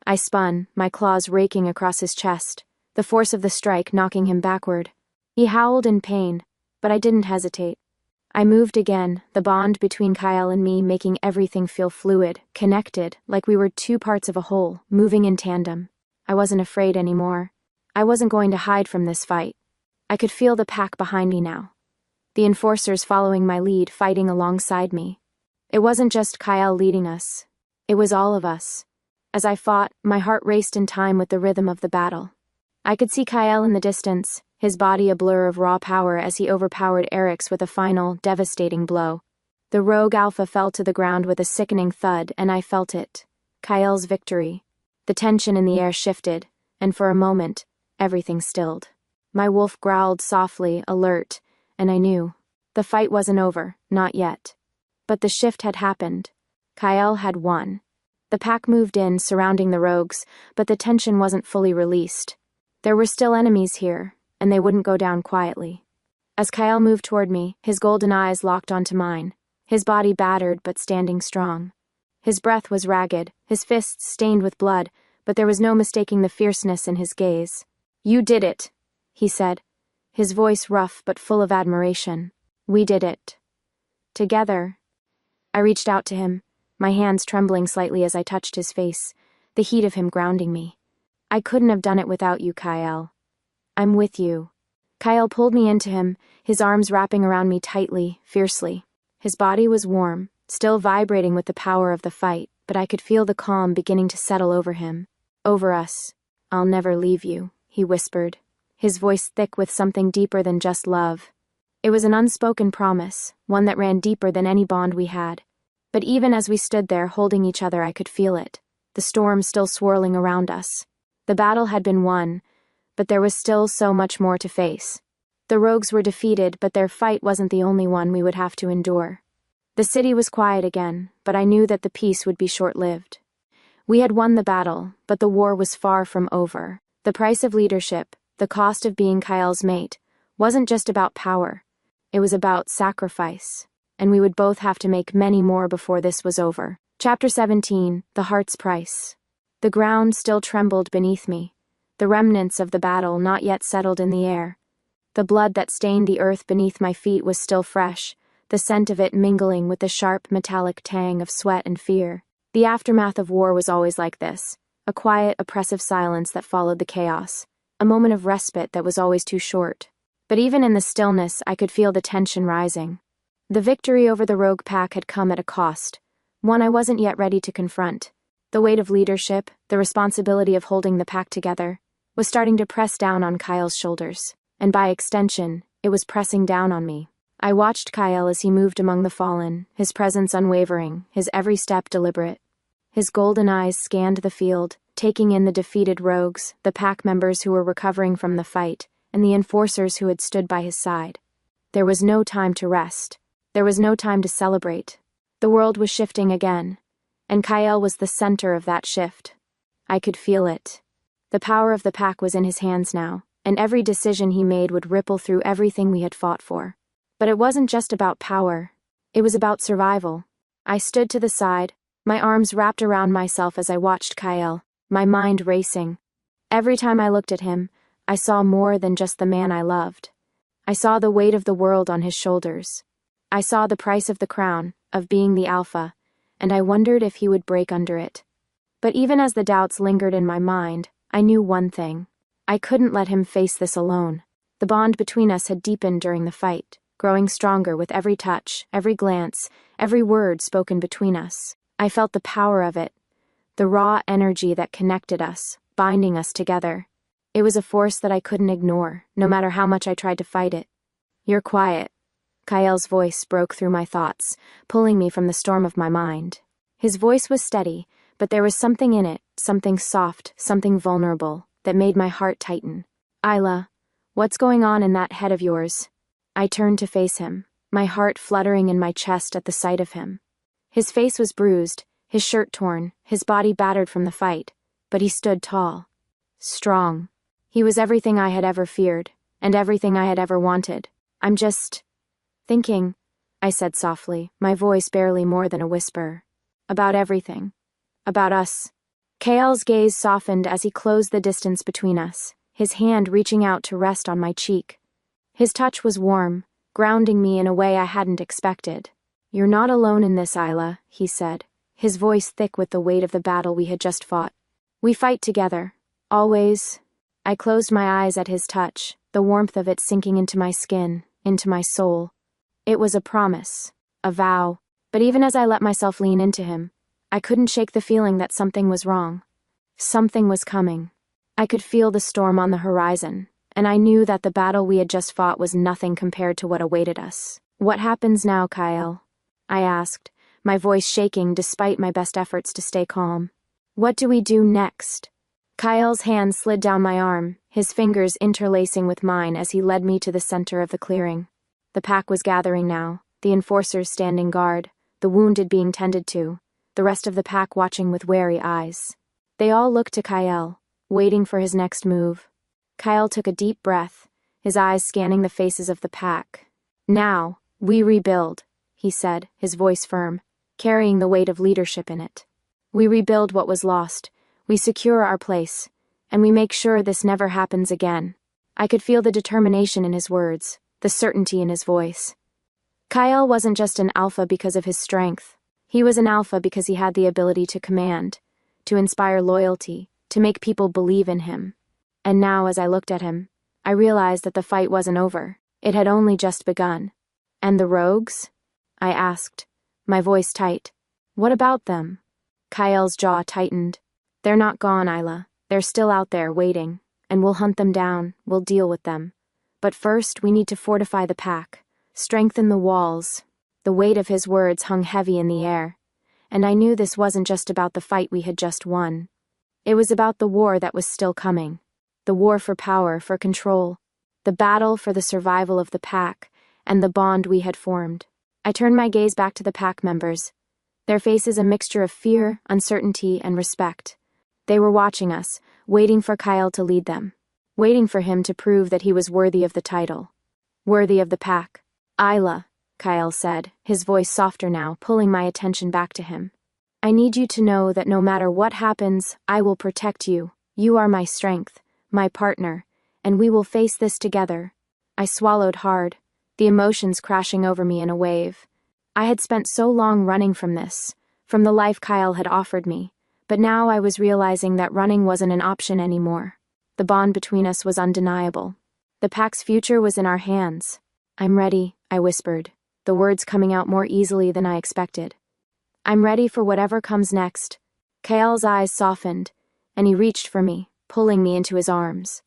I spun, my claws raking across his chest, the force of the strike knocking him backward. He howled in pain, but I didn't hesitate. I moved again, the bond between Kyle and me making everything feel fluid, connected, like we were two parts of a whole, moving in tandem. I wasn't afraid anymore. I wasn't going to hide from this fight. I could feel the pack behind me now. The enforcers following my lead, fighting alongside me. It wasn't just Kyle leading us. It was all of us. As I fought, my heart raced in time with the rhythm of the battle. I could see Kyle in the distance, his body a blur of raw power as he overpowered Eric's with a final, devastating blow. The rogue Alpha fell to the ground with a sickening thud, and I felt it. Kyle's victory. The tension in the air shifted, and for a moment, everything stilled. My wolf growled softly, alert, and I knew. The fight wasn't over, not yet. But the shift had happened. Kyle had won. The pack moved in, surrounding the rogues, but the tension wasn't fully released. There were still enemies here, and they wouldn't go down quietly. As Kyle moved toward me, his golden eyes locked onto mine, his body battered but standing strong. His breath was ragged, his fists stained with blood, but there was no mistaking the fierceness in his gaze. "You did it," he said, his voice rough but full of admiration. "We did it. Together." I reached out to him, my hands trembling slightly as I touched his face, the heat of him grounding me. "I couldn't have done it without you, Kyle. I'm with you." Kyle pulled me into him, his arms wrapping around me tightly, fiercely. His body was warm, still vibrating with the power of the fight, but I could feel the calm beginning to settle over him. "Over us. I'll never leave you," he whispered, his voice thick with something deeper than just love. It was an unspoken promise, one that ran deeper than any bond we had. But even as we stood there holding each other, I could feel it, the storm still swirling around us. The battle had been won, but there was still so much more to face. The rogues were defeated, but their fight wasn't the only one we would have to endure. The city was quiet again, but I knew that the peace would be short-lived. We had won the battle, but the war was far from over. The price of leadership, the cost of being Kyle's mate, wasn't just about power. It was about sacrifice, and we would both have to make many more before this was over. Chapter 17, The Heart's Price. The ground still trembled beneath me, the remnants of the battle not yet settled in the air. The blood that stained the earth beneath my feet was still fresh, the scent of it mingling with the sharp metallic tang of sweat and fear. The aftermath of war was always like this, a quiet, oppressive silence that followed the chaos, a moment of respite that was always too short. But even in the stillness, I could feel the tension rising. The victory over the rogue pack had come at a cost, one I wasn't yet ready to confront. The weight of leadership, the responsibility of holding the pack together, was starting to press down on Kyle's shoulders, and by extension, it was pressing down on me. I watched Kyle as he moved among the fallen, his presence unwavering, his every step deliberate. His golden eyes scanned the field, taking in the defeated rogues, the pack members who were recovering from the fight, and the enforcers who had stood by his side. There was no time to rest. There was no time to celebrate. The world was shifting again, and Kyle was the center of that shift. I could feel it. The power of the pack was in his hands now, and every decision he made would ripple through everything we had fought for. But it wasn't just about power. It was about survival. I stood to the side, my arms wrapped around myself as I watched Kyle, my mind racing. Every time I looked at him, I saw more than just the man I loved. I saw the weight of the world on his shoulders. I saw the price of the crown, of being the alpha, and I wondered if he would break under it. But even as the doubts lingered in my mind, I knew one thing. I couldn't let him face this alone. The bond between us had deepened during the fight, growing stronger with every touch, every glance, every word spoken between us. I felt the power of it, the raw energy that connected us, binding us together. It was a force that I couldn't ignore, no matter how much I tried to fight it. "You're quiet." Kyle's voice broke through my thoughts, pulling me from the storm of my mind. His voice was steady, but there was something in it, something soft, something vulnerable, that made my heart tighten. "Isla, what's going on in that head of yours?" I turned to face him, my heart fluttering in my chest at the sight of him. His face was bruised, his shirt torn, his body battered from the fight, but he stood tall. Strong. He was everything I had ever feared, and everything I had ever wanted. "I'm just thinking," I said softly, my voice barely more than a whisper. "About everything. About us." Kyle's gaze softened as he closed the distance between us, his hand reaching out to rest on my cheek. His touch was warm, grounding me in a way I hadn't expected. "You're not alone in this, Isla," he said, his voice thick with the weight of the battle we had just fought. "We fight together. Always." I closed my eyes at his touch, the warmth of it sinking into my skin, into my soul. It was a promise, a vow, but even as I let myself lean into him, I couldn't shake the feeling that something was wrong. Something was coming. I could feel the storm on the horizon, and I knew that the battle we had just fought was nothing compared to what awaited us. "What happens now, Kyle?" I asked, my voice shaking despite my best efforts to stay calm. "What do we do next?" Kyle's hand slid down my arm, his fingers interlacing with mine as he led me to the center of the clearing. The pack was gathering now, the enforcers standing guard, the wounded being tended to, the rest of the pack watching with wary eyes. They all looked to Kyle, waiting for his next move. Kyle took a deep breath, his eyes scanning the faces of the pack. "Now, we rebuild," he said, his voice firm, carrying the weight of leadership in it. "We rebuild what was lost. We secure our place, and we make sure this never happens again." I could feel the determination in his words, the certainty in his voice. Kyle wasn't just an alpha because of his strength. He was an alpha because he had the ability to command, to inspire loyalty, to make people believe in him. And now, as I looked at him, I realized that the fight wasn't over. It had only just begun. "And the rogues?" I asked, my voice tight. "What about them?" Kyle's jaw tightened. "They're not gone, Isla. They're still out there waiting, and we'll hunt them down, we'll deal with them. But first, we need to fortify the pack, strengthen the walls." The weight of his words hung heavy in the air, and I knew this wasn't just about the fight we had just won. It was about the war that was still coming. The war for power, for control. The battle for the survival of the pack, and the bond we had formed. I turned my gaze back to the pack members, their faces a mixture of fear, uncertainty, and respect. They were watching us, waiting for Kyle to lead them, waiting for him to prove that he was worthy of the title, worthy of the pack. "Isla," Kyle said, his voice softer now, pulling my attention back to him. "I need you to know that no matter what happens, I will protect you. You are my strength, my partner, and we will face this together." I swallowed hard, the emotions crashing over me in a wave. I had spent so long running from this, from the life Kyle had offered me, but now I was realizing that running wasn't an option anymore. The bond between us was undeniable. The pack's future was in our hands. "I'm ready," I whispered, the words coming out more easily than I expected. I'm ready for whatever comes next. Kael's eyes softened, and he reached for me, pulling me into his arms.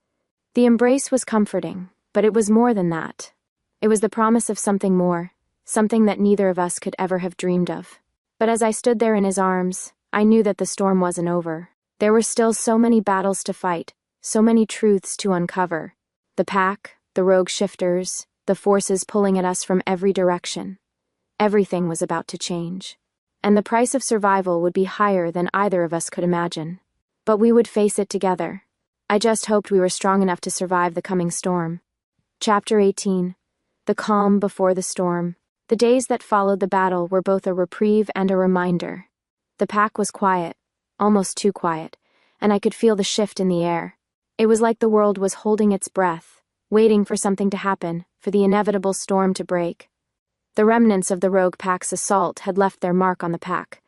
The embrace was comforting, but it was more than that. It was the promise of something more, something that neither of us could ever have dreamed of. But as I stood there in his arms, I knew that the storm wasn't over. There were still so many battles to fight, so many truths to uncover. The pack, the rogue shifters, the forces pulling at us from every direction. Everything was about to change. And the price of survival would be higher than either of us could imagine. But we would face it together. I just hoped we were strong enough to survive the coming storm. Chapter 18. The calm before the storm. The days that followed the battle were both a reprieve and a reminder. The pack was quiet, almost too quiet, and I could feel the shift in the air. It was like the world was holding its breath, waiting for something to happen, for the inevitable storm to break. The remnants of the rogue pack's assault had left their mark on the pack,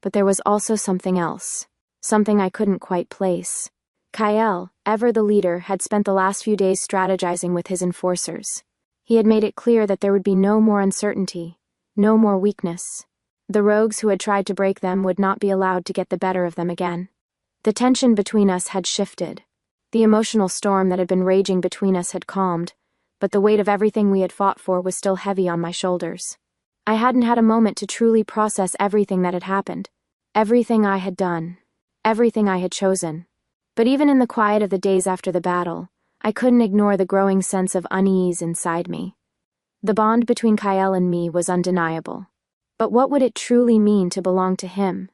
but there was also something else, something I couldn't quite place. Kael, ever the leader, had spent the last few days strategizing with his enforcers. He had made it clear that there would be no more uncertainty, no more weakness. The rogues who had tried to break them would not be allowed to get the better of them again. The tension between us had shifted. The emotional storm that had been raging between us had calmed, but the weight of everything we had fought for was still heavy on my shoulders. I hadn't had a moment to truly process everything that had happened, everything I had done, everything I had chosen. But even in the quiet of the days after the battle, I couldn't ignore the growing sense of unease inside me. The bond between Kael and me was undeniable. But what would it truly mean to belong to him?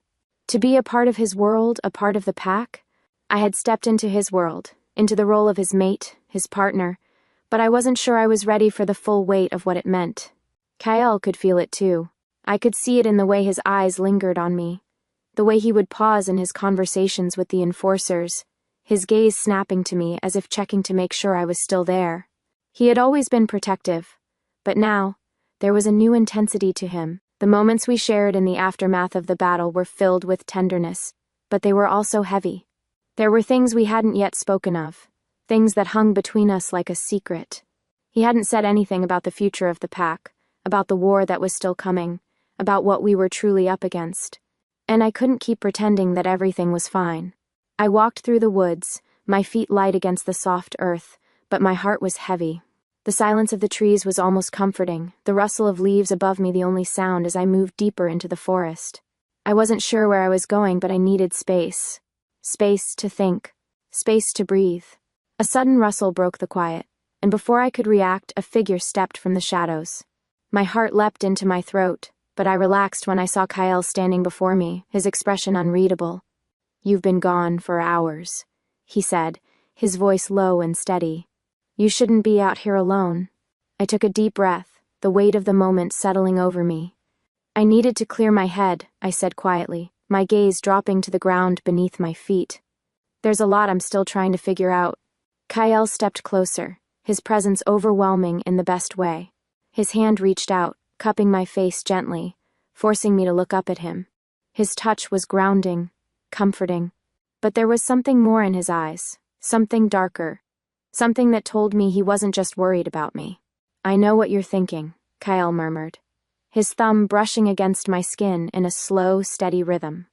To be a part of his world, a part of the pack? I had stepped into his world, into the role of his mate, his partner, but I wasn't sure I was ready for the full weight of what it meant. Kael could feel it too. I could see it in the way his eyes lingered on me, the way he would pause in his conversations with the enforcers, his gaze snapping to me as if checking to make sure I was still there. He had always been protective, but now, there was a new intensity to him. The moments we shared in the aftermath of the battle were filled with tenderness, but they were also heavy. There were things we hadn't yet spoken of, things that hung between us like a secret. He hadn't said anything about the future of the pack, about the war that was still coming, about what we were truly up against. And I couldn't keep pretending that everything was fine. I walked through the woods, my feet light against the soft earth, but my heart was heavy. The silence of the trees was almost comforting, the rustle of leaves above me the only sound as I moved deeper into the forest. I wasn't sure where I was going, but I needed space. Space to think. Space to breathe. A sudden rustle broke the quiet, and before I could react, a figure stepped from the shadows. My heart leapt into my throat, but I relaxed when I saw Kael standing before me, his expression unreadable. "You've been gone for hours," he said, his voice low and steady. "You shouldn't be out here alone." I took a deep breath, the weight of the moment settling over me. "I needed to clear my head," I said quietly, my gaze dropping to the ground beneath my feet. "There's a lot I'm still trying to figure out." Kael stepped closer, his presence overwhelming in the best way. His hand reached out, cupping my face gently, forcing me to look up at him. His touch was grounding, comforting. But there was something more in his eyes, something darker. Something that told me he wasn't just worried about me. "I know what you're thinking," Kael murmured, his thumb brushing against my skin in a slow, steady rhythm.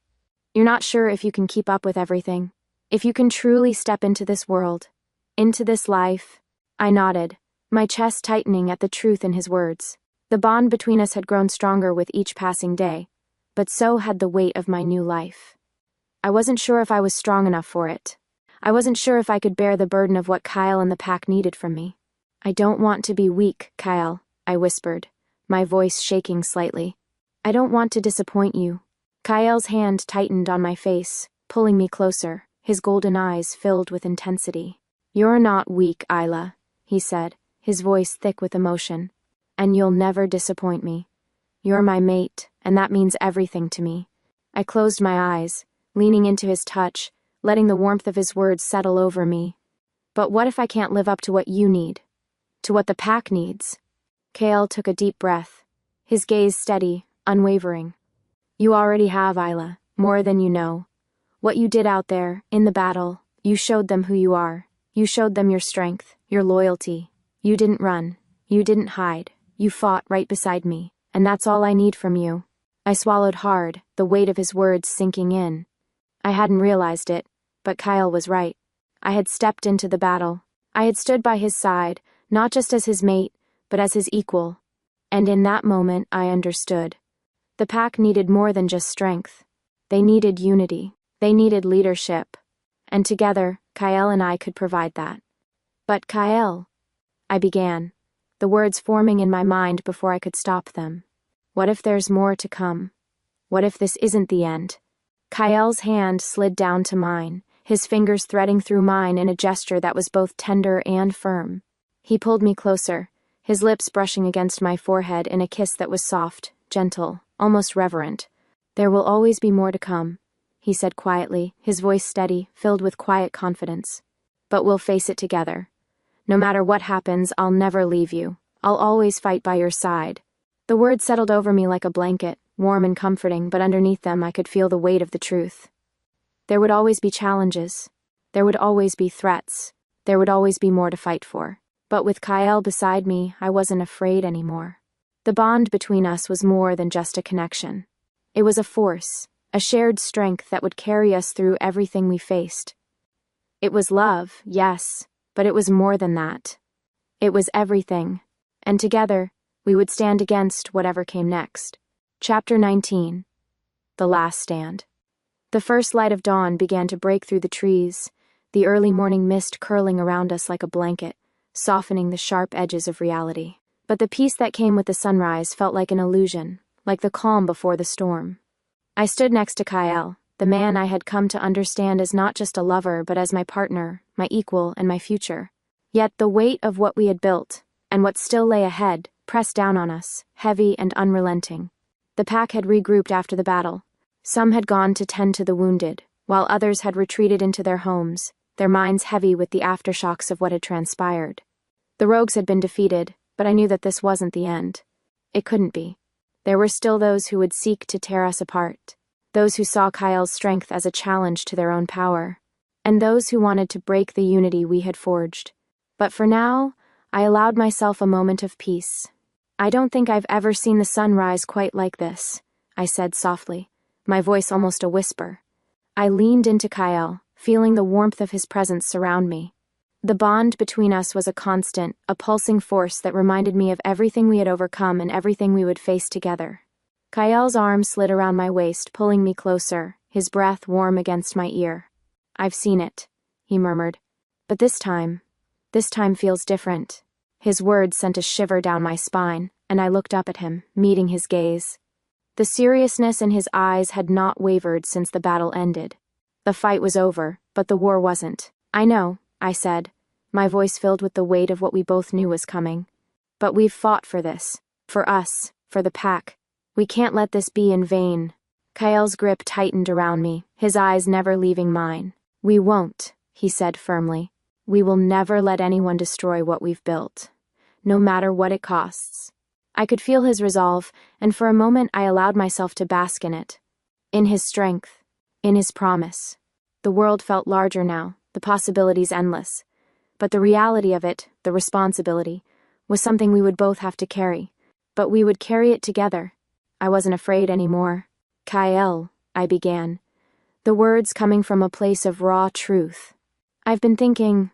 "You're not sure if you can keep up with everything, if you can truly step into this world, into this life." I nodded, my chest tightening at the truth in his words. The bond between us had grown stronger with each passing day, but so had the weight of my new life. I wasn't sure if I was strong enough for it. I wasn't sure if I could bear the burden of what Kael and the pack needed from me. "I don't want to be weak, Kael," I whispered, my voice shaking slightly. "I don't want to disappoint you." Kael's hand tightened on my face, pulling me closer, his golden eyes filled with intensity. "You're not weak, Isla," he said, his voice thick with emotion. "And you'll never disappoint me. You're my mate, and that means everything to me." I closed my eyes, leaning into his touch, letting the warmth of his words settle over me. "But what if I can't live up to what you need? To what the pack needs?" Kael took a deep breath, his gaze steady, unwavering. "You already have, Isla, more than you know. What you did out there, in the battle, you showed them who you are. You showed them your strength, your loyalty. You didn't run. You didn't hide. You fought right beside me, and that's all I need from you." I swallowed hard, the weight of his words sinking in. I hadn't realized it, but Kyle was right. I had stepped into the battle. I had stood by his side, not just as his mate, but as his equal. And in that moment, I understood. The pack needed more than just strength. They needed unity. They needed leadership. And together, Kyle and I could provide that. "But Kyle," I began, the words forming in my mind before I could stop them. "What if there's more to come? What if this isn't the end?" Kyle's hand slid down to mine, his fingers threading through mine in a gesture that was both tender and firm. He pulled me closer, his lips brushing against my forehead in a kiss that was soft, gentle, almost reverent. "There will always be more to come," he said quietly, his voice steady, filled with quiet confidence. "But we'll face it together. No matter what happens, I'll never leave you. I'll always fight by your side." The words settled over me like a blanket, warm and comforting, but underneath them I could feel the weight of the truth. There would always be challenges. There would always be threats. There would always be more to fight for. But with Kyle beside me, I wasn't afraid anymore. The bond between us was more than just a connection. It was a force, a shared strength that would carry us through everything we faced. It was love, yes, but it was more than that. It was everything. And together, we would stand against whatever came next. Chapter 19. The Last Stand. The first light of dawn began to break through the trees, the early morning mist curling around us like a blanket, softening the sharp edges of reality. But the peace that came with the sunrise felt like an illusion, like the calm before the storm. I stood next to Kyle, the man I had come to understand as not just a lover but as my partner, my equal, and my future. Yet the weight of what we had built, and what still lay ahead, pressed down on us, heavy and unrelenting. The pack had regrouped after the battle. Some had gone to tend to the wounded, while others had retreated into their homes, their minds heavy with the aftershocks of what had transpired. The rogues had been defeated, but I knew that this wasn't the end. It couldn't be. There were still those who would seek to tear us apart, those who saw Kyle's strength as a challenge to their own power, and those who wanted to break the unity we had forged. But for now, I allowed myself a moment of peace. "I don't think I've ever seen the sun rise quite like this," I said softly, my voice almost a whisper. I leaned into Kyle, feeling the warmth of his presence surround me. The bond between us was a constant, a pulsing force that reminded me of everything we had overcome and everything we would face together. Kyle's arm slid around my waist, pulling me closer, his breath warm against my ear. "I've seen it," he murmured. "But this time feels different." His words sent a shiver down my spine, and I looked up at him, meeting his gaze. The seriousness in his eyes had not wavered since the battle ended. The fight was over, but the war wasn't. "I know," I said, my voice filled with the weight of what we both knew was coming. "But we've fought for this. For us. For the pack. We can't let this be in vain." Kyle's grip tightened around me, his eyes never leaving mine. "We won't," he said firmly. "We will never let anyone destroy what we've built. No matter what it costs." I could feel his resolve, and for a moment I allowed myself to bask in it. In his strength. In his promise. The world felt larger now, the possibilities endless. But the reality of it, the responsibility, was something we would both have to carry. But we would carry it together. I wasn't afraid anymore. "Kyle," I began, the words coming from a place of raw truth. "I've been thinking,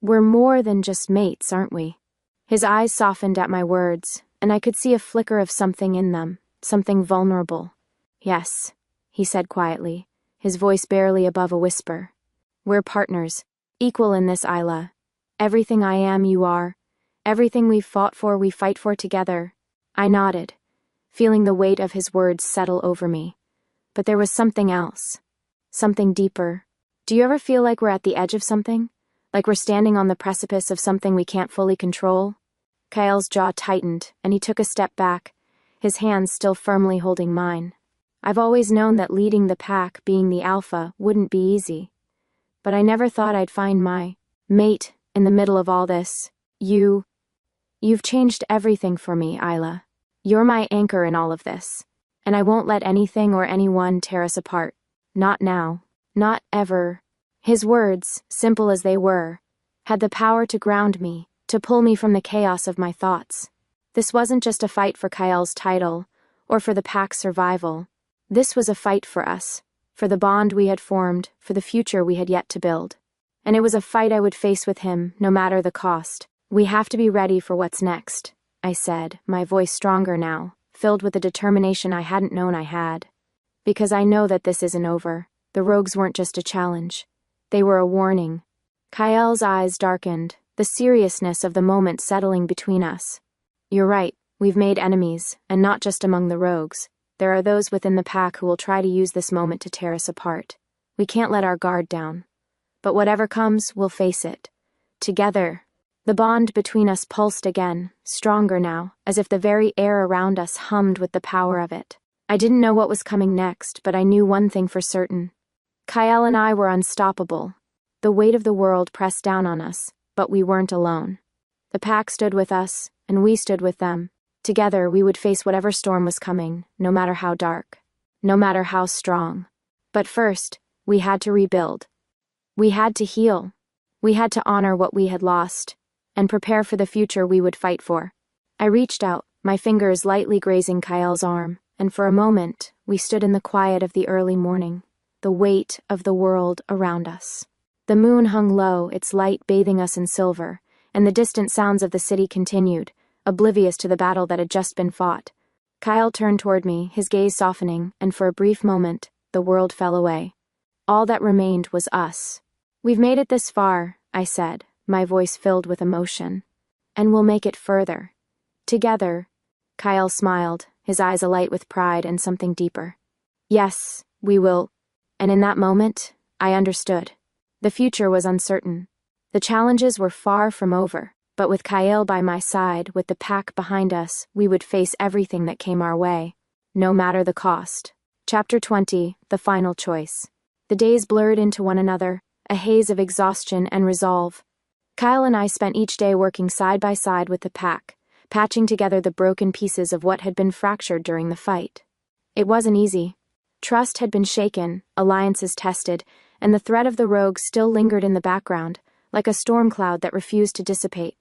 we're more than just mates, aren't we?" His eyes softened at my words, and I could see a flicker of something in them, something vulnerable. "Yes," he said quietly, his voice barely above a whisper. "We're partners, equal in this, Isla. Everything I am, you are. Everything we've fought for, we fight for together." I nodded, feeling the weight of his words settle over me. But there was something else. Something deeper. Do you ever feel like we're at the edge of something? Like we're standing on the precipice of something we can't fully control? Kyle's jaw tightened, and he took a step back, his hands still firmly holding mine. I've always known that leading the pack, being the alpha, wouldn't be easy. But I never thought I'd find my mate in the middle of all this. You've changed everything for me, Isla. You're my anchor in all of this. And I won't let anything or anyone tear us apart. Not now. Not ever. His words, simple as they were, had the power to ground me, to pull me from the chaos of my thoughts. This wasn't just a fight for Kyl's title, or for the pack's survival. This was a fight for us, for the bond we had formed, for the future we had yet to build. And it was a fight I would face with him, no matter the cost. We have to be ready for what's next, I said, my voice stronger now, filled with a determination I hadn't known I had. Because I know that this isn't over. The rogues weren't just a challenge. They were a warning. Kyl's eyes darkened, the seriousness of the moment settling between us. You're right, we've made enemies, and not just among the rogues. There are those within the pack who will try to use this moment to tear us apart. We can't let our guard down. But whatever comes, we'll face it. Together. The bond between us pulsed again, stronger now, as if the very air around us hummed with the power of it. I didn't know what was coming next, but I knew one thing for certain. Kyl and I were unstoppable. The weight of the world pressed down on us, but we weren't alone. The pack stood with us, and we stood with them. Together, we would face whatever storm was coming, no matter how dark, no matter how strong. But first, we had to rebuild. We had to heal. We had to honor what we had lost, and prepare for the future we would fight for. I reached out, my fingers lightly grazing Kyl's arm, and for a moment, we stood in the quiet of the early morning, the weight of the world around us. The moon hung low, its light bathing us in silver, and the distant sounds of the city continued, oblivious to the battle that had just been fought. Kyl turned toward me, his gaze softening, and for a brief moment, the world fell away. All that remained was us. We've made it this far, I said, my voice filled with emotion. And we'll make it further. Together. Kyl smiled, his eyes alight with pride and something deeper. Yes, we will. And in that moment, I understood. The future was uncertain. The challenges were far from over, but with Kyl by my side, with the pack behind us, we would face everything that came our way, no matter the cost. Chapter 20, The Final Choice. The days blurred into one another, a haze of exhaustion and resolve. Kyl and I spent each day working side by side with the pack, patching together the broken pieces of what had been fractured during the fight. It wasn't easy. Trust had been shaken, alliances tested, and the threat of the rogues still lingered in the background, like a storm cloud that refused to dissipate.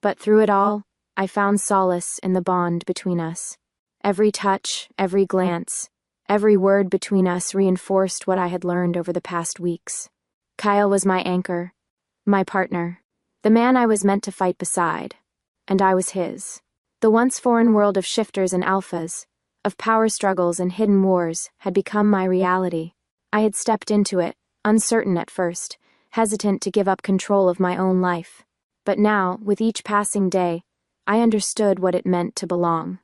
But through it all, I found solace in the bond between us. Every touch, every glance, every word between us reinforced what I had learned over the past weeks. Kyl was my anchor, my partner, the man I was meant to fight beside, and I was his. The once foreign world of shifters and alphas, of power struggles and hidden wars, had become my reality. I had stepped into it, uncertain at first, hesitant to give up control of my own life. But now, with each passing day, I understood what it meant to belong.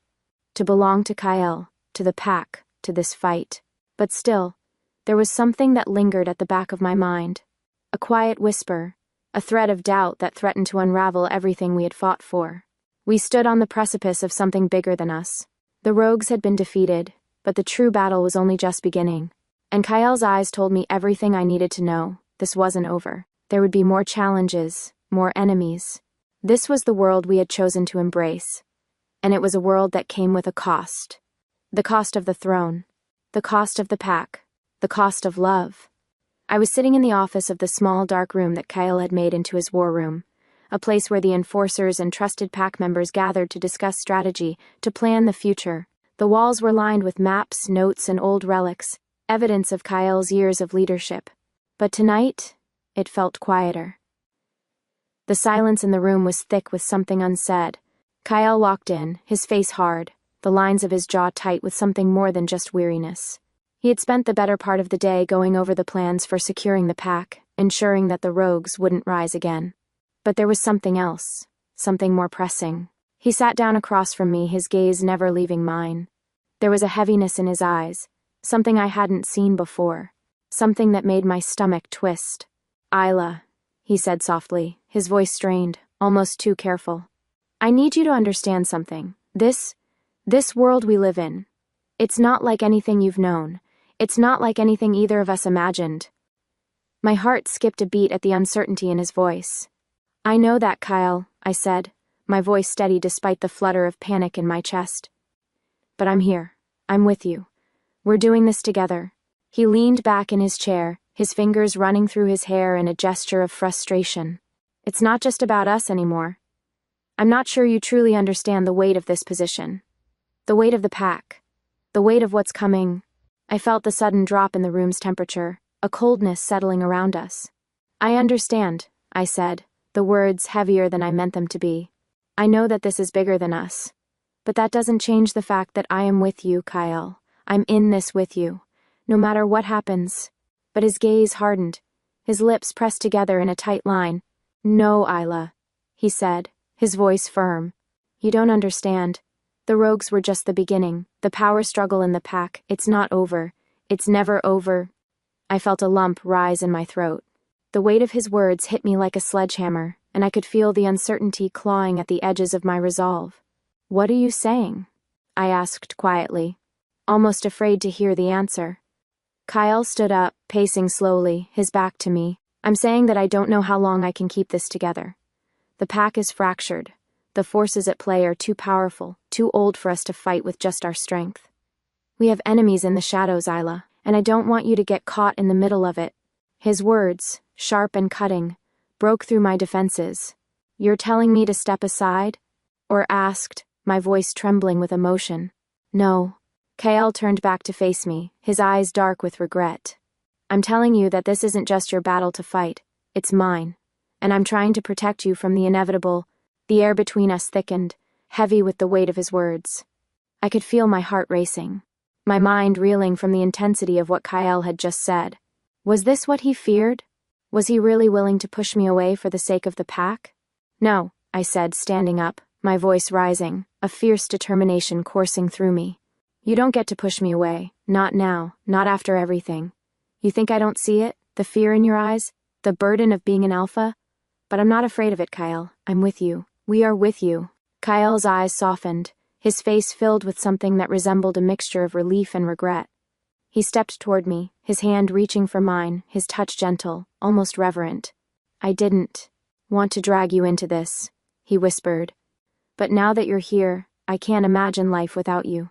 To belong to Kyl, to the pack, to this fight. But still, there was something that lingered at the back of my mind. A quiet whisper, a thread of doubt that threatened to unravel everything we had fought for. We stood on the precipice of something bigger than us. The rogues had been defeated, but the true battle was only just beginning. And Kyl's eyes told me everything I needed to know. This wasn't over. There would be more challenges, more enemies. This was the world we had chosen to embrace. And it was a world that came with a cost. The cost of the throne. The cost of the pack. The cost of love. I was sitting in the office of the small dark room that Kyl had made into his war room, a place where the enforcers and trusted pack members gathered to discuss strategy, to plan the future. The walls were lined with maps, notes, and old relics, evidence of Kyl's years of leadership. But tonight, it felt quieter. The silence in the room was thick with something unsaid. Kyl walked in, his face hard, the lines of his jaw tight with something more than just weariness. He had spent the better part of the day going over the plans for securing the pack, ensuring that the rogues wouldn't rise again. But there was something else, something more pressing. He sat down across from me, his gaze never leaving mine. There was a heaviness in his eyes, something I hadn't seen before, something that made my stomach twist. "Isla," he said softly, his voice strained, almost too careful. "I need you to understand something. This world we live in, it's not like anything you've known. It's not like anything either of us imagined." My heart skipped a beat at the uncertainty in his voice. "I know that, Kyl," I said, my voice steady despite the flutter of panic in my chest. "But I'm here. I'm with you. We're doing this together." He leaned back in his chair, his fingers running through his hair in a gesture of frustration. "It's not just about us anymore. I'm not sure you truly understand the weight of this position. The weight of the pack. The weight of what's coming. I felt the sudden drop in the room's temperature, a coldness settling around us. I understand, I said, the words heavier than I meant them to be. I know that this is bigger than us. But that doesn't change the fact that I am with you, Kyle. I'm in this with you, no matter what happens. But his gaze hardened. His lips pressed together in a tight line. No, Isla, he said, his voice firm. You don't understand. The rogues were just the beginning, the power struggle in the pack. It's not over. It's never over. I felt a lump rise in my throat. The weight of his words hit me like a sledgehammer, and I could feel the uncertainty clawing at the edges of my resolve. What are you saying? I asked quietly, almost afraid to hear the answer. Kyle stood up, pacing slowly, his back to me. I'm saying that I don't know how long I can keep this together. The pack is fractured. The forces at play are too powerful, too old for us to fight with just our strength. We have enemies in the shadows, Isla, and I don't want you to get caught in the middle of it. His words, sharp and cutting, broke through my defenses. You're telling me to step aside? Or asked, my voice trembling with emotion. No. Kyle turned back to face me, his eyes dark with regret. I'm telling you that this isn't just your battle to fight, it's mine. And I'm trying to protect you from the inevitable. The air between us thickened, heavy with the weight of his words. I could feel my heart racing, my mind reeling from the intensity of what Kyle had just said. Was this what he feared? Was he really willing to push me away for the sake of the pack? No, I said, standing up, my voice rising, a fierce determination coursing through me. You don't get to push me away, not now, not after everything. You think I don't see it, the fear in your eyes, the burden of being an alpha? But I'm not afraid of it, Kyle. I'm with you. We are with you. Kyle's eyes softened, his face filled with something that resembled a mixture of relief and regret. He stepped toward me, his hand reaching for mine, his touch gentle, almost reverent. I didn't want to drag you into this, he whispered. But now that you're here, I can't imagine life without you.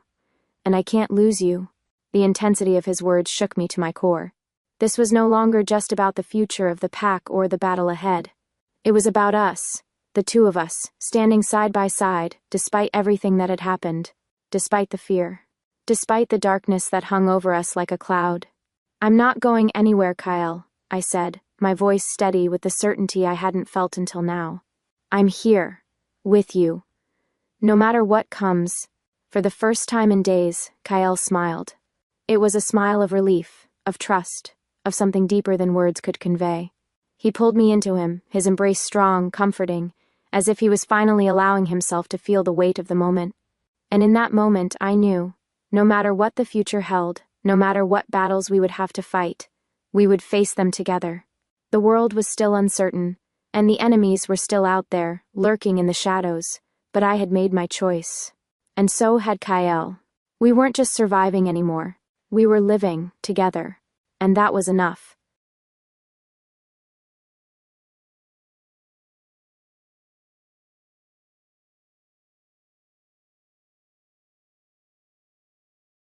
And I can't lose you. The intensity of his words shook me to my core. This was no longer just about the future of the pack or the battle ahead. It was about us, the two of us, standing side by side, despite everything that had happened, despite the fear, despite the darkness that hung over us like a cloud. I'm not going anywhere, Kyle, I said, my voice steady with the certainty I hadn't felt until now. I'm here, with you. No matter what comes. For the first time in days, Kyle smiled. It was a smile of relief, of trust, of something deeper than words could convey. He pulled me into him, his embrace strong, comforting, as if he was finally allowing himself to feel the weight of the moment. And in that moment, I knew, no matter what the future held, no matter what battles we would have to fight, we would face them together. The world was still uncertain, and the enemies were still out there, lurking in the shadows, but I had made my choice. And so had Kyle. We weren't just surviving anymore. We were living together. And that was enough.